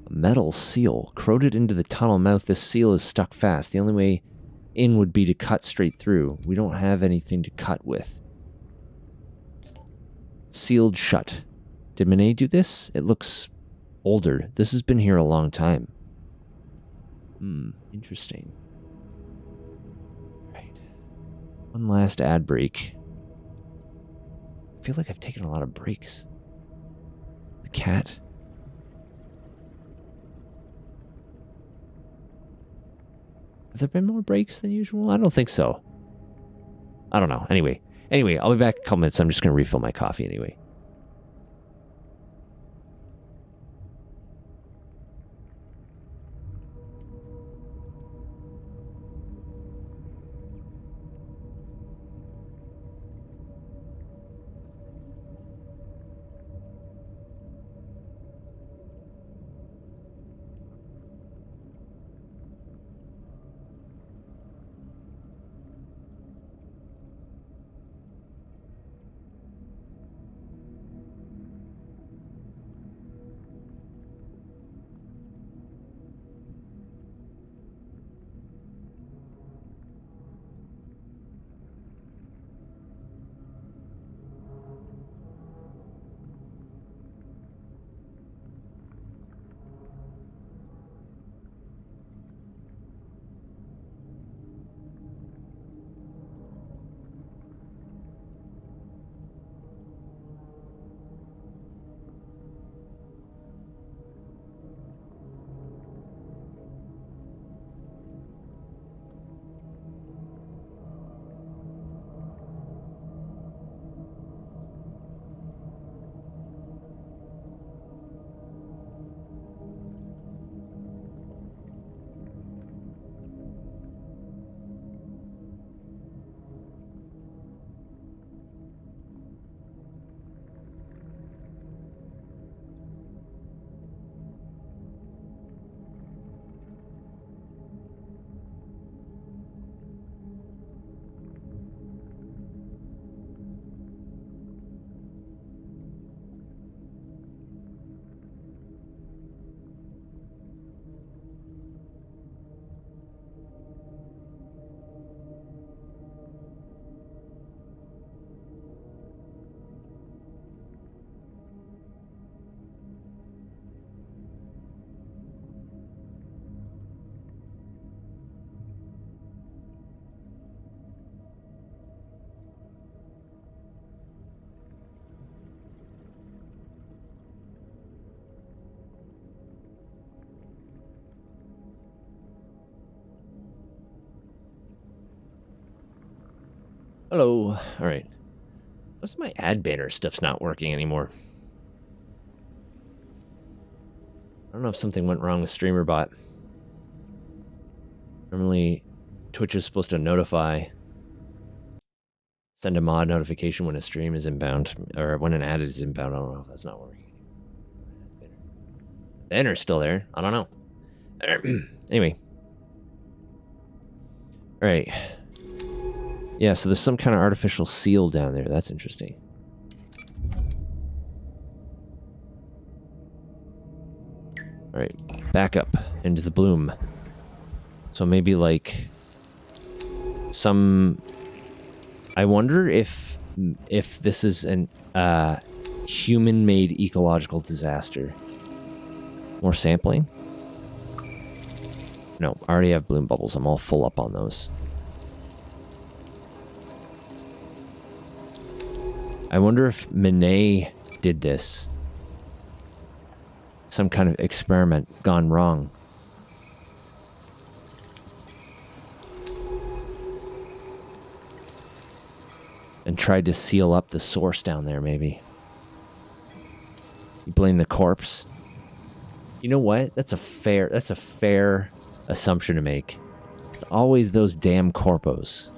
A metal seal. Corroded into the tunnel mouth. This seal is stuck fast. The only way in would be to cut straight through. We don't have anything to cut with. Sealed shut. Did Manet do this? It looks older. This has been here a long time. Interesting. Right. One last ad break. I feel like I've taken a lot of breaks. The cat. Have there been more breaks than usual? I don't think so. I don't know. Anyway, I'll be back in a couple minutes. I'm just going to refill my coffee anyway. Hello. All right. Most of my ad banner stuff's not working anymore. I don't know if something went wrong with StreamerBot. Normally, Twitch is supposed to send a mod notification when a stream is inbound, or when an ad is inbound. I don't know if that's not working. Banner's still there. I don't know. Anyway. All right. Yeah, so there's some kind of artificial seal down there. That's interesting. All right, back up into the bloom. So maybe like some... I wonder if this is an human-made ecological disaster. More sampling? No, I already have bloom bubbles. I'm all full up on those. I wonder if Manet did this. Some kind of experiment gone wrong. And tried to seal up the source down there, maybe. You blame the corpse? You know what? That's a fair assumption to make. It's always those damn corpos.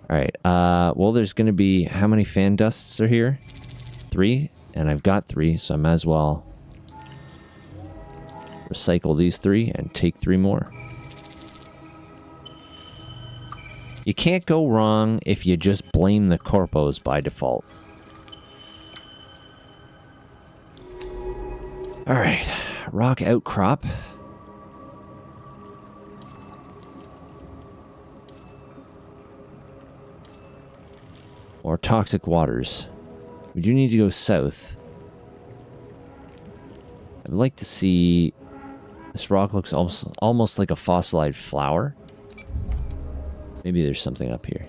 Alright, well, there's gonna be... How many fan dusts are here? 3? And I've got 3, so I might as well recycle these 3 and take 3 more. You can't go wrong if you just blame the corpos by default. Alright, rock outcrop. Or toxic waters. We do need to go south. I'd like to see... This rock looks almost like a fossilized flower. Maybe there's something up here.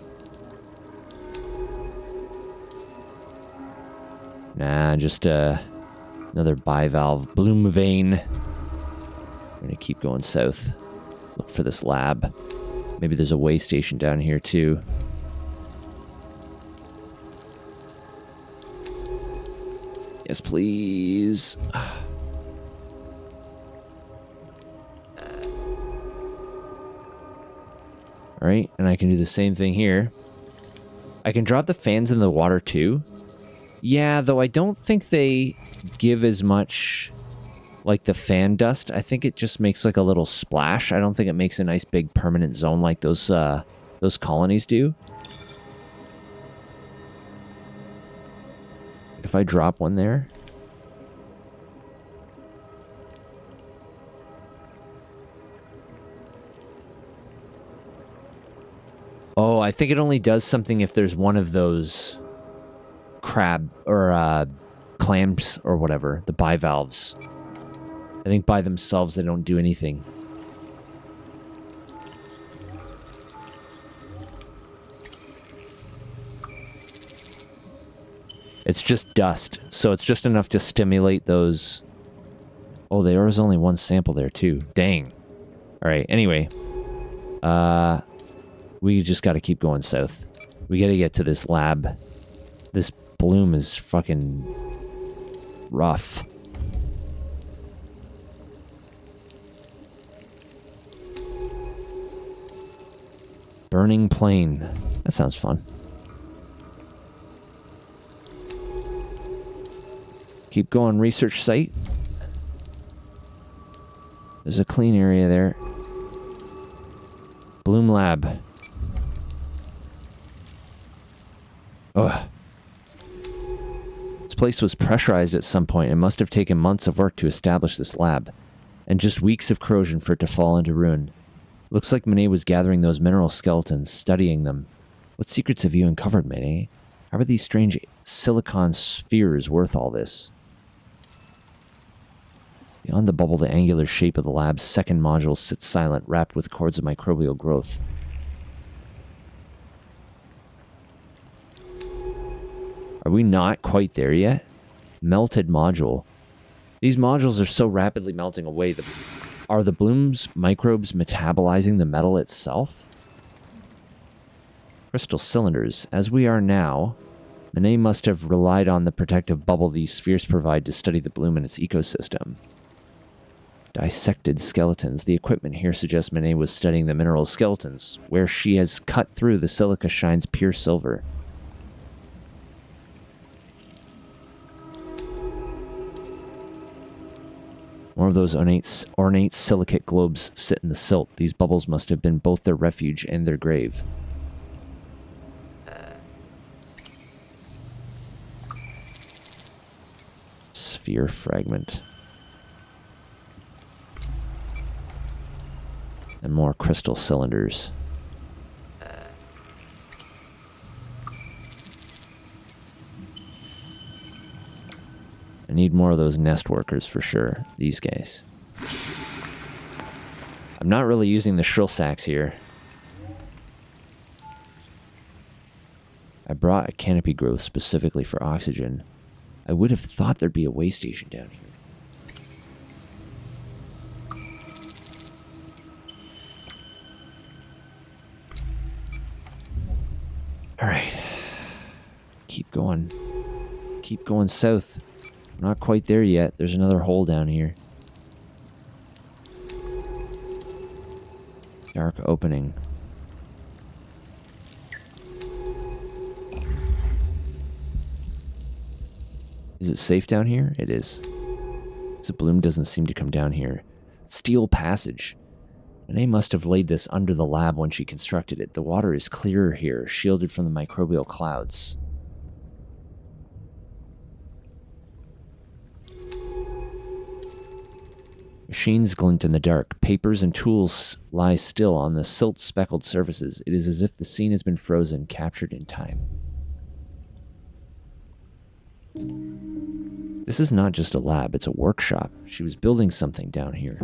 Nah, just another bivalve bloom vein. We're gonna keep going south. Look for this lab. Maybe there's a way station down here too. Yes, please. Alright, and I can do the same thing here. I can drop the fans in the water too. Yeah, though I don't think they give as much like the fan dust. I think it just makes like a little splash. I don't think it makes a nice big permanent zone like those colonies do. If I drop one there... Oh, I think it only does something if there's one of those crab or clams or whatever, the bivalves. I think by themselves they don't do anything. It's just dust, so it's just enough to stimulate those. Oh, there was only one sample there too. Dang. All right. Anyway, we just got to keep going south. We got to get to this lab. This bloom is fucking rough. Burning plain. That sounds fun. Keep going, research site. There's a clean area there. Bloom lab. Ugh. This place was pressurized at some point and must have taken months of work to establish this lab, and just weeks of corrosion for it to fall into ruin. Looks like Manet was gathering those mineral skeletons, studying them. What secrets have you uncovered, Manet? How are these strange silicon spheres worth all this? Beyond the bubble, the angular shape of the lab's second module sits silent, wrapped with cords of microbial growth. Are we not quite there yet? Melted module. These modules are so rapidly melting away. Are the bloom's microbes metabolizing the metal itself? Crystal cylinders. As we are now, Manet must have relied on the protective bubble these spheres provide to study the bloom in its ecosystem. Dissected skeletons. The equipment here suggests Manet was studying the mineral skeletons. Where she has cut through, the silica shines pure silver. More of those ornate silicate globes sit in the silt. These bubbles must have been both their refuge and their grave. Sphere fragment. And more crystal cylinders. I need more of those nest workers for sure. These guys. I'm not really using the shrill sacks here. I brought a canopy growth specifically for oxygen. I would have thought there'd be a way station down here. Alright. Keep going. Keep going south. I'm not quite there yet. There's another hole down here. Dark opening. Is it safe down here? It is. The bloom doesn't seem to come down here. Steel passage. Manet must have laid this under the lab when she constructed it. The water is clearer here, shielded from the microbial clouds. Machines glint in the dark. Papers and tools lie still on the silt-speckled surfaces. It is as if the scene has been frozen, captured in time. This is not just a lab, it's a workshop. She was building something down here.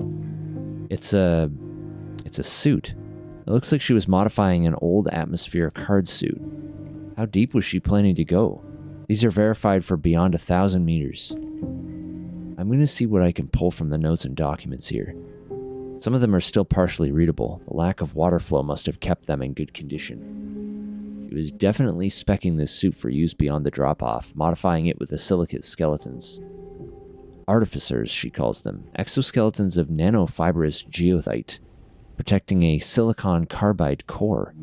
It's a suit. It looks like she was modifying an old atmospheric hard suit. How deep was she planning to go? These are verified for beyond 1,000 meters. I'm going to see what I can pull from the notes and documents here. Some of them are still partially readable. The lack of water flow must have kept them in good condition. She was definitely speccing this suit for use beyond the drop-off, modifying it with the silicate skeletons. Artificers, she calls them. Exoskeletons of nanofibrous geothite, protecting a silicon carbide core.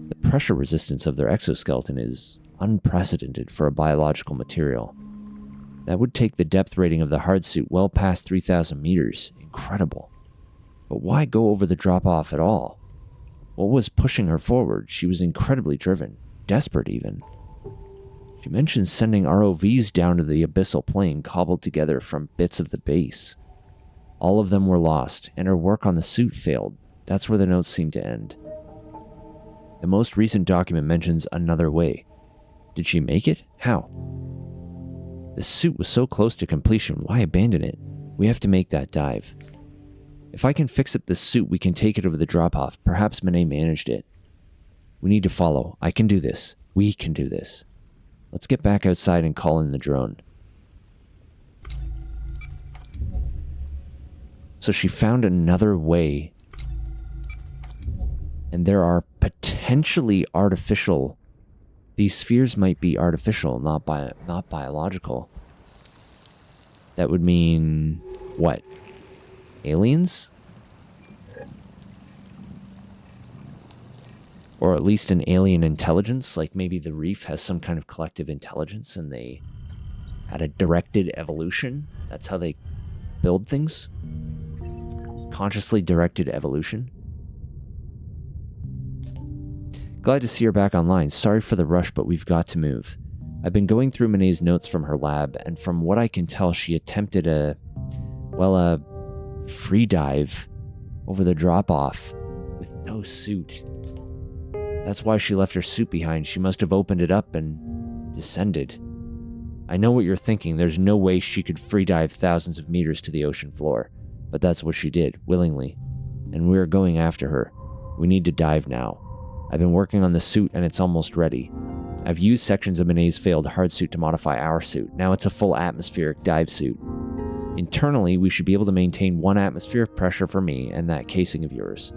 The pressure resistance of their exoskeleton is unprecedented for a biological material. That would take the depth rating of the hard suit well past 3,000 meters. Incredible. But why go over the drop-off at all? What was pushing her forward? She was incredibly driven, desperate even. She mentioned sending ROVs down to the abyssal plane cobbled together from bits of the base. All of them were lost, and her work on the suit failed. That's where the notes seem to end. The most recent document mentions another way. Did she make it? How? The suit was so close to completion, why abandon it? We have to make that dive. If I can fix up this suit, we can take it over the drop-off. Perhaps Manet managed it. We need to follow. I can do this. We can do this. Let's get back outside and call in the drone. So she found another way. And there are potentially artificial... These spheres might be artificial, not biological. That would mean... what? Aliens? Or at least an alien intelligence, like maybe the reef has some kind of collective intelligence and they had a directed evolution. That's how they build things. Consciously directed evolution. Glad to see her back online. Sorry for the rush, but we've got to move. I've been going through Manet's notes from her lab, and from what I can tell, she attempted a free dive over the drop-off with no suit. That's why she left her suit behind. She must have opened it up and descended. I know what you're thinking. There's no way she could free dive thousands of meters to the ocean floor. But that's what she did, willingly. And we're going after her. We need to dive now. I've been working on the suit and it's almost ready. I've used sections of Manet's failed hard suit to modify our suit. Now it's a full atmospheric dive suit. Internally, we should be able to maintain 1 atmosphere of pressure for me and that casing of yours.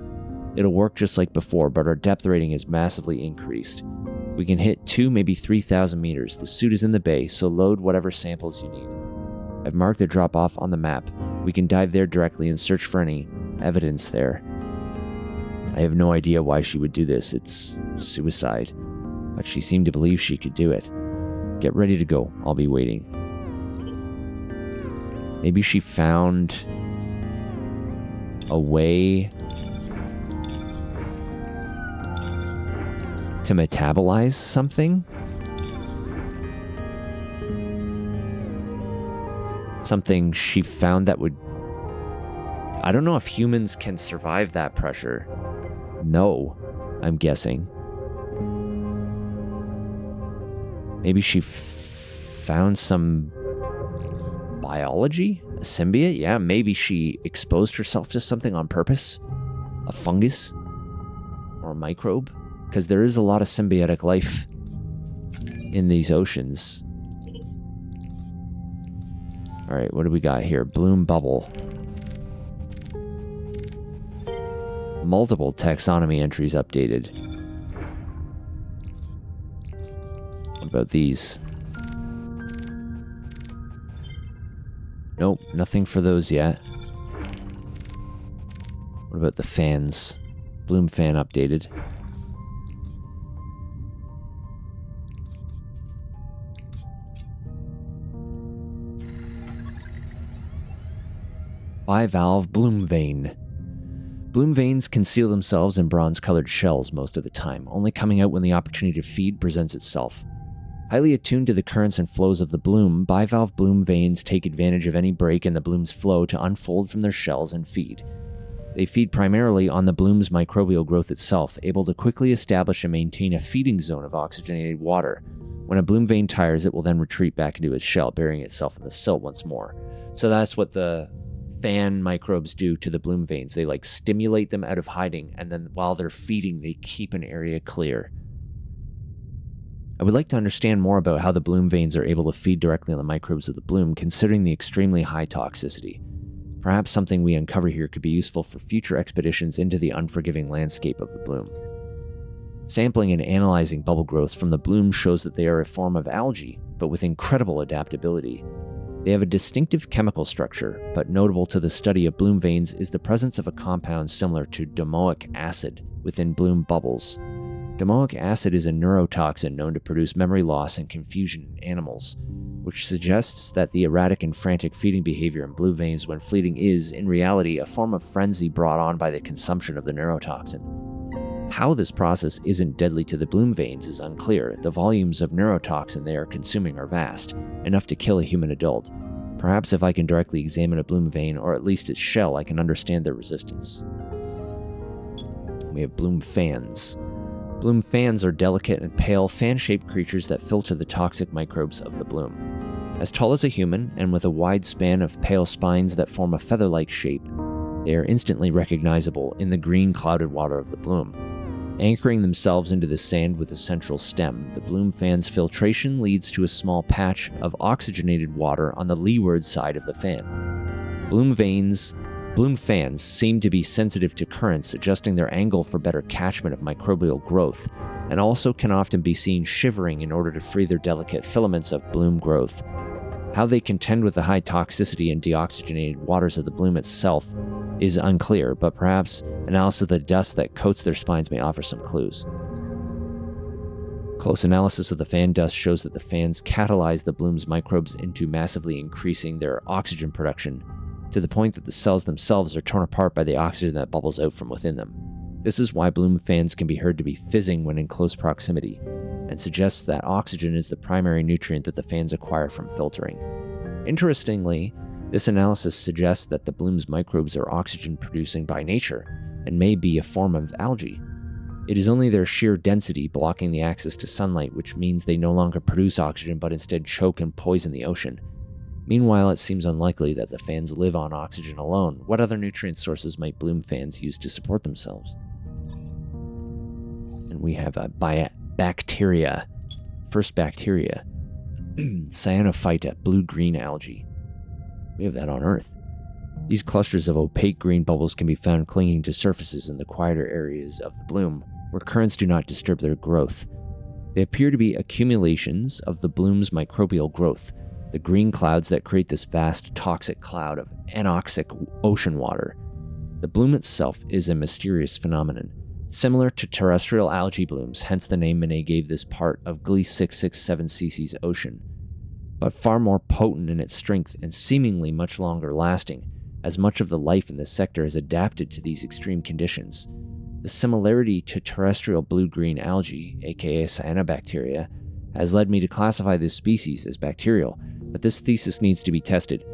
It'll work just like before, but our depth rating is massively increased. We can hit 2, maybe 3,000 meters. The suit is in the bay, so load whatever samples you need. I've marked the drop-off on the map. We can dive there directly and search for any evidence there. I have no idea why she would do this. It's suicide. But she seemed to believe she could do it. Get ready to go. I'll be waiting. Maybe she found a way to metabolize something? Something she found that would... I don't know if humans can survive that pressure. No, I'm guessing. Maybe she found some biology? A symbiote? Yeah, maybe she exposed herself to something on purpose. A fungus? Or a microbe? Because there is a lot of symbiotic life in these oceans. Alright, what do we got here? Bloom bubble. Multiple taxonomy entries updated. What about these? Nope, nothing for those yet. What about the fans? Bloom fan updated. Bivalve bloom vein. Bloom veins conceal themselves in bronze-colored shells most of the time, only coming out when the opportunity to feed presents itself. Highly attuned to the currents and flows of the bloom, bivalve bloom veins take advantage of any break in the bloom's flow to unfold from their shells and feed. They feed primarily on the bloom's microbial growth itself, able to quickly establish and maintain a feeding zone of oxygenated water. When a bloom vein tires, it will then retreat back into its shell, burying itself in the silt once more. So that's what the fan microbes do to the bloom veins. They stimulate them out of hiding, and then while they're feeding, they keep an area clear. I would like to understand more about how the bloom veins are able to feed directly on the microbes of the bloom, considering the extremely high toxicity. Perhaps something we uncover here could be useful for future expeditions into the unforgiving landscape of the bloom. Sampling and analyzing bubble growth from the bloom shows that they are a form of algae, but with incredible adaptability. They have a distinctive chemical structure, but notable to the study of bloom veins is the presence of a compound similar to domoic acid within bloom bubbles. Domoic acid is a neurotoxin known to produce memory loss and confusion in animals, which suggests that the erratic and frantic feeding behavior in bloom veins when fleeting is, in reality, a form of frenzy brought on by the consumption of the neurotoxin. How this process isn't deadly to the bloom veins is unclear. The volumes of neurotoxin they are consuming are vast, enough to kill a human adult. Perhaps if I can directly examine a bloom vein, or at least its shell, I can understand their resistance. We have bloom fans. Bloom fans are delicate and pale, fan-shaped creatures that filter the toxic microbes of the bloom. As tall as a human, and with a wide span of pale spines that form a feather-like shape, they are instantly recognizable in the green clouded water of the bloom. Anchoring themselves into the sand with a central stem, the bloom fan's filtration leads to a small patch of oxygenated water on the leeward side of the fan. Bloom fans seem to be sensitive to currents, adjusting their angle for better catchment of microbial growth, and also can often be seen shivering in order to free their delicate filaments of bloom growth. How they contend with the high toxicity and deoxygenated waters of the bloom itself is unclear, but perhaps analysis of the dust that coats their spines may offer some clues. Close analysis of the fan dust shows that the fans catalyze the bloom's microbes into massively increasing their oxygen production, to the point that the cells themselves are torn apart by the oxygen that bubbles out from within them. This is why bloom fans can be heard to be fizzing when in close proximity, and suggests that oxygen is the primary nutrient that the fans acquire from filtering. Interestingly, this analysis suggests that the bloom's microbes are oxygen-producing by nature, and may be a form of algae. It is only their sheer density blocking the access to sunlight, which means they no longer produce oxygen but instead choke and poison the ocean. Meanwhile, it seems unlikely that the fans live on oxygen alone. What other nutrient sources might bloom fans use to support themselves? And we have a bacteria. First bacteria. Cyanophyta, blue-green algae. We have that on Earth. These clusters of opaque green bubbles can be found clinging to surfaces in the quieter areas of the bloom, where currents do not disturb their growth. They appear to be accumulations of the bloom's microbial growth, the green clouds that create this vast toxic cloud of anoxic ocean water. The bloom itself is a mysterious phenomenon, similar to terrestrial algae blooms, hence the name Manet gave this part of Gliese 667 Cc's ocean, but far more potent in its strength and seemingly much longer lasting, as much of the life in this sector has adapted to these extreme conditions. The similarity to terrestrial blue-green algae, aka cyanobacteria, has led me to classify this species as bacterial, but this thesis needs to be tested.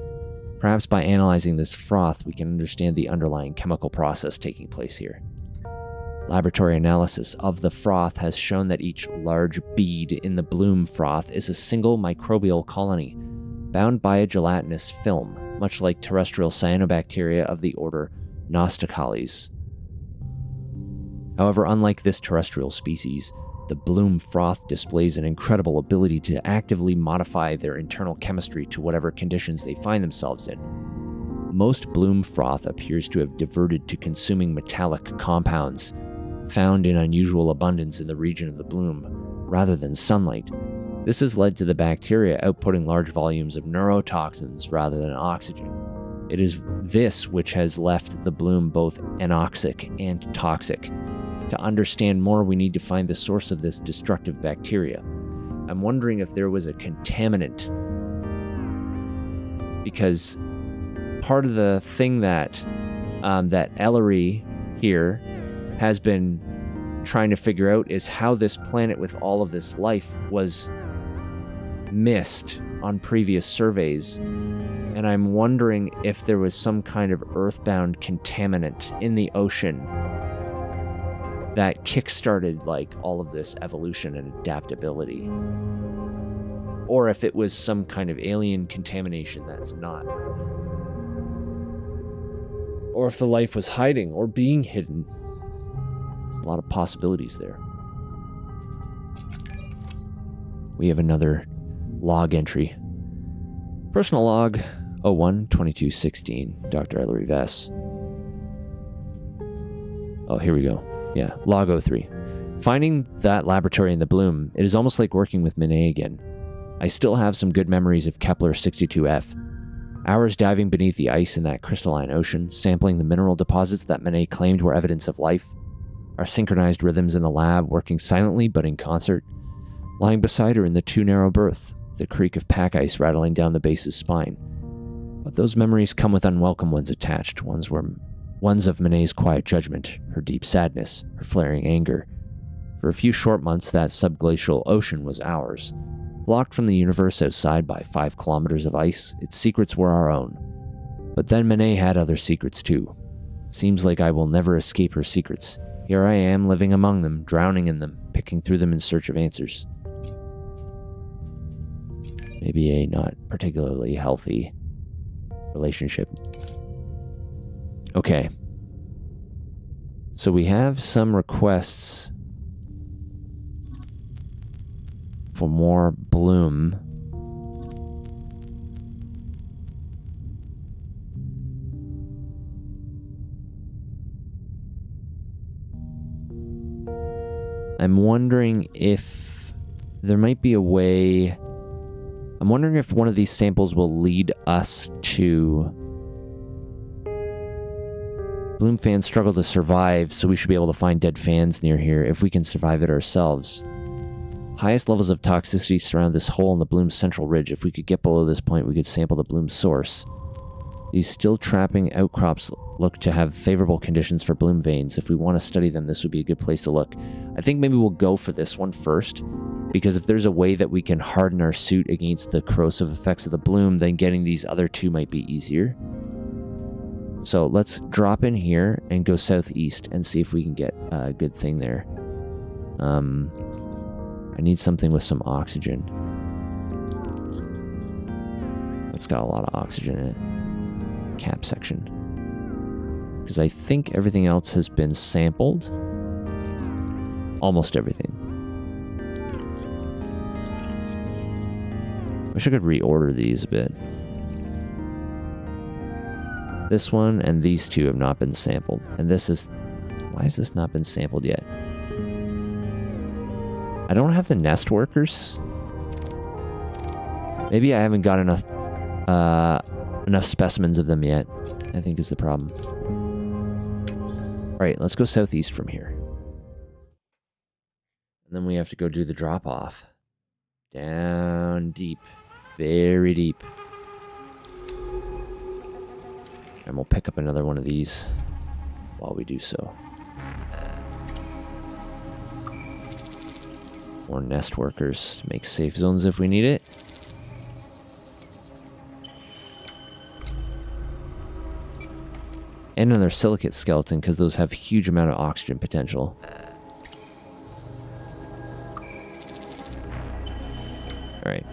Perhaps by analyzing this froth, we can understand the underlying chemical process taking place here. Laboratory analysis of the froth has shown that each large bead in the bloom froth is a single microbial colony, bound by a gelatinous film, much like terrestrial cyanobacteria of the order Nostacales. However, unlike this terrestrial species, the bloom froth displays an incredible ability to actively modify their internal chemistry to whatever conditions they find themselves in. Most bloom froth appears to have diverted to consuming metallic compounds, found in unusual abundance in the region of the bloom, rather than sunlight. This has led to the bacteria outputting large volumes of neurotoxins rather than oxygen. It is this which has left the bloom both anoxic and toxic. To understand more, we need to find the source of this destructive bacteria. I'm wondering if there was a contaminant, because part of the thing that Ellery here has been trying to figure out is how this planet with all of this life was missed on previous surveys. And I'm wondering if there was some kind of earthbound contaminant in the ocean that kickstarted like all of this evolution and adaptability. Or if it was some kind of alien contamination that's not Earth. Or if the life was hiding or being hidden. There's a lot of possibilities there. We have another log entry. Personal log 01-2216, Dr. Ellery Vess. Oh, here we go. Yeah, log 03. Finding that laboratory in the bloom, it is almost like working with Manet again. I still have some good memories of Kepler 62F. Hours diving beneath the ice in that crystalline ocean, sampling the mineral deposits that Manet claimed were evidence of life. Our synchronized rhythms in the lab, working silently but in concert. Lying beside her in the too narrow berth, the creak of pack ice rattling down the base's spine. But those memories come with unwelcome ones attached, ones of Manet's quiet judgment, her deep sadness, her flaring anger. For a few short months, that subglacial ocean was ours. Blocked from the universe outside by 5 kilometers of ice, its secrets were our own. But then Manet had other secrets too. It seems like I will never escape her secrets. Here I am, living among them, drowning in them, picking through them in search of answers. Maybe a not particularly healthy relationship. Okay. So we have some requests for more bloom. I'm wondering if there might be a way. I'm wondering if one of these samples will lead us to. Bloom fans struggle to survive, so we should be able to find dead fans near here if we can survive it ourselves. Highest levels of toxicity surround this hole in the bloom's central ridge. If we could get below this point, we could sample the bloom's source. These still trapping outcrops look to have favorable conditions for bloom veins. If we want to study them, this would be a good place to look. I think maybe we'll go for this one first, because if there's a way that we can harden our suit against the corrosive effects of the bloom, then getting these other two might be easier. So let's drop in here and go southeast and see if we can get a good thing there. I need something with some oxygen. It's got a lot of oxygen in it. Cap section. Because I think everything else has been sampled. Almost everything. Wish I could reorder these a bit. This one and these two have not been sampled. And this is... Why has this not been sampled yet? I don't have the nest workers. Maybe I haven't got enough specimens of them yet, I think is the problem. Alright, let's go southeast from here. And then we have to go do the drop-off. Down deep. Very deep. And we'll pick up another one of these while we do so. More nest workers to make safe zones if we need it. And another silicate skeleton, because those have huge amount of oxygen potential. Alright.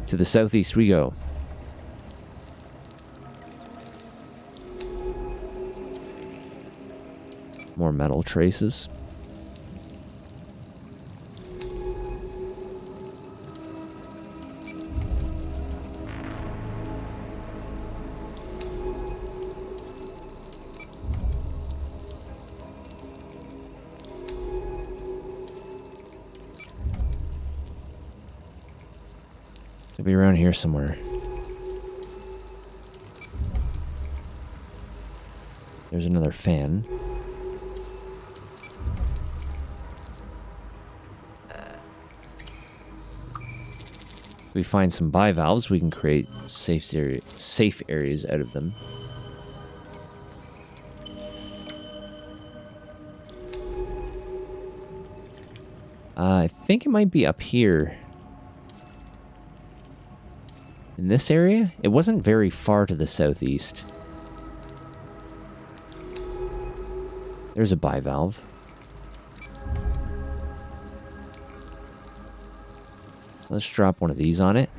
To the southeast we go. More metal traces. It'll be around here somewhere. There's another fan. If we find some bivalves, we can create safe areas out of them. I think it might be up here. In this area? It wasn't very far to the southeast. There's a bivalve. Let's drop one of these on it.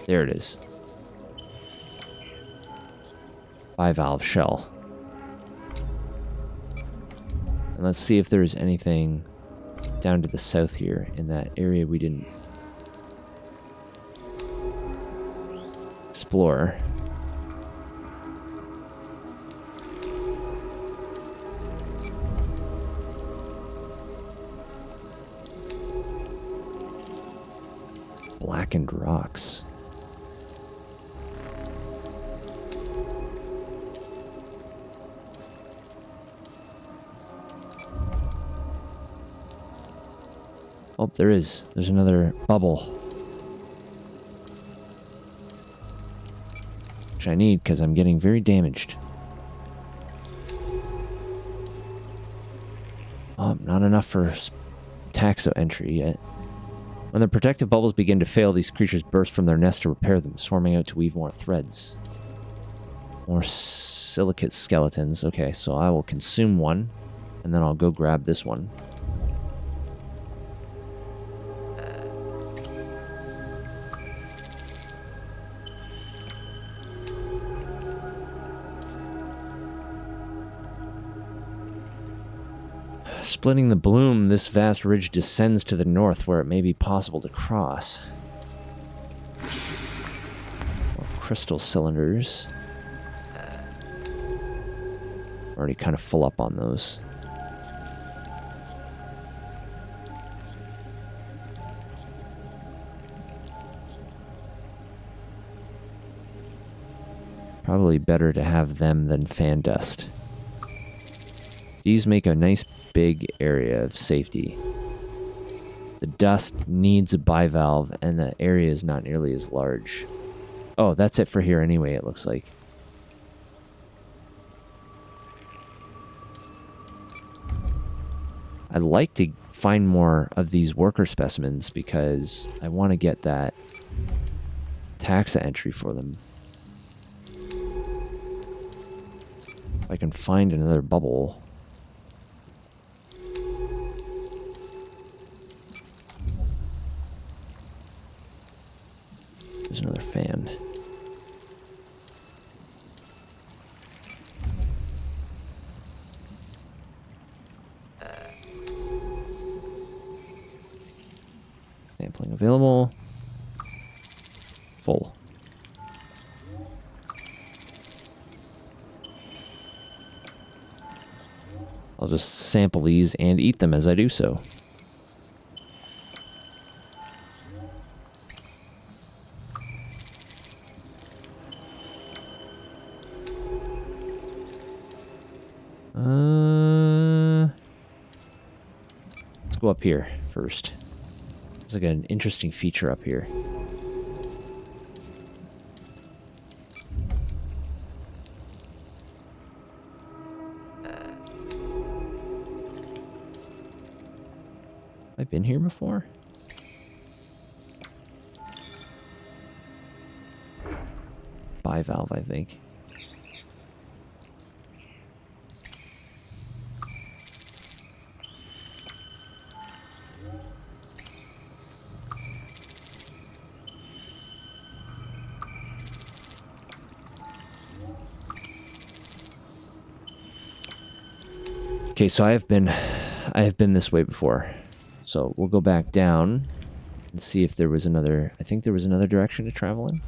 There it is. Bivalve shell. And let's see if there's anything down to the south here in that area we didn't explore. Blackened rocks. Oh, there is. There's another bubble. Which I need because I'm getting very damaged. Oh, not enough for taxo entry yet. When the protective bubbles begin to fail, these creatures burst from their nest to repair them, swarming out to weave more threads. More silicate skeletons. Okay, so I will consume one, and then I'll go grab this one. Splitting the bloom, this vast ridge descends to the north where it may be possible to cross. More crystal cylinders. Already kind of full up on those. Probably better to have them than fan dust. These make a nice big area of safety. The dust needs a bivalve, and the area is not nearly as large. Oh, that's it for here anyway, it looks like. I'd like to find more of these worker specimens because I want to get that taxa entry for them. If I can find another bubble. There's another fan. Sampling available. Full. I'll just sample these and eat them as I do so. Let's go up here first. There's like an interesting feature up here. I've been here before? Bivalve, I think. Okay, so I have been this way before. So we'll go back down and see if there was another... I think there was another direction to travel in.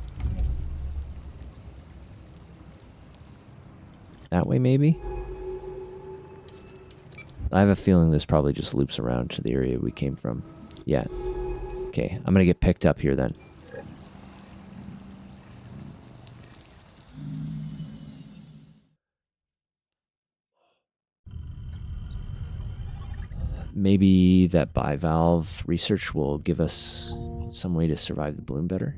That way, maybe? I have a feeling this probably just loops around to the area we came from. Yeah. Okay, I'm gonna get picked up here then. Maybe that bivalve research will give us some way to survive the bloom better.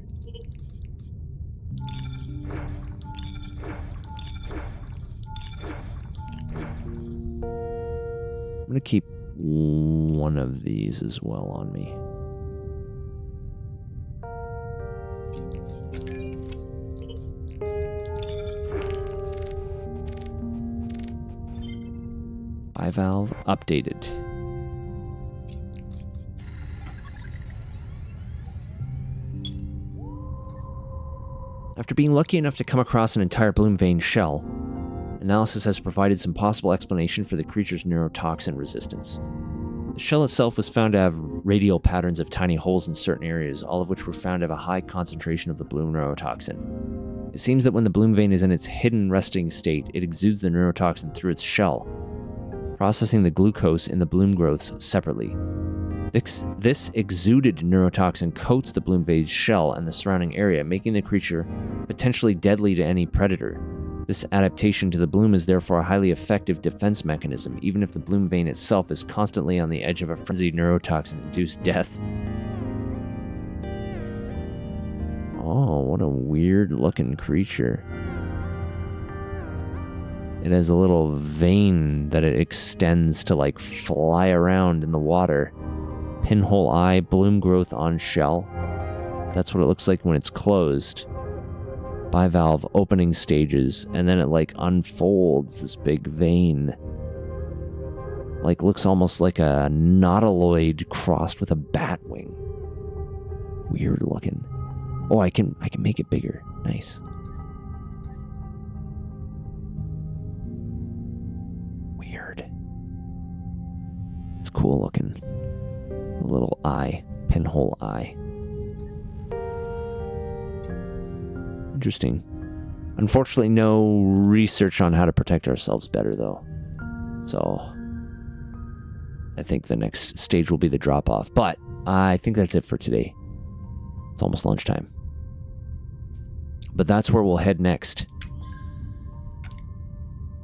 I'm going to keep one of these as well on me. Bivalve updated. After being lucky enough to come across an entire bloom vein shell, analysis has provided some possible explanation for the creature's neurotoxin resistance. The shell itself was found to have radial patterns of tiny holes in certain areas, all of which were found to have a high concentration of the bloom neurotoxin. It seems that when the bloom vein is in its hidden resting state, it exudes the neurotoxin through its shell, processing the glucose in the bloom growths separately. This exuded neurotoxin coats the bloom vein's shell and the surrounding area, making the creature potentially deadly to any predator. This adaptation to the bloom is therefore a highly effective defense mechanism, even if the bloom vein itself is constantly on the edge of a frenzied neurotoxin-induced death. Oh, what a weird-looking creature. It has a little vein that it extends to, like, fly around in the water. Pinhole eye, bloom growth on shell. That's what it looks like when it's closed. Bivalve opening stages, and then it like unfolds this big vein. Like looks almost like a nautiloid crossed with a bat wing. Weird looking. Oh, I can make it bigger. Nice. Weird. It's cool looking. A little eye, pinhole eye. Interesting. Unfortunately, no research on how to protect ourselves better, though. So, I think the next stage will be the drop-off. But I think that's it for today. It's almost lunchtime. But that's where we'll head next.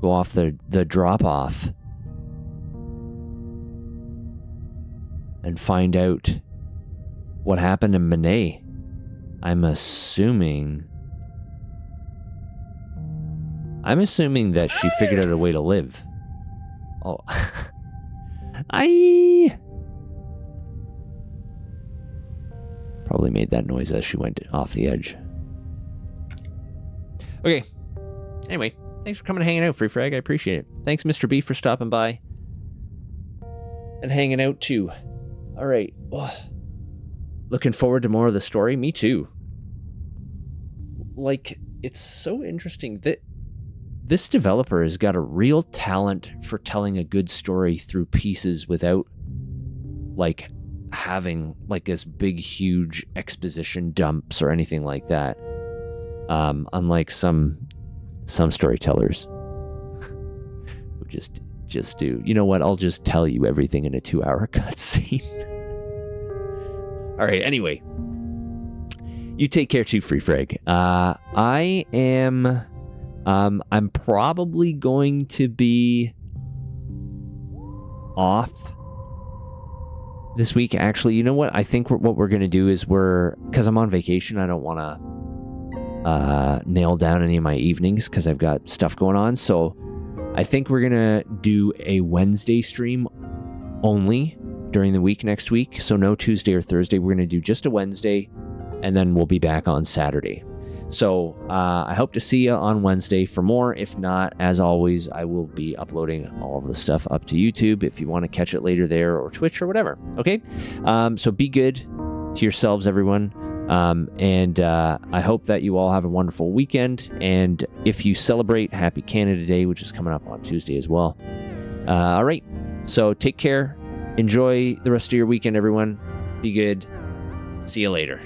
Go off the drop-off. And find out what happened to Monet. I'm assuming that she figured out a way to live. Oh. I probably made that noise as she went off the edge. Okay. Anyway, thanks for coming and hanging out, Free Frag. I appreciate it. Thanks, Mr. B, for stopping by and hanging out too. All right. Oh. Looking forward to more of the story. Me too. Like, it's so interesting that this developer has got a real talent for telling a good story through pieces without, like, having like this big, huge exposition dumps or anything like that. Unlike some storytellers who just do. You know what? I'll just tell you everything in a 2-hour cutscene. All right. Anyway, you take care too, Free Frag. I'm probably going to be off this week. Actually, you know what? I think what we're going to do is because I'm on vacation, I don't want to nail down any of my evenings because I've got stuff going on. So I think we're going to do a Wednesday stream only during the week next week. So no Tuesday or Thursday. We're going to do just a Wednesday, and then we'll be back on Saturday. So I hope to see you on Wednesday for more. If not, as always, I will be uploading all of the stuff up to YouTube if you want to catch it later there, or Twitch or whatever. Okay? So be good to yourselves, everyone. And I hope that you all have a wonderful weekend. And if you celebrate Happy Canada Day, which is coming up on Tuesday as well. All right. So take care. Enjoy the rest of your weekend, everyone. Be good. See you later.